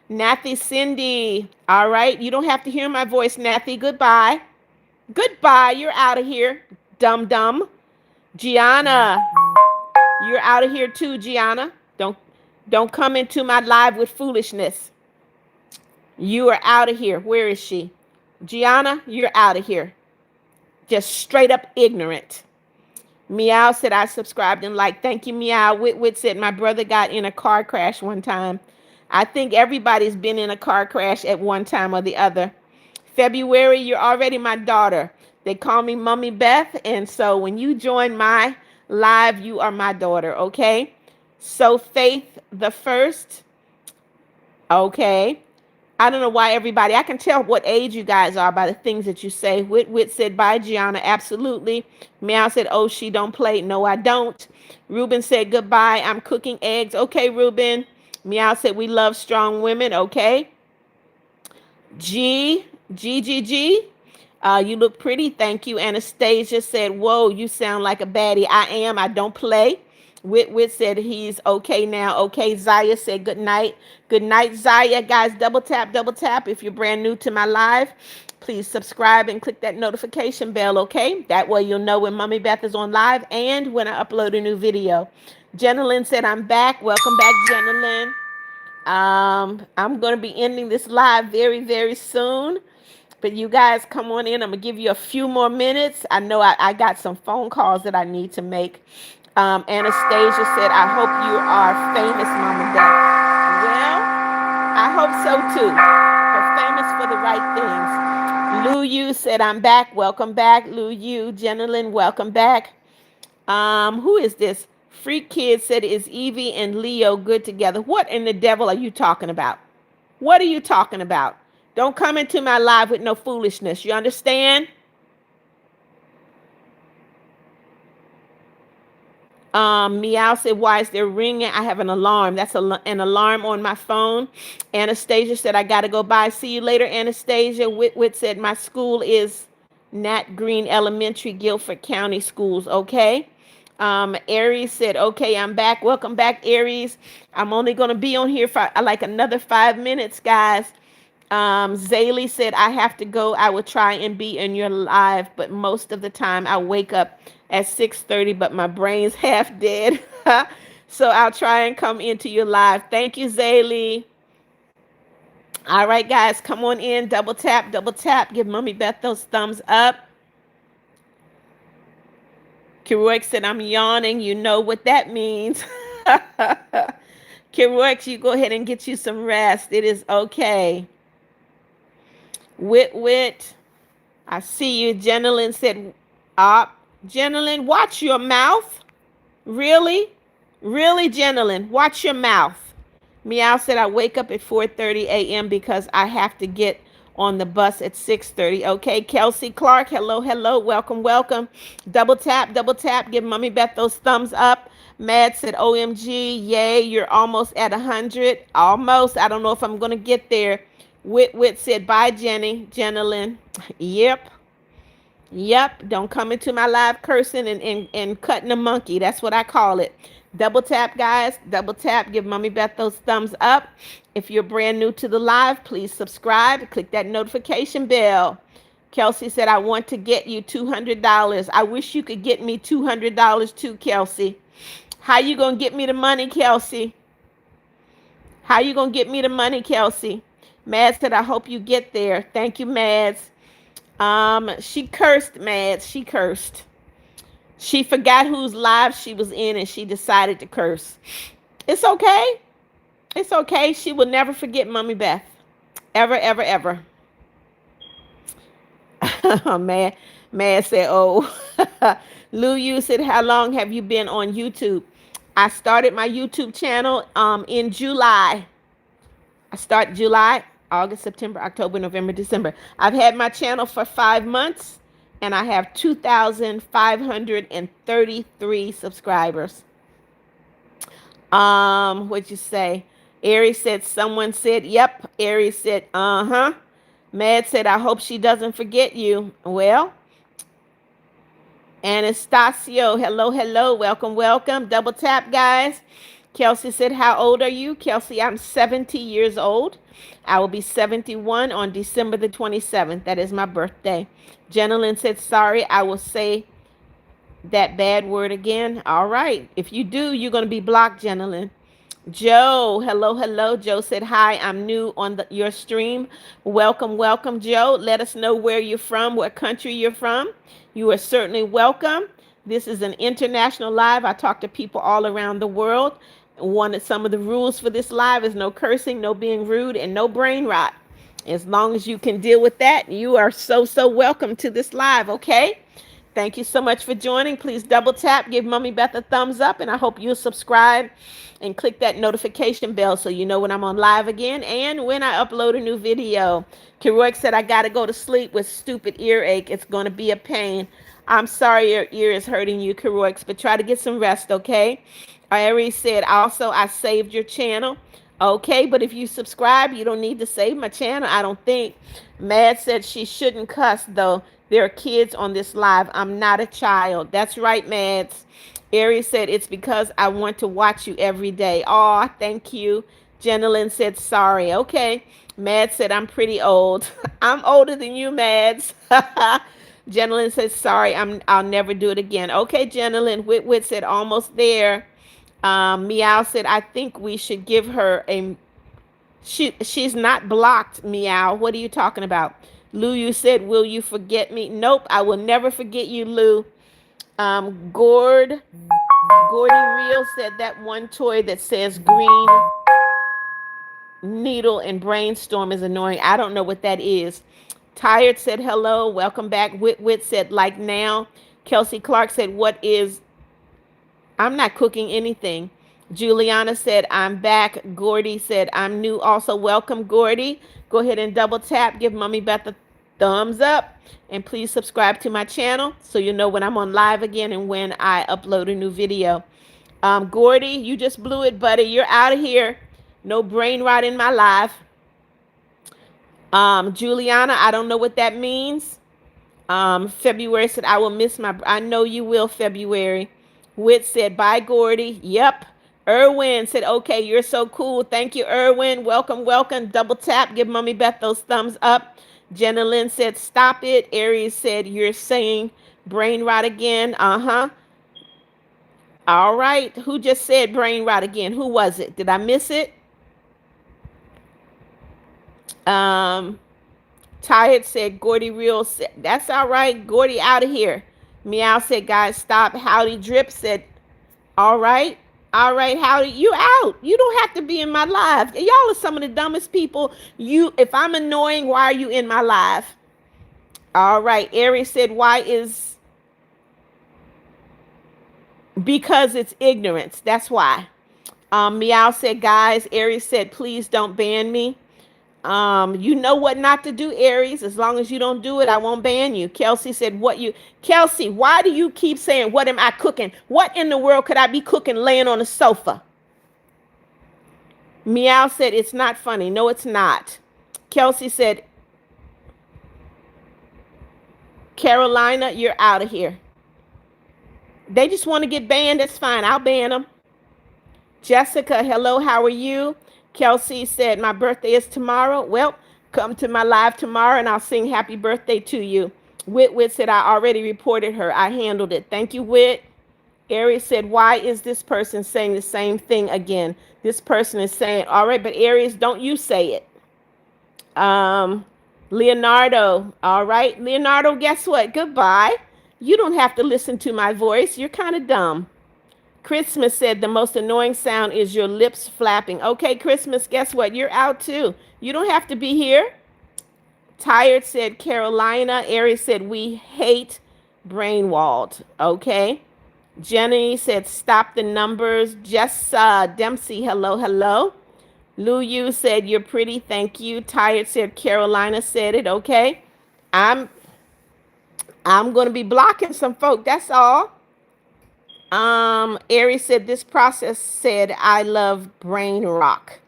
Speaker 1: Nathy Cindy. All right. You don't have to hear my voice, Nathy. Goodbye. Goodbye. You're out of here. Dum dum. Gianna. You're out of here too, Gianna. Don't come into my live with foolishness. You are out of here. Where is she? Gianna, you're out of here. Just straight up ignorant. Meow said, I subscribed and liked. Thank you, Meow. Wit said, my brother got in a car crash one time. I think everybody's been in a car crash at one time or the other. February, you're already my daughter. They call me Mummy Beth. And so when you join my live, you are my daughter, okay? So Faith the first, okay. I don't know why everybody, I can tell what age you guys are by the things that you say. Wit said, bye, Gianna. Absolutely. Meow said, oh, she don't play. No, I don't. Ruben said, goodbye. I'm cooking eggs. Okay, Ruben. Meow said, we love strong women. Okay. G, G, G, G. You look pretty. Thank you. Anastasia said, whoa, you sound like a baddie. I am. I don't play. Wit said he's okay now. Okay. Zaya said good night. Good night, Zaya. Guys, double tap, double tap. If you're brand new to my live, please subscribe and click that notification bell, okay? That way you'll know when Mummy Beth is on live and when I upload a new video. Jenilyn said I'm back. Welcome back, Jenilyn. I'm going to be ending this live very, very soon. But you guys come on in. I'm going to give you a few more minutes. I know I got some phone calls that I need to make. Anastasia said, I hope you are famous, Mama Beth. Well, I hope so too. But famous for the right things. Lou Yu said, I'm back. Welcome back. Lou Yu, Jenilyn, welcome back. Who is this? Freak Kid said, is Evie and Leo good together? What in the devil are you talking about? What are you talking about? Don't come into my live with no foolishness. You understand? Meow said, why is there ringing? I have an alarm. That's an alarm on my phone. Anastasia said, I got to go by. See you later, Anastasia. Wit said, my school is Nat Green Elementary, Guilford County Schools. Okay. Aries said, okay, I'm back. Welcome back, Aries. I'm only going to be on here for like another 5 minutes, guys. Zaylee said, I have to go. I will try and be in your live, but most of the time I wake up at 6:30, but my brain's half dead. So I'll try and come into your live. Thank you, Zaylee. All right, guys, come on in. Double tap, double tap. Give Mummy Beth those thumbs up. Keroic said, I'm yawning. You know what that means. Keroic, you go ahead and get you some rest. It is okay. Wit. I see you. Jenilyn said, Jenilyn, watch your mouth. Really? Really, Jenilyn, watch your mouth. Meow said, I wake up at 4:30 a.m. because I have to get on the bus at 6:30. Okay, Kelsey Clark, hello, hello, welcome, welcome. Double tap, give Mummy Beth those thumbs up. Mad said, OMG, yay, you're almost at 100. Almost. I don't know if I'm going to get there. Wit said, bye, Jenilyn. Yep. Don't come into my live cursing and cutting a monkey. That's what I call it. Double tap, guys. Double tap. Give Mummy Beth those thumbs up. If you're brand new to the live, please subscribe. Click that notification bell. Kelsey said, I want to get you $200. I wish you could get me $200 too, Kelsey. How you going to get me the money, Kelsey? How you going to get me the money, Kelsey? Mads said, I hope you get there. Thank you, Mads. She cursed, Mads. She cursed. She forgot whose live she was in and she decided to curse. It's okay. It's okay. She will never forget Mummy Beth. Ever, ever, ever. Oh, man. Man said, oh. Lou Yu said, how long have you been on YouTube? I started my YouTube channel in July. I started July, August, September, October, November, December. I've had my channel for 5 months, and I have 2,533 subscribers. What'd you say? Aries said, someone said, yep. Aries said, uh-huh. Mad said, I hope she doesn't forget you. Well, Anastasio, hello, hello, welcome, welcome. Double tap, guys. Kelsey said, how old are you? Kelsey, I'm 70 years old. I will be 71 on December the 27th. That is my birthday. Jenilyn said, sorry, I will say that bad word again. All right. If you do, you're going to be blocked, Jenilyn. Joe, hello, hello. Joe said, hi, I'm new on your stream. Welcome, welcome, Joe. Let us know where you're from, what country you're from. You are certainly welcome. This is an international live. I talk to people all around the world. Some of the rules for this live is no cursing, no being rude, and no brain rot. As long as you can deal with that, you are so welcome to this live, okay? Thank you so much for joining. Please double tap, give Mommy Beth a thumbs up, and I hope you'll subscribe and click that notification bell so you know when I'm on live again and when I upload a new video. Keroy said, I got to go to sleep with stupid earache. It's going to be a pain. I'm sorry your ear is hurting you, Keroy, but try to get some rest, okay? I already said also I saved your channel. Okay, but if you subscribe, you don't need to save my channel, I don't think. Mad said she shouldn't cuss, though. There are kids on this live. I'm not a child. That's right, Mads. Aries said, it's because I want to watch you every day. Oh, thank you. Jenilyn said, sorry. Okay. Mads said, I'm pretty old. I'm older than you, Mads. Jenilyn said, sorry, I'll never do it again. Okay, Jenilyn. Wit said, almost there. Meow said, I think we should give her a... She's not blocked, Meow. What are you talking about? Lou, you said, will you forget me? Nope, I will never forget you, Lou. Gordy Real said that one toy that says green needle and brainstorm is annoying. I don't know what that is. Tired said hello, welcome back. Wit said like now. Kelsey Clark said, what is... I'm not cooking anything. Juliana said, I'm back. Gordy said, I'm new. Also, welcome, Gordy. Go ahead and double tap. Give Mommy Beth a thumbs up. And please subscribe to my channel so you know when I'm on live again and when I upload a new video. Gordy, you just blew it, buddy. You're out of here. No brain rot in my life. Juliana, I don't know what that means. February said, I will miss my... I know you will, February. Wit said, bye, Gordy. Yep. Erwin said, okay, you're so cool. Thank you, Erwin. Welcome, welcome. Double tap. Give Mommy Beth those thumbs up. Jenna Lynn said, stop it. Aries said, you're saying brain rot again. Uh-huh. All right. Who just said brain rot again? Who was it? Did I miss it? Tired said, Gordy Real said, that's all right. Gordy out of here. Meow said, guys, stop. Howdy Drip said, all right. All right, Howdy, you out. You don't have to be in my live. Y'all are some of the dumbest people. If I'm annoying, why are you in my live? All right. Aries said, why is... Because it's ignorance. That's why. Meow said, guys. Aries said, please don't ban me. You know what not to do, Aries. As long as you don't do it, I won't ban you. Kelsey said, Kelsey, why do you keep saying, what am I cooking? What in the world could I be cooking laying on the sofa? Meow said, it's not funny. No, it's not. Kelsey said, Carolina, you're out of here. They just want to get banned. That's fine. I'll ban them. Jessica, hello, how are you? Kelsey said, my birthday is tomorrow. Well, come to my live tomorrow and I'll sing happy birthday to you. Wit said, I already reported her. I handled it. Thank you, Wit. Aries said, why is this person saying the same thing again? This person is saying, all right, but Aries, don't you say it. Leonardo, all right. Leonardo, guess what? Goodbye. You don't have to listen to my voice. You're kind of dumb. Christmas said the most annoying sound is your lips flapping. Okay, Christmas, guess what? You're out too. You don't have to be here. Tired said Carolina. Aries said we hate brainwalled. Okay. Jenny said stop the numbers. Jess Dempsey, hello, hello. Lou Yu said you're pretty. Thank you. Tired said Carolina said it. Okay. I'm going to be blocking some folk. That's all. Aries said this process said I love brain rock.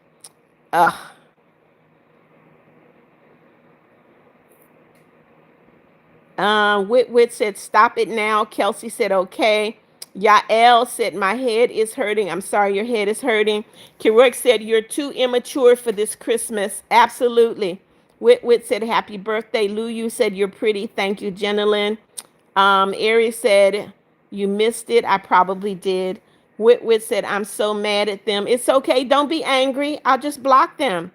Speaker 1: Wit said stop it now. Kelsey said okay. Yael said my head is hurting. I'm sorry your head is hurting. Kirk said you're too immature for this Christmas. Absolutely. Wit said happy birthday. Lou, you said you're pretty. Thank you, Jenilyn. Aries said you missed it. I probably did. Wit said, I'm so mad at them. It's okay. Don't be angry. I'll just block them.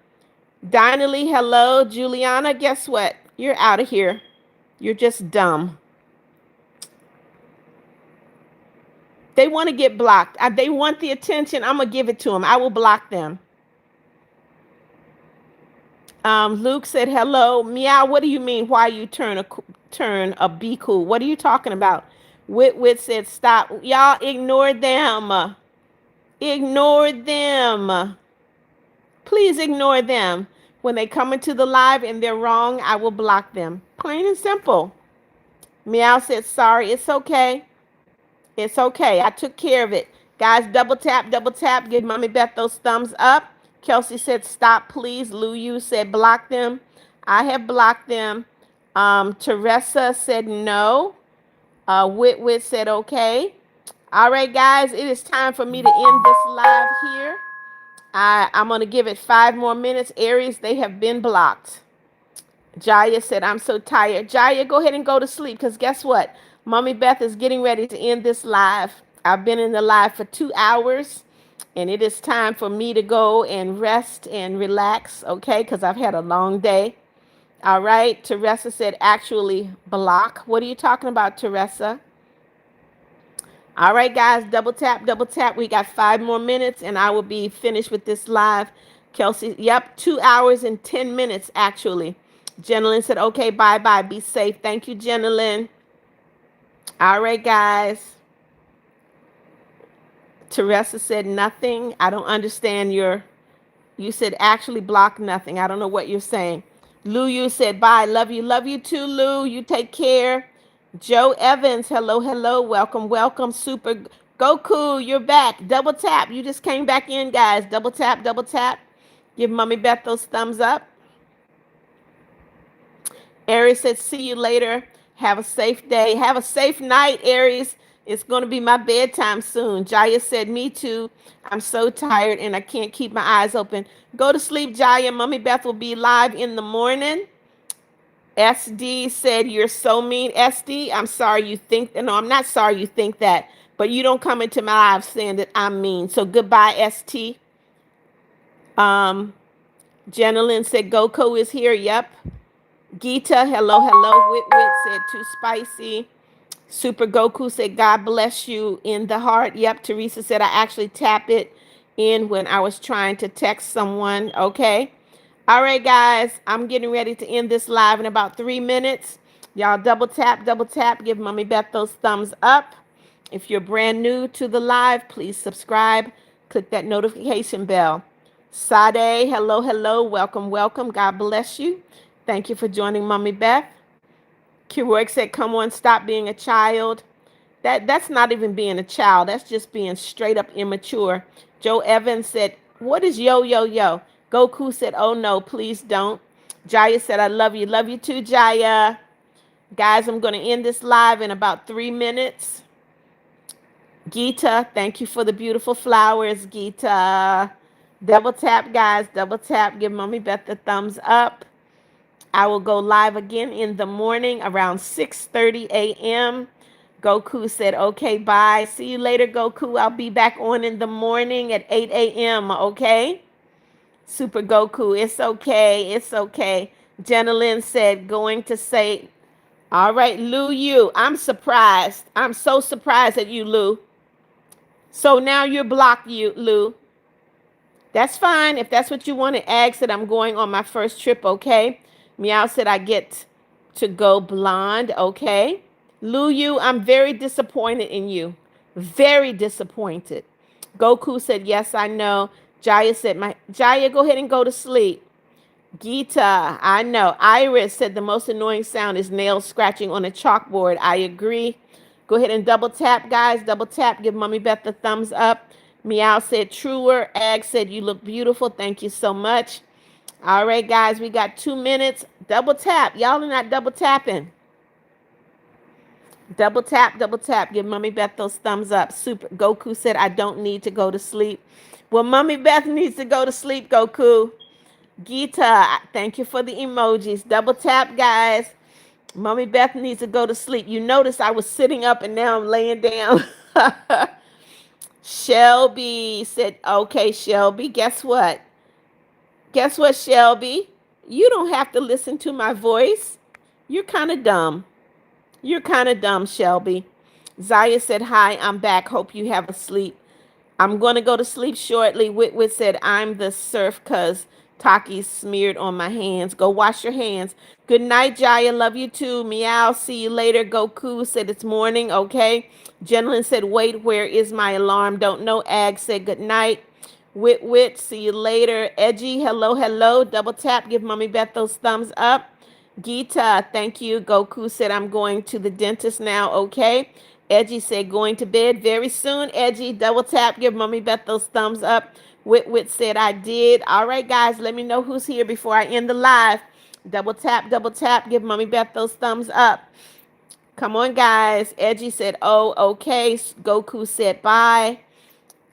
Speaker 1: Dinah hello. Juliana, guess what? You're out of here. You're just dumb. They want to get blocked. They want the attention. I'm going to give it to them. I will block them. Luke said, hello. Meow, what do you mean? Why you turn a be cool? What are you talking about? Wit said, stop. Y'all ignore them. Ignore them. Please ignore them. When they come into the live and they're wrong, I will block them. Plain and simple. Meow said, sorry. It's okay. It's okay. I took care of it. Guys, double tap, double tap. Give Mommy Beth those thumbs up. Kelsey said, stop, please. Lou Yu said, block them. I have blocked them. Teresa said, no. Wit said, okay. All right, guys, it is time for me to end this live here. I'm going to give it 5 more minutes. Aries, they have been blocked. Jaya said, I'm so tired. Jaya, go ahead and go to sleep because guess what? Mommy Beth is getting ready to end this live. I've been in the live for 2 hours, and it is time for me to go and rest and relax, okay, because I've had a long day. All right. Teresa said, actually block. What are you talking about, Teresa? All right, guys, double tap, double tap. We got 5 more minutes, and I will be finished with this live. Kelsey, yep, 2 hours and 10 minutes, actually. Jenilyn said, okay, bye-bye. Be safe. Thank you, Jenilyn. All right, guys. Teresa said nothing. I don't understand you said actually block nothing. I don't know what you're saying. Lou, you said bye. Love you. Love you too, Lou. You take care. Joe Evans, hello, hello. Welcome, welcome. Super Goku, you're back. Double tap. You just came back in, guys. Double tap, double tap. Give Mommy Beth those thumbs up. Aries said, see you later. Have a safe day. Have a safe night, Aries. It's going to be my bedtime soon. Jaya said, me too. I'm so tired and I can't keep my eyes open. Go to sleep, Jaya. Mommy Beth will be live in the morning. SD said, you're so mean. SD, I'm sorry you think, no, I'm not sorry you think that, but you don't come into my live saying that I'm mean. So goodbye, ST. Jenilyn said, Goku is here. Yep. Gita, hello, hello. Wit said, too spicy. Super Goku said, God bless you in the heart. Yep. Teresa said, I actually tap it in when I was trying to text someone. Okay. All right, guys. I'm getting ready to end this live in about 3 minutes. Y'all double tap, double tap. Give Mommy Beth those thumbs up. If you're brand new to the live, please subscribe. Click that notification bell. Sade, hello, hello. Welcome, welcome. God bless you. Thank you for joining Mommy Beth. Kerouac said, come on, stop being a child. That's not even being a child. That's just being straight up immature. Joe Evans said, what is yo, yo, yo? Goku said, oh no, please don't. Jaya said, I love you. Love you too, Jaya. Guys, I'm going to end this live in about 3 minutes. Gita, thank you for the beautiful flowers, Gita. Double tap, guys. Double tap. Give Mommy Beth the thumbs up. I will go live again in the morning around 6:30 a.m. Goku said, okay, bye. See you later, Goku. I'll be back on in the morning at 8 a.m., okay? Super Goku, it's okay. It's okay. Jenilyn said, going to say, all right, Lou, you. I'm surprised. I'm so surprised at you, Lou. So now you're blocked, you, Lou. That's fine. If that's what you want to ask, that I'm going on my first trip, okay? Meow said I get to go blonde, okay? Lou, you, I'm very disappointed in you. Very disappointed. Goku said, yes, I know. Jaya said, Jaya, go ahead and go to sleep. Gita, I know. Iris said the most annoying sound is nails scratching on a chalkboard. I agree. Go ahead and double tap, guys. Double tap. Give Mommy Beth the thumbs up. Meow said truer. Ag said you look beautiful. Thank you so much. All right, guys. We got 2 minutes. Double tap. Y'all are not double tapping. Double tap, double tap. Give Mommy Beth those thumbs up. Super Goku said I don't need to go to sleep. Well, Mommy Beth needs to go to sleep, Goku. Gita, thank you for the emojis. Double tap, guys. Mommy Beth needs to go to sleep. You notice I was sitting up and now I'm laying down. Shelby said, okay, Shelby, guess what? Guess what, Shelby? You don't have to listen to my voice. You're kind of dumb. You're kind of dumb, Shelby. Zaya said, hi, I'm back. Hope you have a sleep. I'm going to go to sleep shortly. Witwit said, I'm the surf cuz Taki smeared on my hands. Go wash your hands. Good night, Jaya. Love you too. Meow. See you later. Goku said it's morning. Okay. Gentleman said, wait, where is my alarm? Don't know. Ag said, good night. Wit, see you later. Edgy, hello, hello. Double tap. Give Mommy Beth those thumbs up. Gita, thank you. Goku said, I'm going to the dentist now. Okay. Edgy said, going to bed very soon. Edgy, double tap. Give Mommy Beth those thumbs up. Wit said, I did. All right, guys, let me know who's here before I end the live. Double tap, double tap. Give Mommy Beth those thumbs up. Come on, guys. Edgy said, oh, okay. Goku said, bye.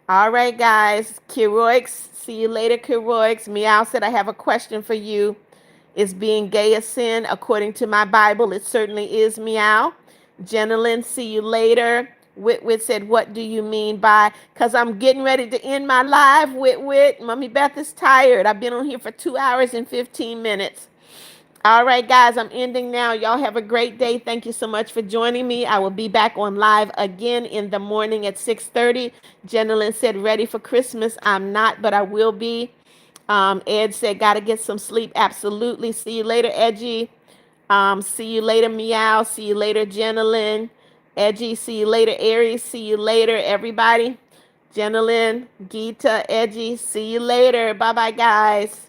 Speaker 1: All right, guys. Kiroix, see you later, Kiroix. Meow said, I have a question for you. Is being gay a sin? According to my Bible, it certainly is. Meow. Jenilyn, see you later. Witwit said, what do you mean by? Because I'm getting ready to end my live, Witwit. Mommy Beth is tired. I've been on here for 2 hours and 15 minutes. All right, guys, I'm ending now. Y'all have a great day. Thank you so much for joining me. I will be back on live again in the morning at 6:30. Jenilyn said, ready for Christmas. I'm not, but I will be. Ed said, got to get some sleep. Absolutely. See you later, Edgy. See you later, Meow. See you later, Jenilyn. Edgy, see you later, Aries. See you later, everybody. Jenilyn, Gita, Edgy, see you later. Bye-bye, guys.